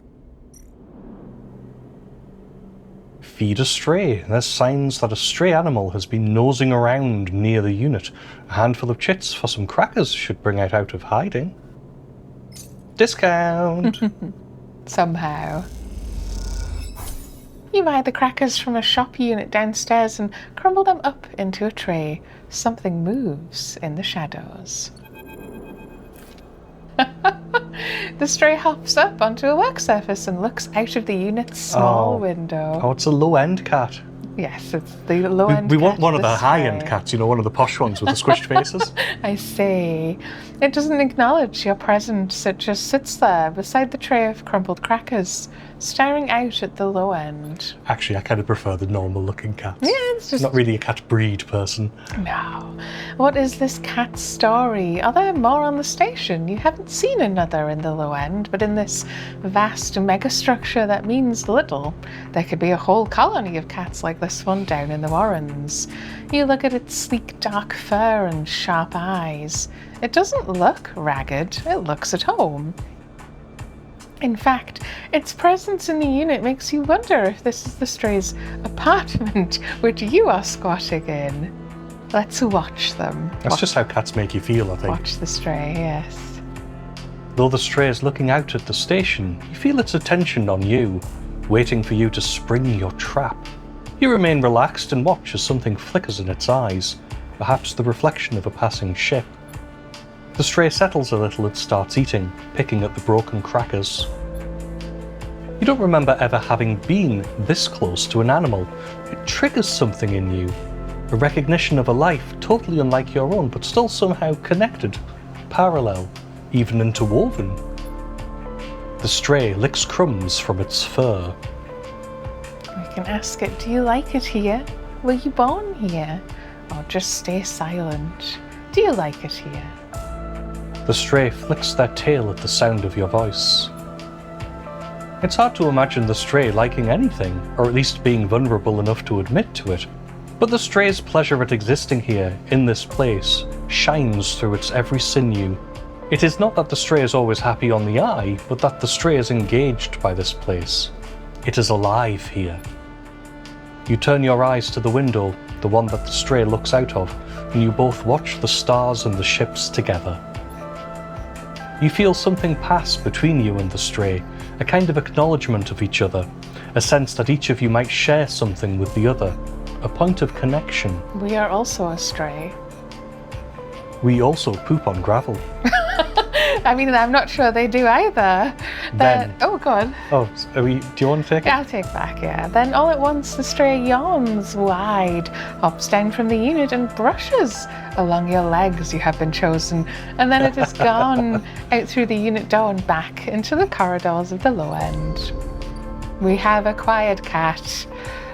Feed a stray. There's signs that a stray animal has been nosing around near the unit. A handful of chits for some crackers should bring it out of hiding. Discount! Somehow. You buy the crackers from a shop unit downstairs and crumble them up into a tray. Something moves in the shadows. The stray hops up onto a work surface and looks out of the unit's small window. Oh, it's a low-end cat. Yes, it's the low-end We cat. want one of the stray. high-end cats, one of the posh ones with the squished faces. I see. It doesn't acknowledge your presence. It just sits there beside the tray of crumpled crackers, staring out at the low end. Actually, I kind of prefer the normal-looking cats. Yeah, it's just... Not really a cat breed person. No. What is this cat's story? Are there more on the station? You haven't seen another in the low end, but in this vast megastructure that means little. There could be a whole colony of cats like this one down in the Warrens. You look at its sleek dark fur and sharp eyes. It doesn't look ragged. It looks at home. In fact, its presence in the unit makes you wonder if this is the stray's apartment, which you are squatting in. Let's watch them. That's just how cats make you feel, I think. Watch the stray, yes. Though the stray is looking out at the station, you feel its attention on you, waiting for you to spring your trap. You remain relaxed and watch as something flickers in its eyes, perhaps the reflection of a passing ship. The stray settles a little and starts eating, picking at the broken crackers. You don't remember ever having been this close to an animal. It triggers something in you, a recognition of a life totally unlike your own, but still somehow connected, parallel, even interwoven. The stray licks crumbs from its fur. We can ask it, do you like it here? Were you born here? Or just stay silent? Do you like it here? The stray flicks their tail at the sound of your voice. It's hard to imagine the stray liking anything, or at least being vulnerable enough to admit to it. But the stray's pleasure at existing here, in this place, shines through its every sinew. It is not that the stray is always happy on the eye, but that the stray is engaged by this place. It is alive here. You turn your eyes to the window, the one that the stray looks out of, and you both watch the stars and the ships together. You feel something pass between you and the stray, a kind of acknowledgement of each other, a sense that each of you might share something with the other, a point of connection. We are also a stray. We also poop on gravel. I mean, I'm not sure they do either. Then. Oh, God. Oh, do you want to take it? Yeah, I'll take back, yeah. Then all at once the stray yawns wide, hops down from the unit and brushes along your legs. You have been chosen. And then it is gone out through the unit door and back into the corridors of the low end. We have acquired cat.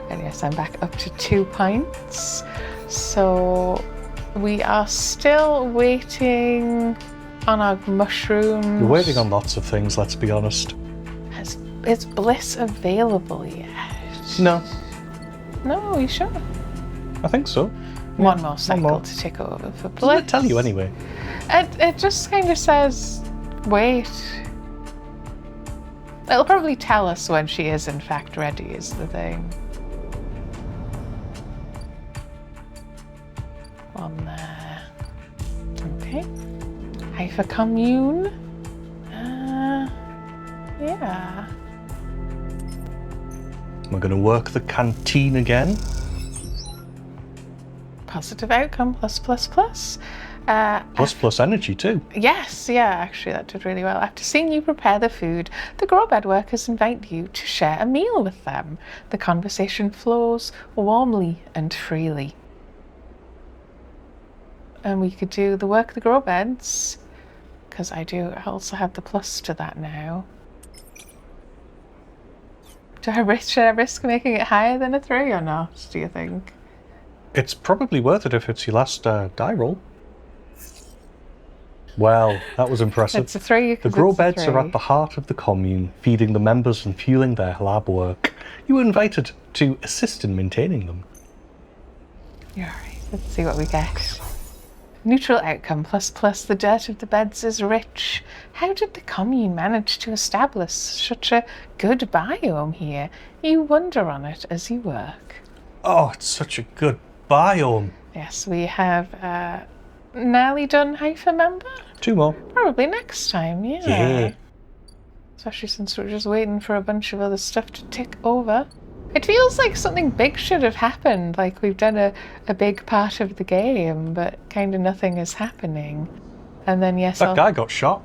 And yes, I'm back up to 2 points. So we are still waiting on our mushrooms. You're waiting on lots of things, let's be honest. Is bliss available yet? No. No, are you sure? I think so. One more cycle more. to take over for bliss. Doesn't it tell you anyway? It just kind of says, wait. It'll probably tell us when she is in fact ready, is the thing. One there. Okay. Hypha commune. Yeah. We're going to work the canteen again. Positive outcome, plus, plus, plus. Plus energy too. Yes, yeah, actually that did really well. After seeing you prepare the food, the grow bed workers invite you to share a meal with them. The conversation flows warmly and freely. And we could do the work the grow beds, because I also have the plus to that now. Should I risk making it higher than a 3 or not, do you think? It's probably worth it if it's your last die roll. Well, that was impressive. It's a 3. The grow beds are at the heart of the commune, feeding the members and fueling their lab work. You were invited to assist in maintaining them. You're right. Let's see what we get. Neutral outcome, plus, plus. The dirt of the beds is rich. How did the commune manage to establish such a good biome here? You wonder on it as you work. Oh, it's such a good biome. Yes, we have nearly done Hypha, member? 2 more. Probably next time, yeah. Yeah. Especially since we're just waiting for a bunch of other stuff to tick over. It feels like something big should have happened, like we've done a big part of the game, but kind of nothing is happening. And then, yes, That guy got shot.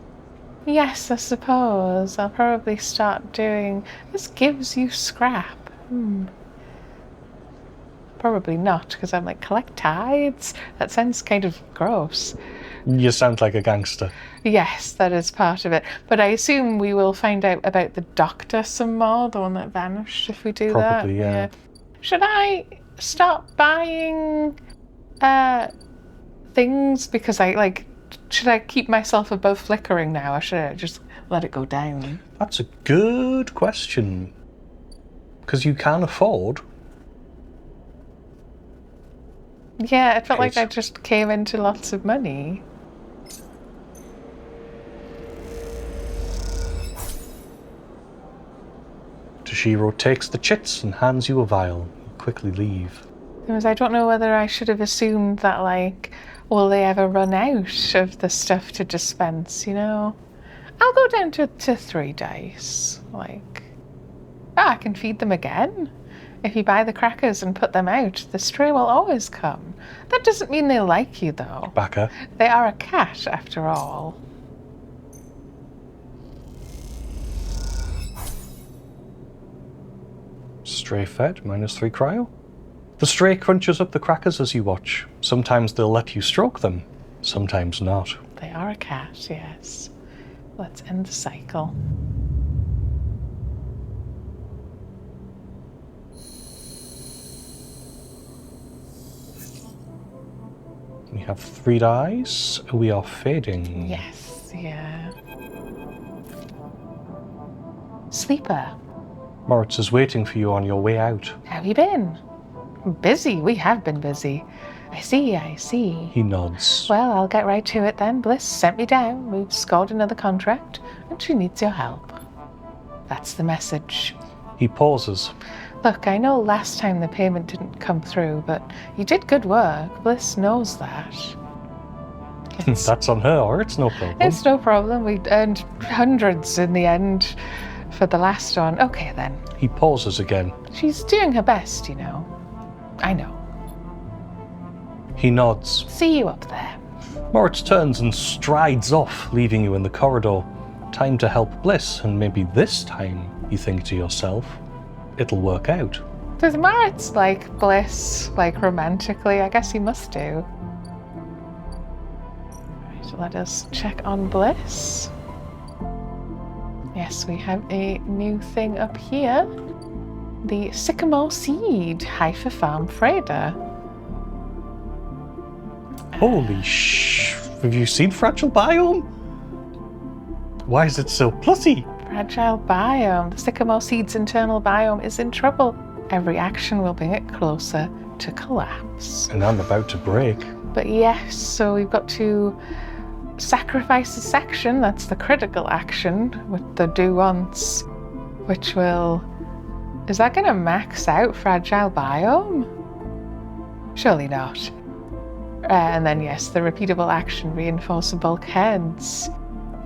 Yes, I suppose. I'll probably start doing... This gives you scrap. Probably not, because I'm like, collect tides? That sounds kind of gross. You sound like a gangster. Yes, that is part of it. But I assume we will find out about the doctor some more, the one that vanished, if we do that. Probably, yeah. Should I stop buying things? Because should I keep myself above flickering now, or should I just let it go down? That's a good question. Because you can afford... Yeah, it felt like I just came into lots of money. Toshiro takes the chits and hands you a vial. You quickly leave. Because I don't know whether I should have assumed that, like, will they ever run out of the stuff to dispense, you know? I'll go down to 3 dice. Like, I can feed them again. If you buy the crackers and put them out, the stray will always come. That doesn't mean they like you, though. Backer. They are a cat, after all. Stray fed, -3 cryo. The stray crunches up the crackers as you watch. Sometimes they'll let you stroke them, sometimes not. They are a cat, yes. Let's end the cycle. We have 3 dice. We are fading. Yes, yeah. Sleeper. Moritz is waiting for you on your way out. How have you been? Busy. We have been busy. I see. He nods. Well, I'll get right to it then. Bliss sent me down. We've scored another contract, and she needs your help. That's the message. He pauses. Look, I know last time the payment didn't come through, but you did good work. Bliss knows that. That's on her, or it's no problem. It's no problem. We earned hundreds in the end for the last one. Okay, then. He pauses again. She's doing her best, you know. I know. He nods. See you up there. Moritz turns and strides off, leaving you in the corridor. Time to help Bliss, and maybe this time, you think to yourself, it'll work out. Does Moritz like Bliss, like romantically? I guess he must do. Right, let us check on Bliss. Yes, we have a new thing up here. The Sycamore Seed, Haifa Farm Freda. Holy have you seen Fragile Biome? Why is it so plussy? Fragile biome. The Sycamore Seed's internal biome is in trouble. Every action will bring it closer to collapse. And I'm about to break. But yes, so we've got to sacrifice a section. That's the critical action with the do once, which will... Is that going to max out Fragile Biome? Surely not. And then yes, the repeatable action, reinforce the bulkheads.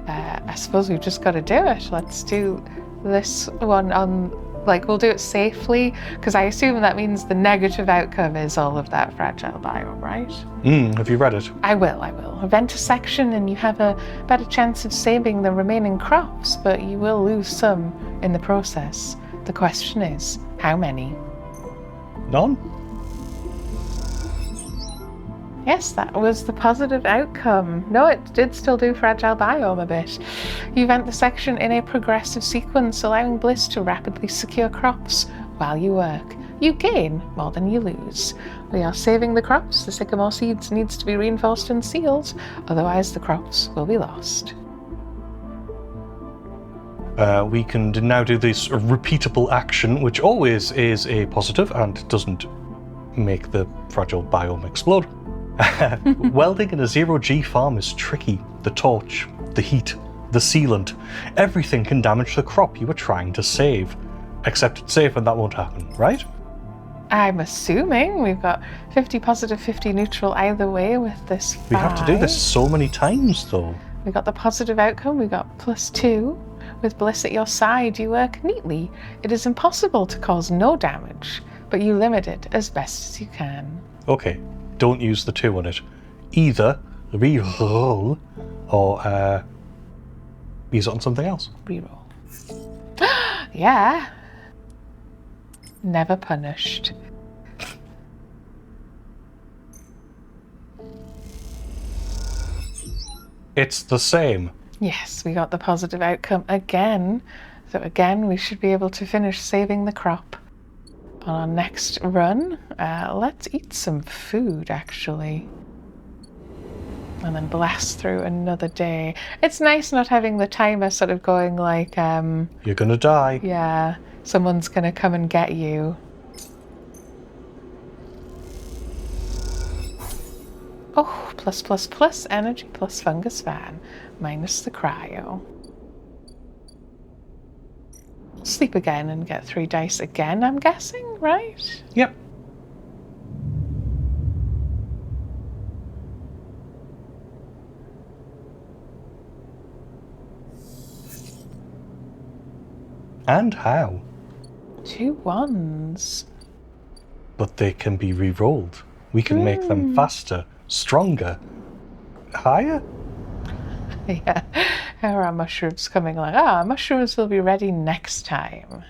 I suppose we've just got to do it. Let's do this one on, like, we'll do it safely, because I assume that means the negative outcome is all of that Fragile Biome, right? Have you read it? I will. Event a section and you have a better chance of saving the remaining crops, but you will lose some in the process. The question is, how many? None? Yes, that was the positive outcome. No, it did still do Fragile Biome a bit. You event the section in a progressive sequence, allowing Bliss to rapidly secure crops while you work. You gain more than you lose. We are saving the crops. The Sycamore Seeds needs to be reinforced and sealed, otherwise the crops will be lost. We can now do this repeatable action, which always is a positive and doesn't make the Fragile Biome explode. Welding in a 0G farm is tricky. The torch, the heat, the sealant, everything can damage the crop you are trying to save. Except it's safe and that won't happen, right? I'm assuming we've got 50 positive, 50 neutral either way with this 5. We have to do this so many times though. We got the positive outcome, we got +2. With Bliss at your side, you work neatly. It is impossible to cause no damage, but you limit it as best as you can. Okay, don't use the 2 on it. Either re-roll or use it on something else. Reroll. Yeah. Never punished. It's the same. Yes, we got the positive outcome again. So again, we should be able to finish saving the crop on our next run. Let's eat some food, actually. And then blast through another day. It's nice not having the timer sort of going like, You're gonna die. yeah, someone's gonna come and get you. Oh, plus energy plus fungus fan, minus the cryo. Sleep again and get 3 dice again, I'm guessing, right? Yep. And how? 2 1s. But they can be re-rolled. We can make them faster, stronger, higher? Yeah, how are our mushrooms coming along? Mushrooms will be ready next time.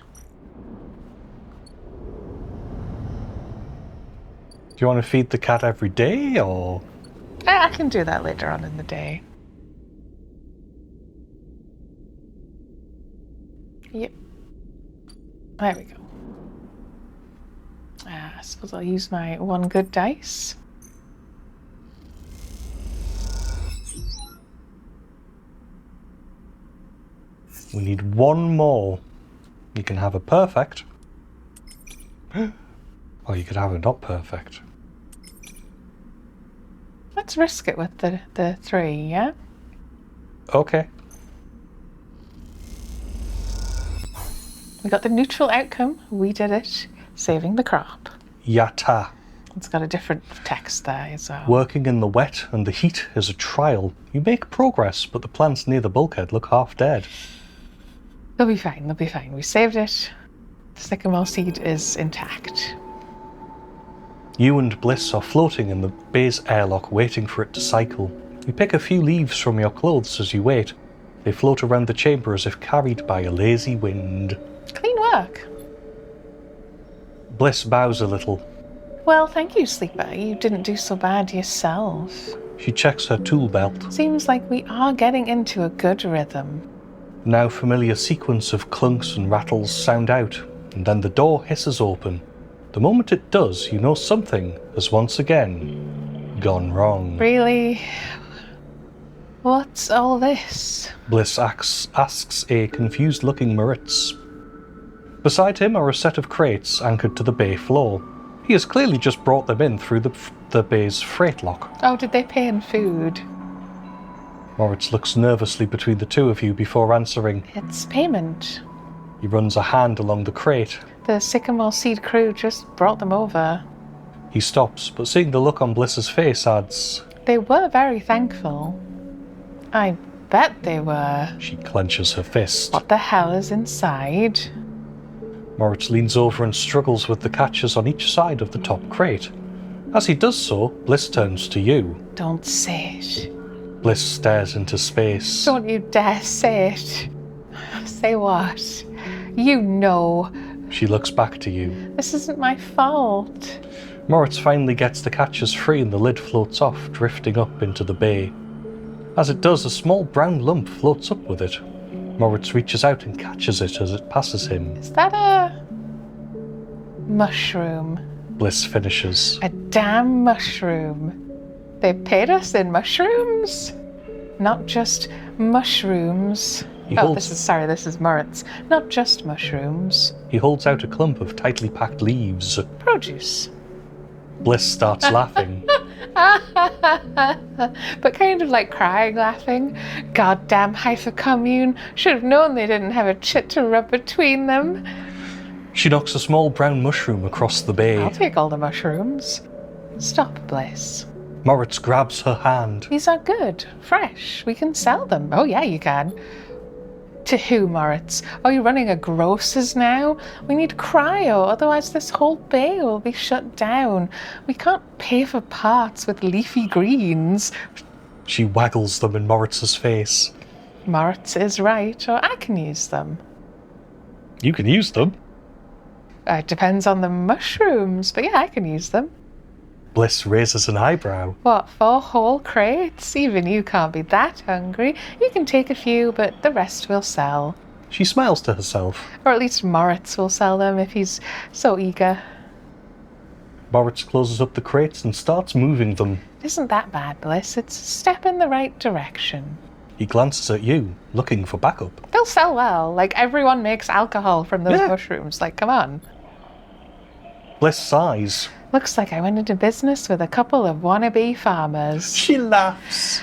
Do you want to feed the cat every day, or...? I can do that later on in the day. Yep. There we go. I suppose I'll use my 1 good dice. We need 1 more. You can have a perfect. Or you could have a not perfect. Let's risk it with the 3, yeah? Okay. We got the neutral outcome. We did it. Saving the crop. Yatta. It's got a different text there as well. Working in the wet and the heat is a trial. You make progress, but the plants near the bulkhead look half dead. They'll be fine, they'll be fine. We saved it. The sycamore seed is intact. You and Bliss are floating in the bay's airlock, waiting for it to cycle. You pick a few leaves from your clothes as you wait. They float around the chamber as if carried by a lazy wind. Clean work. Bliss bows a little. Well, thank you, Sleeper. You didn't do so bad yourself. She checks her tool belt. Seems like we are getting into a good rhythm. Now familiar sequence of clunks and rattles sound out, and then the door hisses open. The moment it does, you know something has once again gone wrong. Really? What's all this? Bliss asks a confused-looking Moritz. Beside him are a set of crates anchored to the bay floor. He has clearly just brought them in through the bay's freight lock. Oh, did they pay in food? Moritz looks nervously between the two of you before answering. It's payment. He runs a hand along the crate. The Sycamore Seed crew just brought them over. He stops, but seeing the look on Bliss's face adds, They were very thankful. I bet they were. She clenches her fist. What the hell is inside? Moritz leans over and struggles with the catches on each side of the top crate. As he does so, Bliss turns to you. Don't say it. Bliss stares into space. Don't you dare say it. Say what? You know. She looks back to you. This isn't my fault. Moritz finally gets the catches free and the lid floats off, drifting up into the bay. As it does, a small brown lump floats up with it. Moritz reaches out and catches it as it passes him. Is that a mushroom? Bliss finishes. A damn mushroom. They paid us in mushrooms? Not just mushrooms. This is Moritz. Not just mushrooms. He holds out a clump of tightly packed leaves. Produce. Bliss starts laughing. But kind of like crying laughing. Goddamn Haifa commune. Should have known they didn't have a chit to rub between them. She knocks a small brown mushroom across the bay. I'll take all the mushrooms. Stop, Bliss. Moritz grabs her hand. These are good. Fresh. We can sell them. Oh yeah, you can. To who, Moritz? Are you running a grocer's now? We need cryo, otherwise this whole bay will be shut down. We can't pay for parts with leafy greens. She waggles them in Moritz's face. Moritz is right, or I can use them. You can use them. It depends on the mushrooms, but yeah, I can use them. Bliss raises an eyebrow. What, 4 whole crates? Even you can't be that hungry. You can take a few, but the rest will sell. She smiles to herself. Or at least Moritz will sell them if he's so eager. Moritz closes up the crates and starts moving them. Isn't that bad, Bliss? It's a step in the right direction. He glances at you, looking for backup. They'll sell well. Like, everyone makes alcohol from those Yeah. mushrooms. Like, come on. Bliss sighs. Looks like I went into business with a couple of wannabe farmers. She laughs.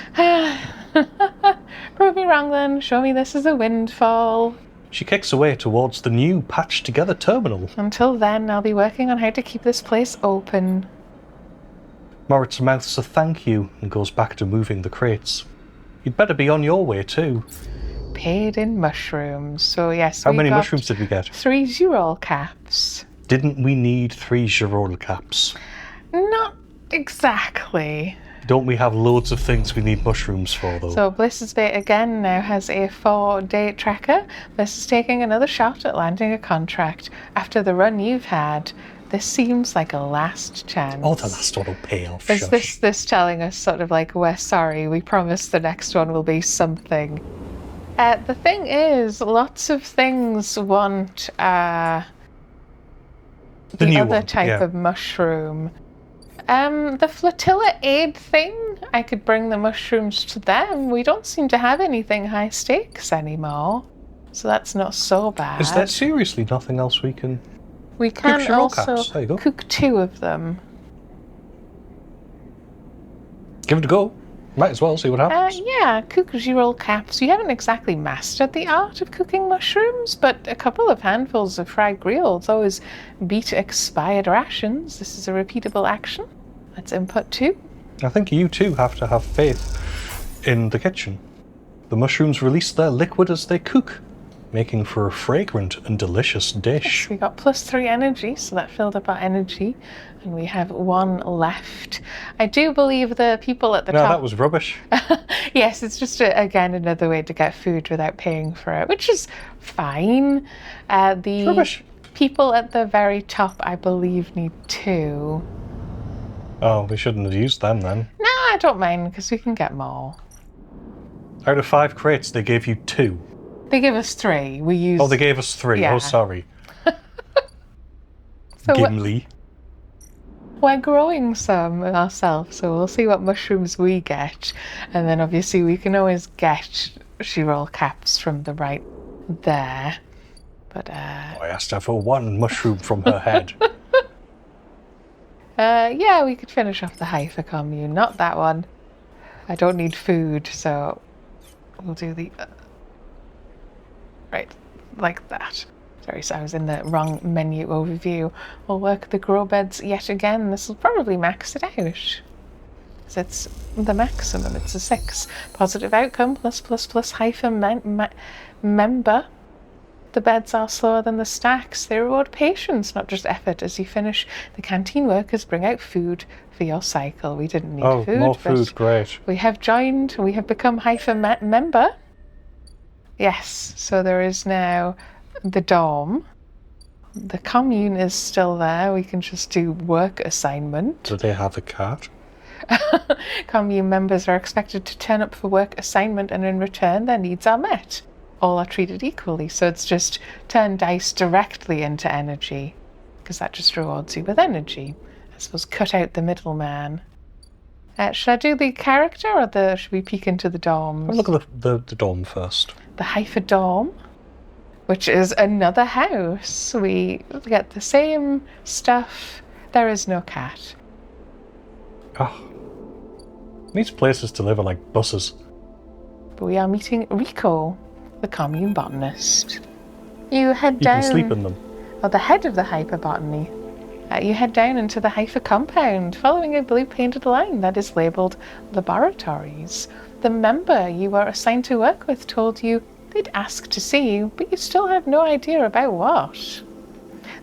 Prove me wrong then. Show me this is a windfall. She kicks away towards the new patched-together terminal. Until then, I'll be working on how to keep this place open. Moritz mouths a thank you and goes back to moving the crates. You'd better be on your way too. Paid in mushrooms. So yes, How we many got mushrooms did we get? 3 Girol caps. Didn't we need 3 Girol caps? Not exactly. Don't we have loads of things we need mushrooms for, though? So Bliss's Bay again now has a 4-day tracker. Bliss is taking another shot at landing a contract. After the run you've had, this seems like a last chance. Oh, the last one will pay off. Is Shush. this telling us sort of like, we're sorry, we promise the next one will be something. The thing is, lots of things want the new other one, type yeah. of mushroom. The flotilla aid thing, I could bring the mushrooms to them. We don't seem to have anything high stakes anymore, so that's not so bad. Is there seriously nothing else we can... We can Girol also caps, there you go. cook 2 of them. Give it a go. Might as well see what happens. Yeah, cook Girol caps. You haven't exactly mastered the art of cooking mushrooms, but a couple of handfuls of fried grills always beat expired rations. This is a repeatable action. Let's input 2. I think you too have to have faith in the kitchen. The mushrooms release their liquid as they cook, making for a fragrant and delicious dish. We got +3 energy, so that filled up our energy, and we have 1 left. I do believe the people at the No, top... that was rubbish. Yes, it's just, again, another way to get food without paying for it, which is fine. The Rubbish. people at the very top, I believe, need 2. Oh, we shouldn't have used them then. No, I don't mind, because we can get more. Out of 5 crates, they gave you 2. They give us 3. We use... Oh, they gave us 3. Yeah. Oh, sorry. So Gimli. we're growing some ourselves, so we'll see what mushrooms we get. And then obviously we can always get Girol caps from the right there. But, I asked her for 1 mushroom from her head. yeah, we could finish off the Haifa commune, not that one. I don't need food, so we'll do the... right, like that. Sorry, so I was in the wrong menu overview. We'll work the grow beds yet again. This will probably max it out. 'Cause it's the maximum, it's a 6. Positive outcome, +++ Haifa member. The beds are slower than the stacks. They reward patience, not just effort. As you finish, the canteen workers bring out food for your cycle. We didn't need Oh, food. more but food, great. we have joined, we have become Haifa member. Yes, so there is now the dorm. The commune is still there. We can just do work assignment. Do they have a cat? Commune members are expected to turn up for work assignment, and in return their needs are met. All are treated equally, so it's just turn dice directly into energy, because that just rewards you with energy. I suppose cut out the middleman. Should I do the character, or should we peek into the dorms? Look at the dorm first. The Haifa dorm, which is another house. We get the same stuff. There is no cat. Oh. These places to live are like buses. But we are meeting Rico, the commune botanist. You head You down... can sleep in them. Or the head of the Haifa botany. You head down into the Haifa compound, following a blue painted line that is labelled laboratories. The member you were assigned to work with told you They'd ask to see you, but you still have no idea about what.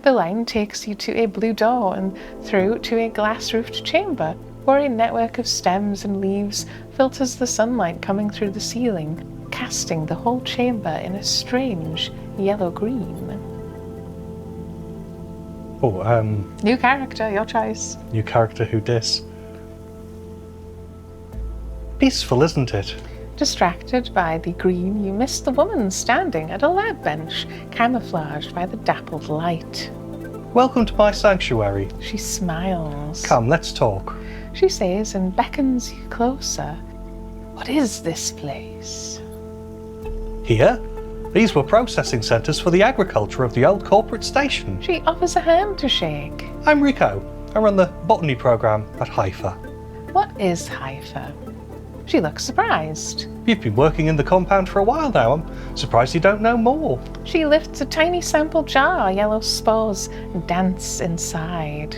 The line takes you to a blue door and through to a glass-roofed chamber, where a network of stems and leaves filters the sunlight coming through the ceiling, casting the whole chamber in a strange yellow-green. Oh, New character, your choice. new character, who dis? Peaceful, isn't it? Distracted by the green, you miss the woman standing at a lab bench, camouflaged by the dappled light. Welcome to my sanctuary. She smiles. Come, let's talk. She says and beckons you closer. What is this place? Here? These were processing centres for the agriculture of the old corporate station. She offers a hand to shake. I'm Rico. I run the botany programme at Haifa. What is Haifa? She looks surprised. You've been working in the compound for a while now. I'm surprised you don't know more. She lifts a tiny sample jar, yellow spores dance inside.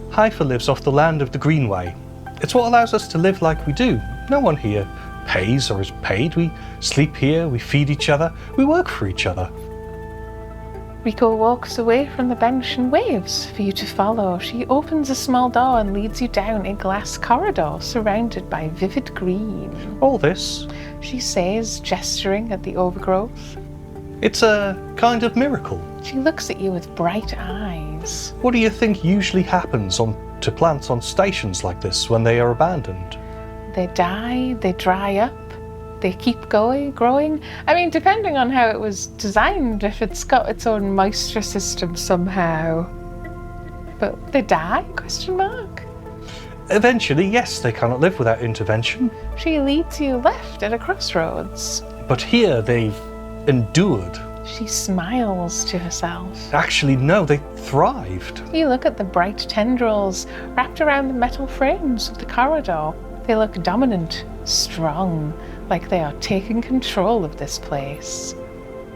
Haifa lives off the land of the Greenway. It's what allows us to live like we do. No one here pays or is paid. We sleep here, we feed each other, we work for each other. Rico walks away from the bench and waves for you to follow. She opens a small door and leads you down a glass corridor surrounded by vivid green. All this, She says, gesturing at the overgrowth. it's a kind of miracle. She looks at you with bright eyes. What do you think usually happens to plants on stations like this when they are abandoned? They die, they dry up, they keep growing. I mean, depending on how it was designed, if it's got its own moisture system somehow. But they die, question mark? Eventually, yes, they cannot live without intervention. She leads you left at a crossroads. But here they've endured. She smiles to herself. Actually, no, they thrived. You look at the bright tendrils wrapped around the metal frames of the corridor. They look dominant, strong, like they are taking control of this place.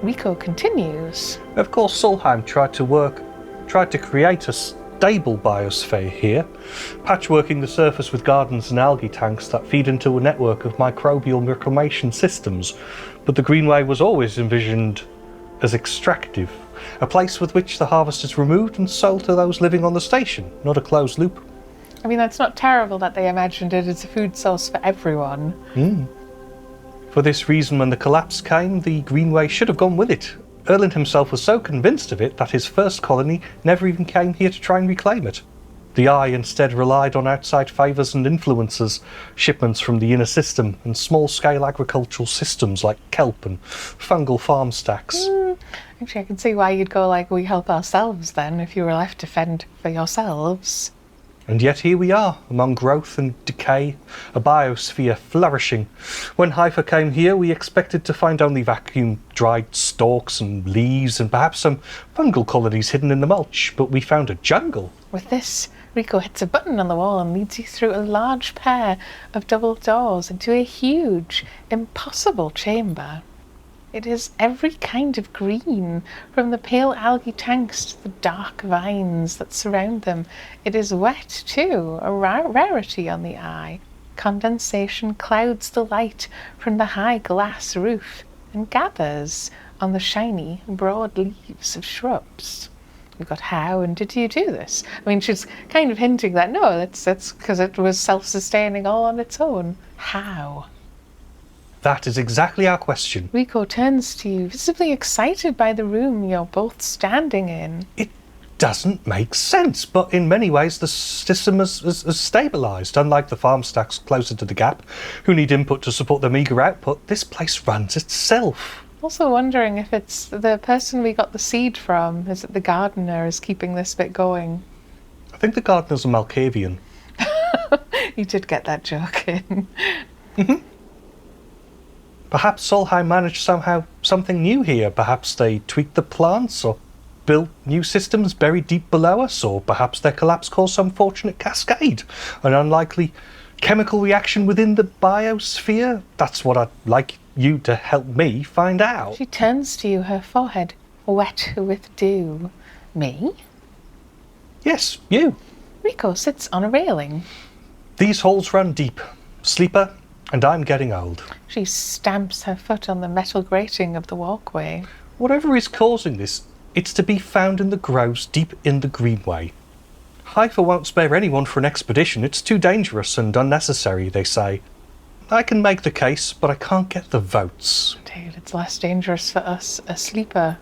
Rico continues. Of course, Solheim tried to create a stable biosphere here, patchworking the surface with gardens and algae tanks that feed into a network of microbial reclamation systems. But the Greenway was always envisioned as extractive, a place with which the harvest is removed and sold to those living on the station, not a closed loop. I mean, that's not terrible that they imagined it as a food source for everyone. For this reason, when the collapse came, the Greenway should have gone with it. Erland himself was so convinced of it that his first colony never even came here to try and reclaim it. The Eye instead relied on outside favours and influences, shipments from the inner system, and small-scale agricultural systems like kelp and fungal farm stacks. Actually, I can see why you'd go like, we help ourselves then, if you were left to fend for yourselves. And yet here we are, among growth and decay, a biosphere flourishing. When Haifa came here, we expected to find only vacuum-dried stalks and leaves and perhaps some fungal colonies hidden in the mulch, but we found a jungle. With this, Rico hits a button on the wall and leads you through a large pair of double doors into a huge, impossible chamber. It is every kind of green, from the pale algae tanks to the dark vines that surround them. It is wet too, a rarity on the eye. Condensation clouds the light from the high glass roof and gathers on the shiny, broad leaves of shrubs. We've got how and did you do this? I mean, she's kind of hinting that no, that's because it was self-sustaining all on its own. How? That is exactly our question. Rico turns to you, visibly excited by the room you're both standing in. It doesn't make sense, but in many ways the system is stabilised. Unlike the farm stacks closer to the gap, who need input to support their meagre output, this place runs itself. Also wondering if it's the person we got the seed from, is it the gardener, is keeping this bit going? I think the gardener's a Malkavian. You did get that joke in. Perhaps Solheim managed somehow something new here. Perhaps they tweaked the plants or built new systems buried deep below us, or perhaps their collapse caused some fortunate cascade, an unlikely chemical reaction within the biosphere. That's what I'd like you to help me find out. She turns to you, her forehead wet with dew. Me? Yes, you. Rico sits on a railing. These halls run deep. Sleeper, And I'm getting old. She stamps her foot on the metal grating of the walkway. Whatever is causing this, it's to be found in the groves deep in the Greenway. Haifa won't spare anyone for an expedition. It's too dangerous and unnecessary, they say. I can make the case, but I can't get the votes. Dude, it's less dangerous for us, a sleeper.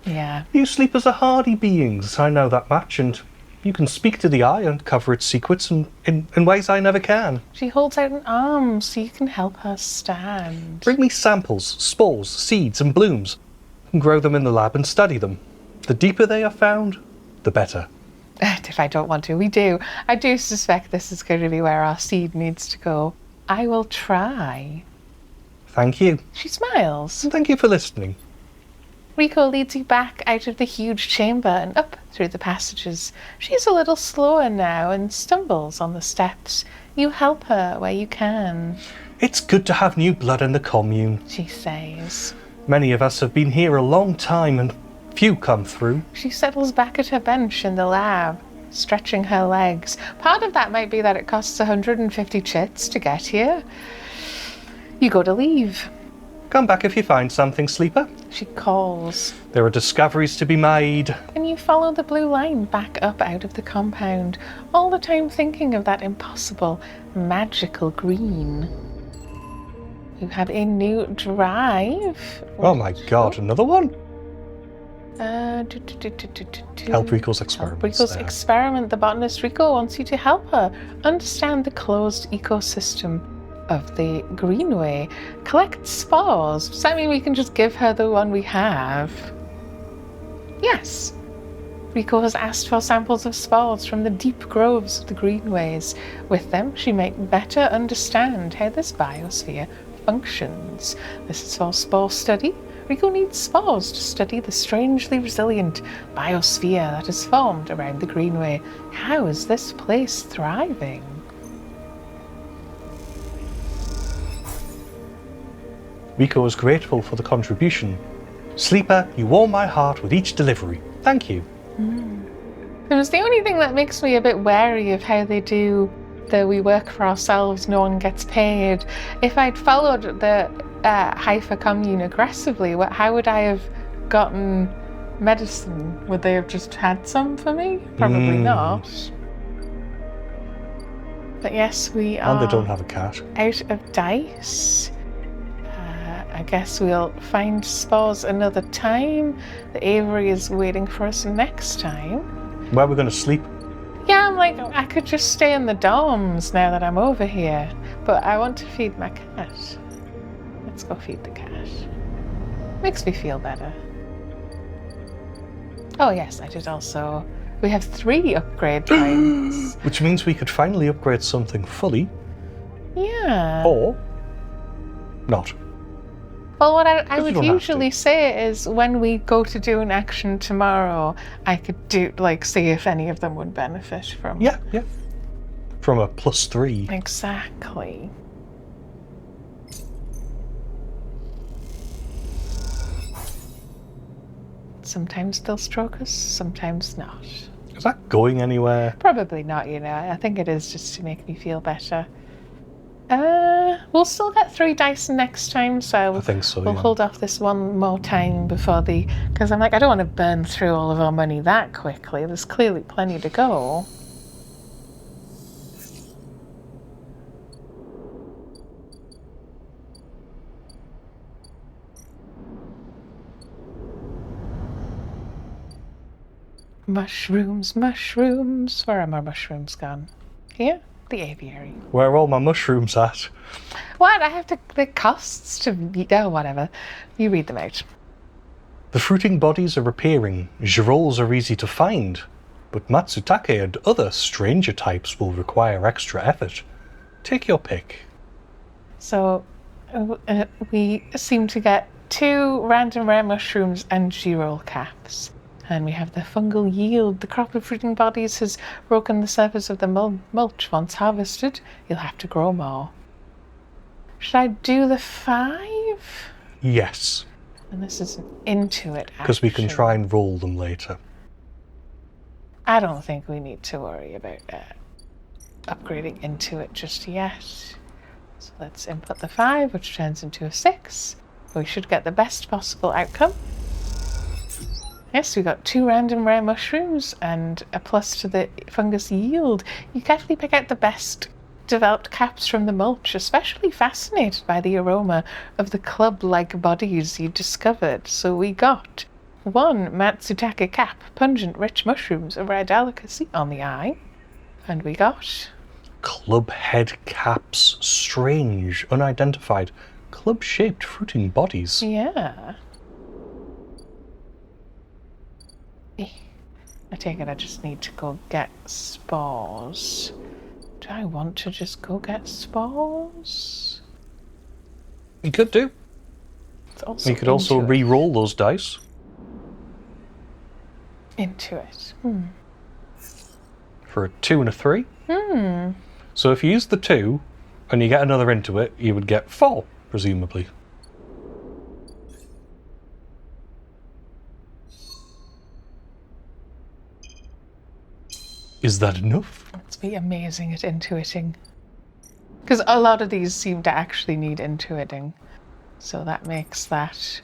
Yeah. You sleepers are hardy beings, I know that much, and you can speak to the eye and cover its secrets in ways I never can. She holds out an arm so you can help her stand. Bring me samples, spores, seeds and blooms. I can grow them in the lab and study them. The deeper they are found, the better. If I don't want to, we do. I do suspect this is going to be where our seed needs to go. I will try. Thank you. She smiles. And thank you for listening. Rico leads you back out of the huge chamber and up through the passages. She's a little slower now and stumbles on the steps. You help her where you can. It's good to have new blood in the commune, she says. Many of us have been here a long time and few come through. She settles back at her bench in the lab, stretching her legs. Part of that might be that it costs 150 chits to get here. You go to leave. Come back if you find something, sleeper. She calls. There are discoveries to be made. And you follow the blue line back up out of the compound, all the time thinking of that impossible, magical green. You have a new drive. Oh my god, another one? Help Rico's experiment. Rico's experiment. The botanist Rico wants you to help her understand the closed ecosystem of the Greenway. Collect spores. Does that mean we can just give her the one we have? Yes. Rico has asked for samples of spores from the deep groves of the Greenways. With them, she might better understand how this biosphere functions. This is for spore study. Rico needs spores to study the strangely resilient biosphere that has formed around the Greenway. How is this place thriving? Rico is grateful for the contribution. Sleeper, you warm my heart with each delivery. Thank you. It was the only thing that makes me a bit wary of how they do the we work for ourselves, no one gets paid. If I'd followed the Haifa commune aggressively, how would I have gotten medicine? Would they have just had some for me? Probably not. But yes, we are And they don't have a cat. out of dice. I guess we'll find spores another time. The Avery is waiting for us next time. Where are we going to sleep? Yeah, I'm like, I could just stay in the dorms now that I'm over here. But I want to feed my cat. Let's go feed the cat. Makes me feel better. Oh yes, I did also. We have 3 upgrade points. Which means we could finally upgrade something fully. Yeah. Or not. Well, what I would don't have usually say is when we go to do an action tomorrow, I could do, like, see if any of them would benefit from. Yeah. From a +3. Exactly. Sometimes they'll stroke us, sometimes not. Is that going anywhere? Probably not, you know. I think it is just to make me feel better. We'll still get 3 dice next time, so I think so, we'll yeah. hold off this one more time before because I'm like, I don't want to burn through all of our money that quickly. There's clearly plenty to go. Mushrooms, mushrooms. Where are my mushrooms gone? Here? The aviary. Where are all my mushrooms at? What? I have to. The costs to. Oh, whatever. You read them out. The fruiting bodies are appearing. Girolles are easy to find. But Matsutake and other stranger types will require extra effort. Take your pick. So, we seem to get 2 random rare mushrooms and Girol caps. And we have the fungal yield. The crop of fruiting bodies has broken the surface of the mulch. Once harvested, you'll have to grow more. Should I do the 5? Yes. And this is an Intuit Because we can action. try and roll them later. I don't think we need to worry about upgrading Intuit just yet. So let's input the 5, which turns into a 6. We should get the best possible outcome. Yes, we got 2 random rare mushrooms and a plus to the fungus yield. You carefully pick out the best developed caps from the mulch, especially fascinated by the aroma of the club-like bodies you discovered. So we got 1 Matsutake cap, pungent, rich mushrooms, a rare delicacy on the eye. And we got... Club head caps, strange, unidentified, club-shaped fruiting bodies. Yeah. I take it I just need to go get spores. Do I want to just go get spores? You could do. You could also re-roll those dice. Into it. For a 2 and a 3. So if you use the 2 and you get another into it, you would get 4, presumably. Is that enough? Let's be amazing at intuiting. Because a lot of these seem to actually need intuiting. So that makes that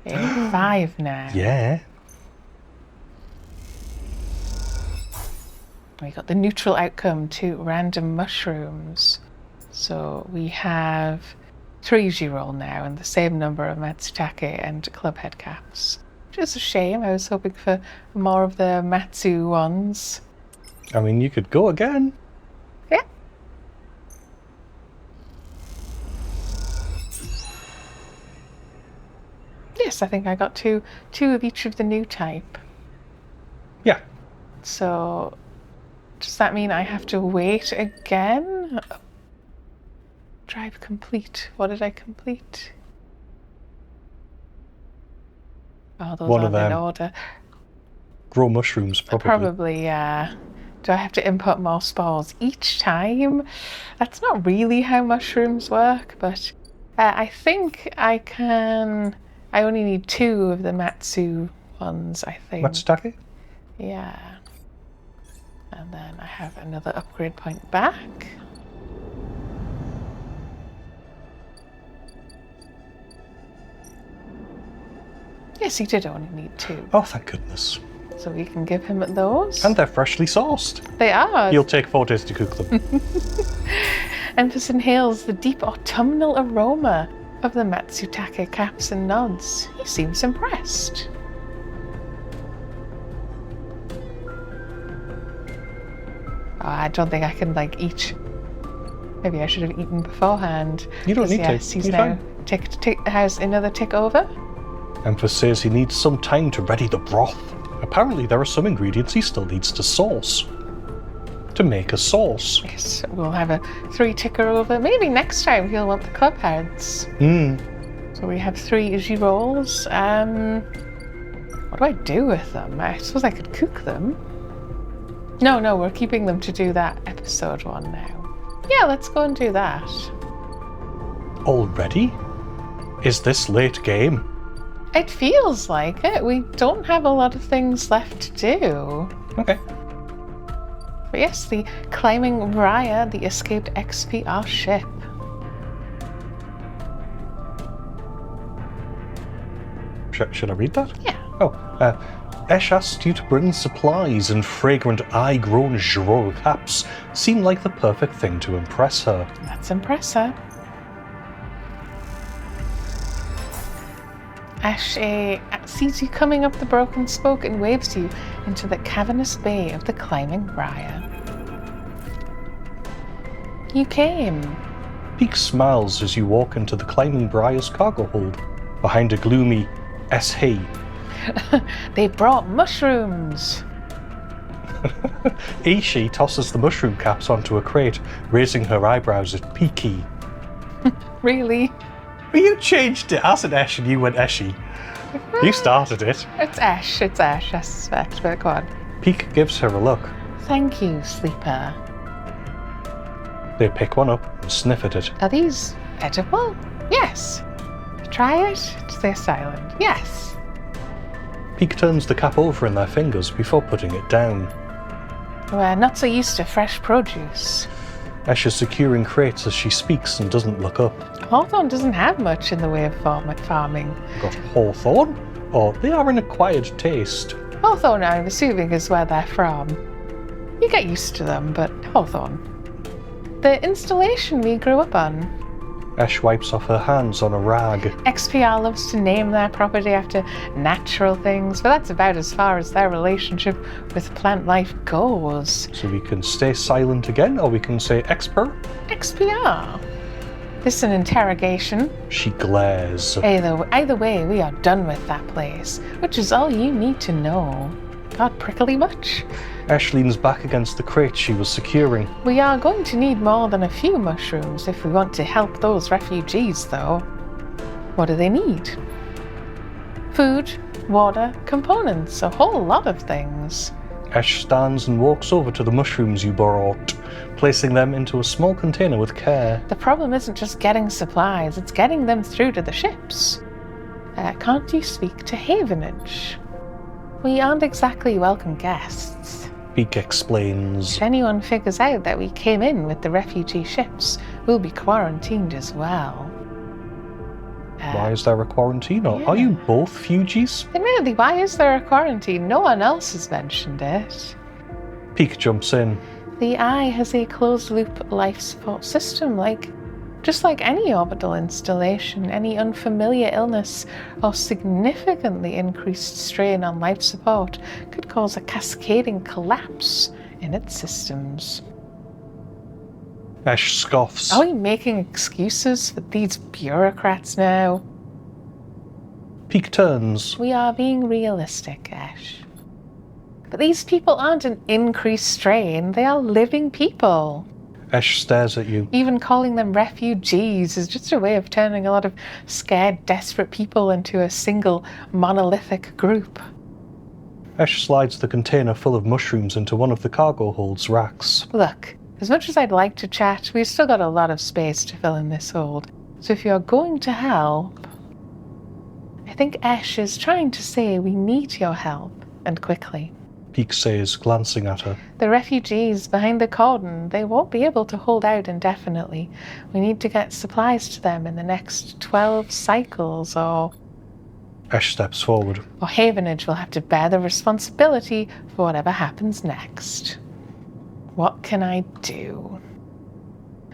a 5 now. Yeah. We got the neutral outcome, 2 random mushrooms. So we have 3 G-roll now and the same number of Matsutake and club head caps. Which is a shame. I was hoping for more of the Matsu ones. I mean, you could go again. Yeah. Yes, I think I got two of each of the new type. Yeah. So, does that mean I have to wait again? Drive complete. What did I complete? Oh, those One of aren't in them. order. Grow mushrooms, probably. Probably, yeah. Do I have to input more spores each time? That's not really how mushrooms work, but I think I can... I only need 2 of the Matsu ones, I think. Matsutake? Yeah. And then I have another upgrade point back. Yes, he did only need 2. Oh, thank goodness. So we can give him those. And they're freshly sourced. They are. You'll take 4 days to cook them. Emphasis inhales the deep autumnal aroma of the Matsutake caps and nods. He seems impressed. Oh, I don't think I can, eat. Maybe I should have eaten beforehand. You don't need to. Yes, he's You're now fine. has another tick over. Emphasis says he needs some time to ready the broth. Apparently there are some ingredients he still needs to sauce. To make a sauce. Yes, we'll have a 3 ticker over. Maybe next time he'll want the club heads. So we have 3 G-rolls. What do I do with them? I suppose I could cook them. No, we're keeping them to do that episode 1 now. Yeah, let's go and do that. Already? Is this late game? It feels like it. We don't have a lot of things left to do. Okay. But yes, the climbing Raya, the escaped XPR ship. Should I read that? Yeah. Oh, Esh asked you to bring supplies, and fragrant eye-grown Jirol caps seem like the perfect thing to impress her. Let's impress her. Ash sees you coming up the broken spoke and waves you into the cavernous bay of the climbing Raya. You came. Peak smiles as you walk into the climbing Briar's cargo hold, behind a gloomy S.H. They brought mushrooms. Ishi tosses the mushroom caps onto a crate, raising her eyebrows at Peaky. Really? Well, you changed it as an Esh and you went Eshi. You started it. It's Ash, I suspect, but go on. Peak gives her a look. Thank you, Sleeper. They pick one up and sniff at it. Are these edible? Yes. Try it? Stay silent. Yes. Peak turns the cap over in their fingers before putting it down. We're not so used to fresh produce. Ash is securing crates as she speaks and doesn't look up. Hawthorne doesn't have much in the way of farming. Got Hawthorne? Oh, they are an acquired taste. Hawthorne, I'm assuming, is where they're from. You get used to them, but Hawthorne. The installation we grew up on. Ash wipes off her hands on a rag. XPR loves to name their property after natural things, but that's about as far as their relationship with plant life goes. So we can stay silent again, or we can say Exper? XPR. This is an interrogation. She glares. Either way, we are done with that place, which is all you need to know. Got prickly much? Ash leans back against the crate she was securing. We are going to need more than a few mushrooms if we want to help those refugees, though. What do they need? Food, water, components, a whole lot of things. Ash stands and walks over to the mushrooms you brought, placing them into a small container with care. The problem isn't just getting supplies, it's getting them through to the ships. Can't you speak to Havenage? We aren't exactly welcome guests. Peak explains. If anyone figures out that we came in with the refugee ships, we'll be quarantined as well. Why is there a quarantine? Or are you both fugees? Admittedly, why is there a quarantine? No one else has mentioned it. Peak jumps in. The Eye has a closed-loop life support system, just like any orbital installation. Any unfamiliar illness or significantly increased strain on life support could cause a cascading collapse in its systems. Ash scoffs. Are we making excuses for these bureaucrats now? Peak turns. We are being realistic, Ash. But these people aren't an increased strain, they are living people. Ash stares at you. Even calling them refugees is just a way of turning a lot of scared, desperate people into a single monolithic group. Ash slides the container full of mushrooms into one of the cargo hold's racks. Look, as much as I'd like to chat, we've still got a lot of space to fill in this hold. So if you're going to help... I think Ash is trying to say we need your help, and quickly. Peak says, glancing at her. The refugees behind the cordon, they won't be able to hold out indefinitely. We need to get supplies to them in the next 12 cycles, or Ash steps forward. Havenage will have to bear the responsibility for whatever happens next. What can I do?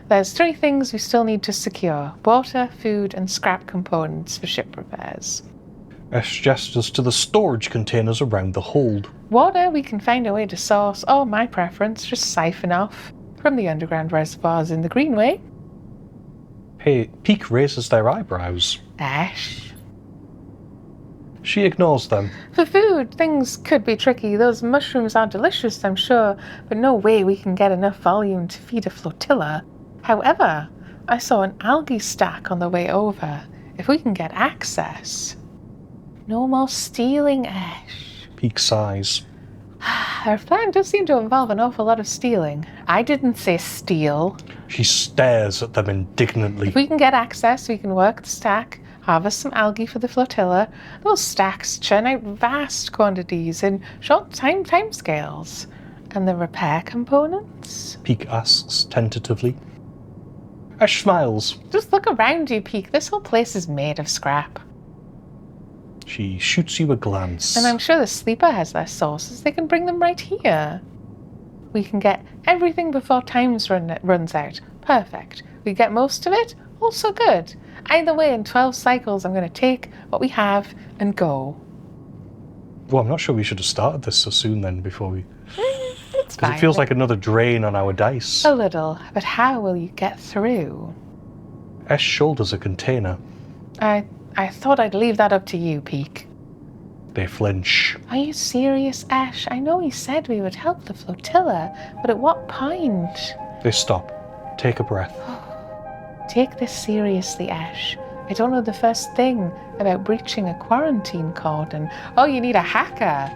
There's 3 things we still need to secure: water, food, and scrap components for ship repairs. Ash gestures to the storage containers around the hold. Water we can find a way to source, or my preference, just siphon off from the underground reservoirs in the Greenway. Hey, Peak raises their eyebrows. Ash. She ignores them. For food, things could be tricky. Those mushrooms are delicious, I'm sure, but no way we can get enough volume to feed a flotilla. However, I saw an algae stack on the way over. If we can get access... No more stealing, Ash. Peak sighs. Our plan does seem to involve an awful lot of stealing. I didn't say steal. She stares at them indignantly. If we can get access, we can work the stack, harvest some algae for the flotilla. Those stacks churn out vast quantities in short timescales. And the repair components? Peak asks tentatively. Ash smiles. Just look around you, Peak. This whole place is made of scrap. She shoots you a glance. And I'm sure the Sleeper has their sources. They can bring them right here. We can get everything before times runs out. Perfect. We get most of it. Also good. Either way, in 12 cycles, I'm going to take what we have and go. Well, I'm not sure we should have started this so soon then before we... It's Because it feels like another drain on our dice. A little. But how will you get through? Ash shoulders a container. I thought I'd leave that up to you, Peak. They flinch. Are you serious, Ash? I know we said we would help the flotilla, but at what point? They stop. Take a breath. Take this seriously, Ash. I don't know the first thing about breaching a quarantine cordon. Oh, you need a hacker.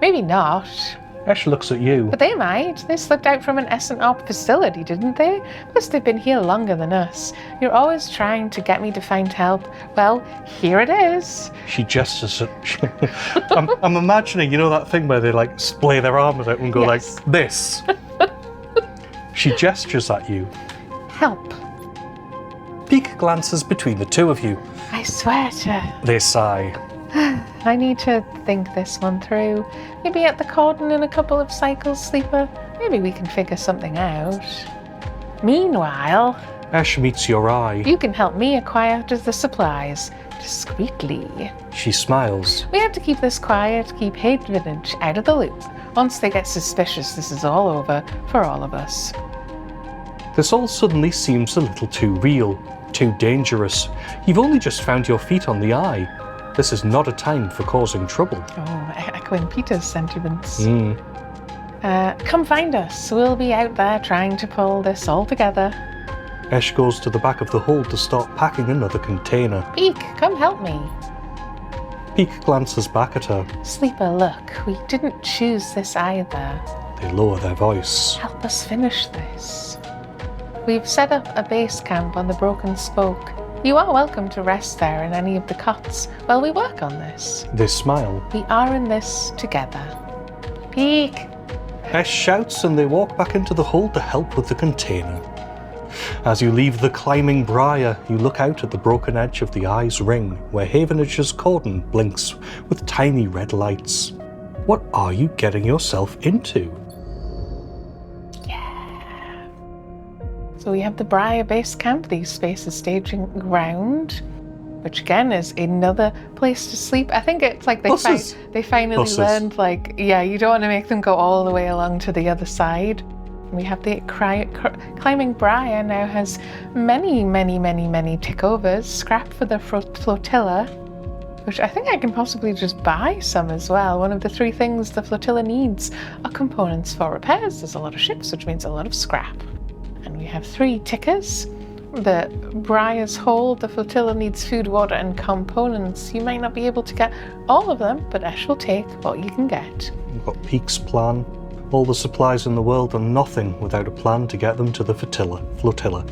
Maybe not. Ash looks at you. But they might. They slipped out from an S&OP facility, didn't they? Plus, they've been here longer than us. You're always trying to get me to find help. Well, here it is. She gestures at... I'm imagining, you know that thing where they like splay their arms out and go like this. She gestures at you. Help. Peak glances between the two of you. I swear to... They sigh. I need to think this one through. Maybe at the Hardin in a couple of cycles, Sleeper. Maybe we can figure something out. Meanwhile... Ash meets your eye. You can help me acquire the supplies. Discreetly. She smiles. We have to keep this quiet, keep Hate Village out of the loop. Once they get suspicious, this is all over for all of us. This all suddenly seems a little too real, too dangerous. You've only just found your feet on the eye. This is not a time for causing trouble. Oh, echoing Peter's sentiments. Come find us. We'll be out there trying to pull this all together. Ash goes to the back of the hold to start packing another container. Peak, come help me. Peak glances back at her. Sleeper, look, we didn't choose this either. They lower their voice. Help us finish this. We've set up a base camp on the Broken Spoke. You are welcome to rest there in any of the cots while we work on this. They smile. We are in this together. Peak! Ash shouts and they walk back into the hold to help with the container. As you leave the climbing briar, you look out at the broken edge of the eye's ring, where Havenage's cordon blinks with tiny red lights. What are you getting yourself into? Yeah. So we have the Briar Base Camp, the spaces staging ground, which again is another place to sleep. I think it's like they finally Buses. learned, like, yeah, you don't want to make them go all the way along to the other side. We have the climbing briar now has many tickovers, scrap for the flotilla, which I think I can possibly just buy some as well. One of the 3 things the flotilla needs are components for repairs. There's a lot of ships, which means a lot of scrap. And we have 3 tickers. The briar's hold, the flotilla needs food, water, and components. You might not be able to get all of them, but Ash will take what you can get. We've got Peak's plan. All the supplies in the world are nothing without a plan to get them to the flotilla.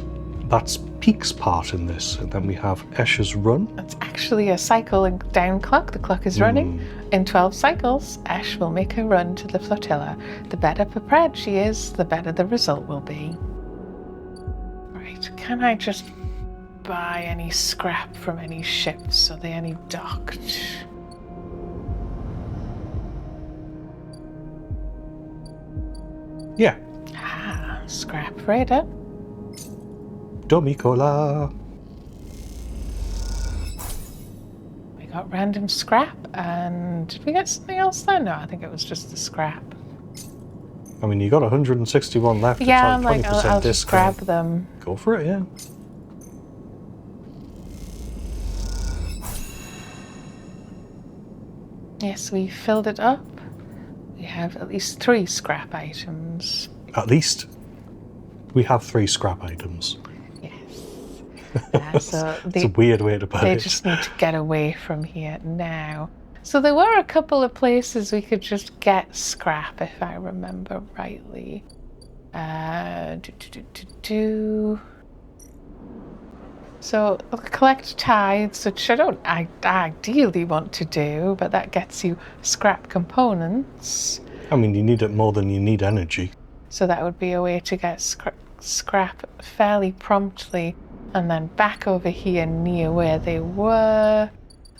That's Peak's part in this. And then we have Ash's run. It's actually a cycling down clock. The clock is running. In 12 cycles, Ash will make a run to the flotilla. The better prepared she is, the better the result will be. Right, can I just buy any scrap from any ships? Are they any docked? Yeah. Ah, scrap raider. Domicola. We got random scrap, and did we get something else there? No, I think it was just the scrap. I mean, you got 161 left. Yeah, it's I'm like, I'll just discount. grab them. Go for it, yeah. Yes, we filled it up. We have at least 3 scrap items. At least we have 3 scrap items. Yes. So it's a weird way to put it. They just need to get away from here now. So there were a couple of places we could just get scrap, if I remember rightly. So collect tithes, which I ideally want to do, but that gets you scrap components. I mean, you need it more than you need energy. So that would be a way to get scrap fairly promptly. And then back over here near where they were,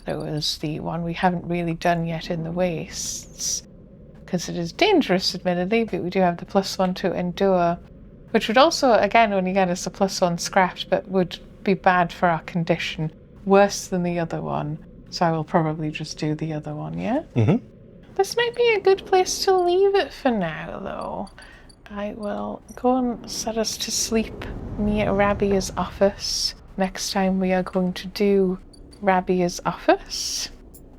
there was the one we haven't really done yet in the wastes. Because it is dangerous, admittedly, but we do have the +1 to endure. Which would also, again, only get us a +1 scrapped, but would be bad for our condition. Worse than the other one. So I will probably just do the other one, yeah? Mm-hmm. This might be a good place to leave it for now, though. I will go and set us to sleep near Rabia's office. Next time we are going to do Rabia's office.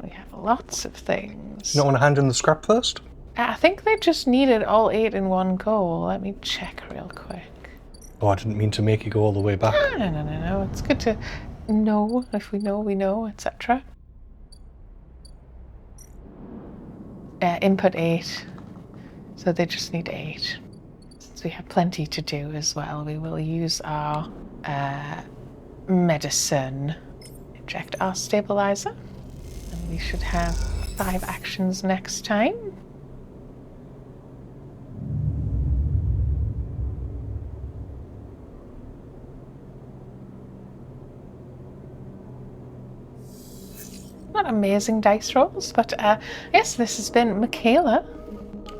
We have lots of things. You don't want to hand in the scrap first? I think they just needed all 8 in one go. Let me check real quick. Oh, I didn't mean to make you go all the way back. No. It's good to know. If we know, we know, etc. Input 8. So they just need 8. We have plenty to do as well. We will use our medicine. Inject our stabilizer. And we should have 5 actions next time. not amazing dice rolls, but yes, this has been Michaela.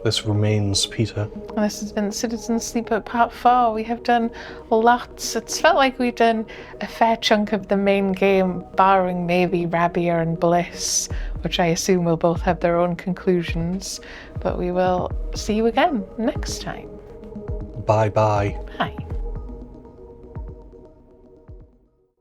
This remains Peter. And this has been Citizen Sleeper Part 4. We have done lots. It's felt like we've done a fair chunk of the main game, barring maybe Rabia and Bliss, which I assume will both have their own conclusions. But we will see you again next time. Bye-bye. Bye.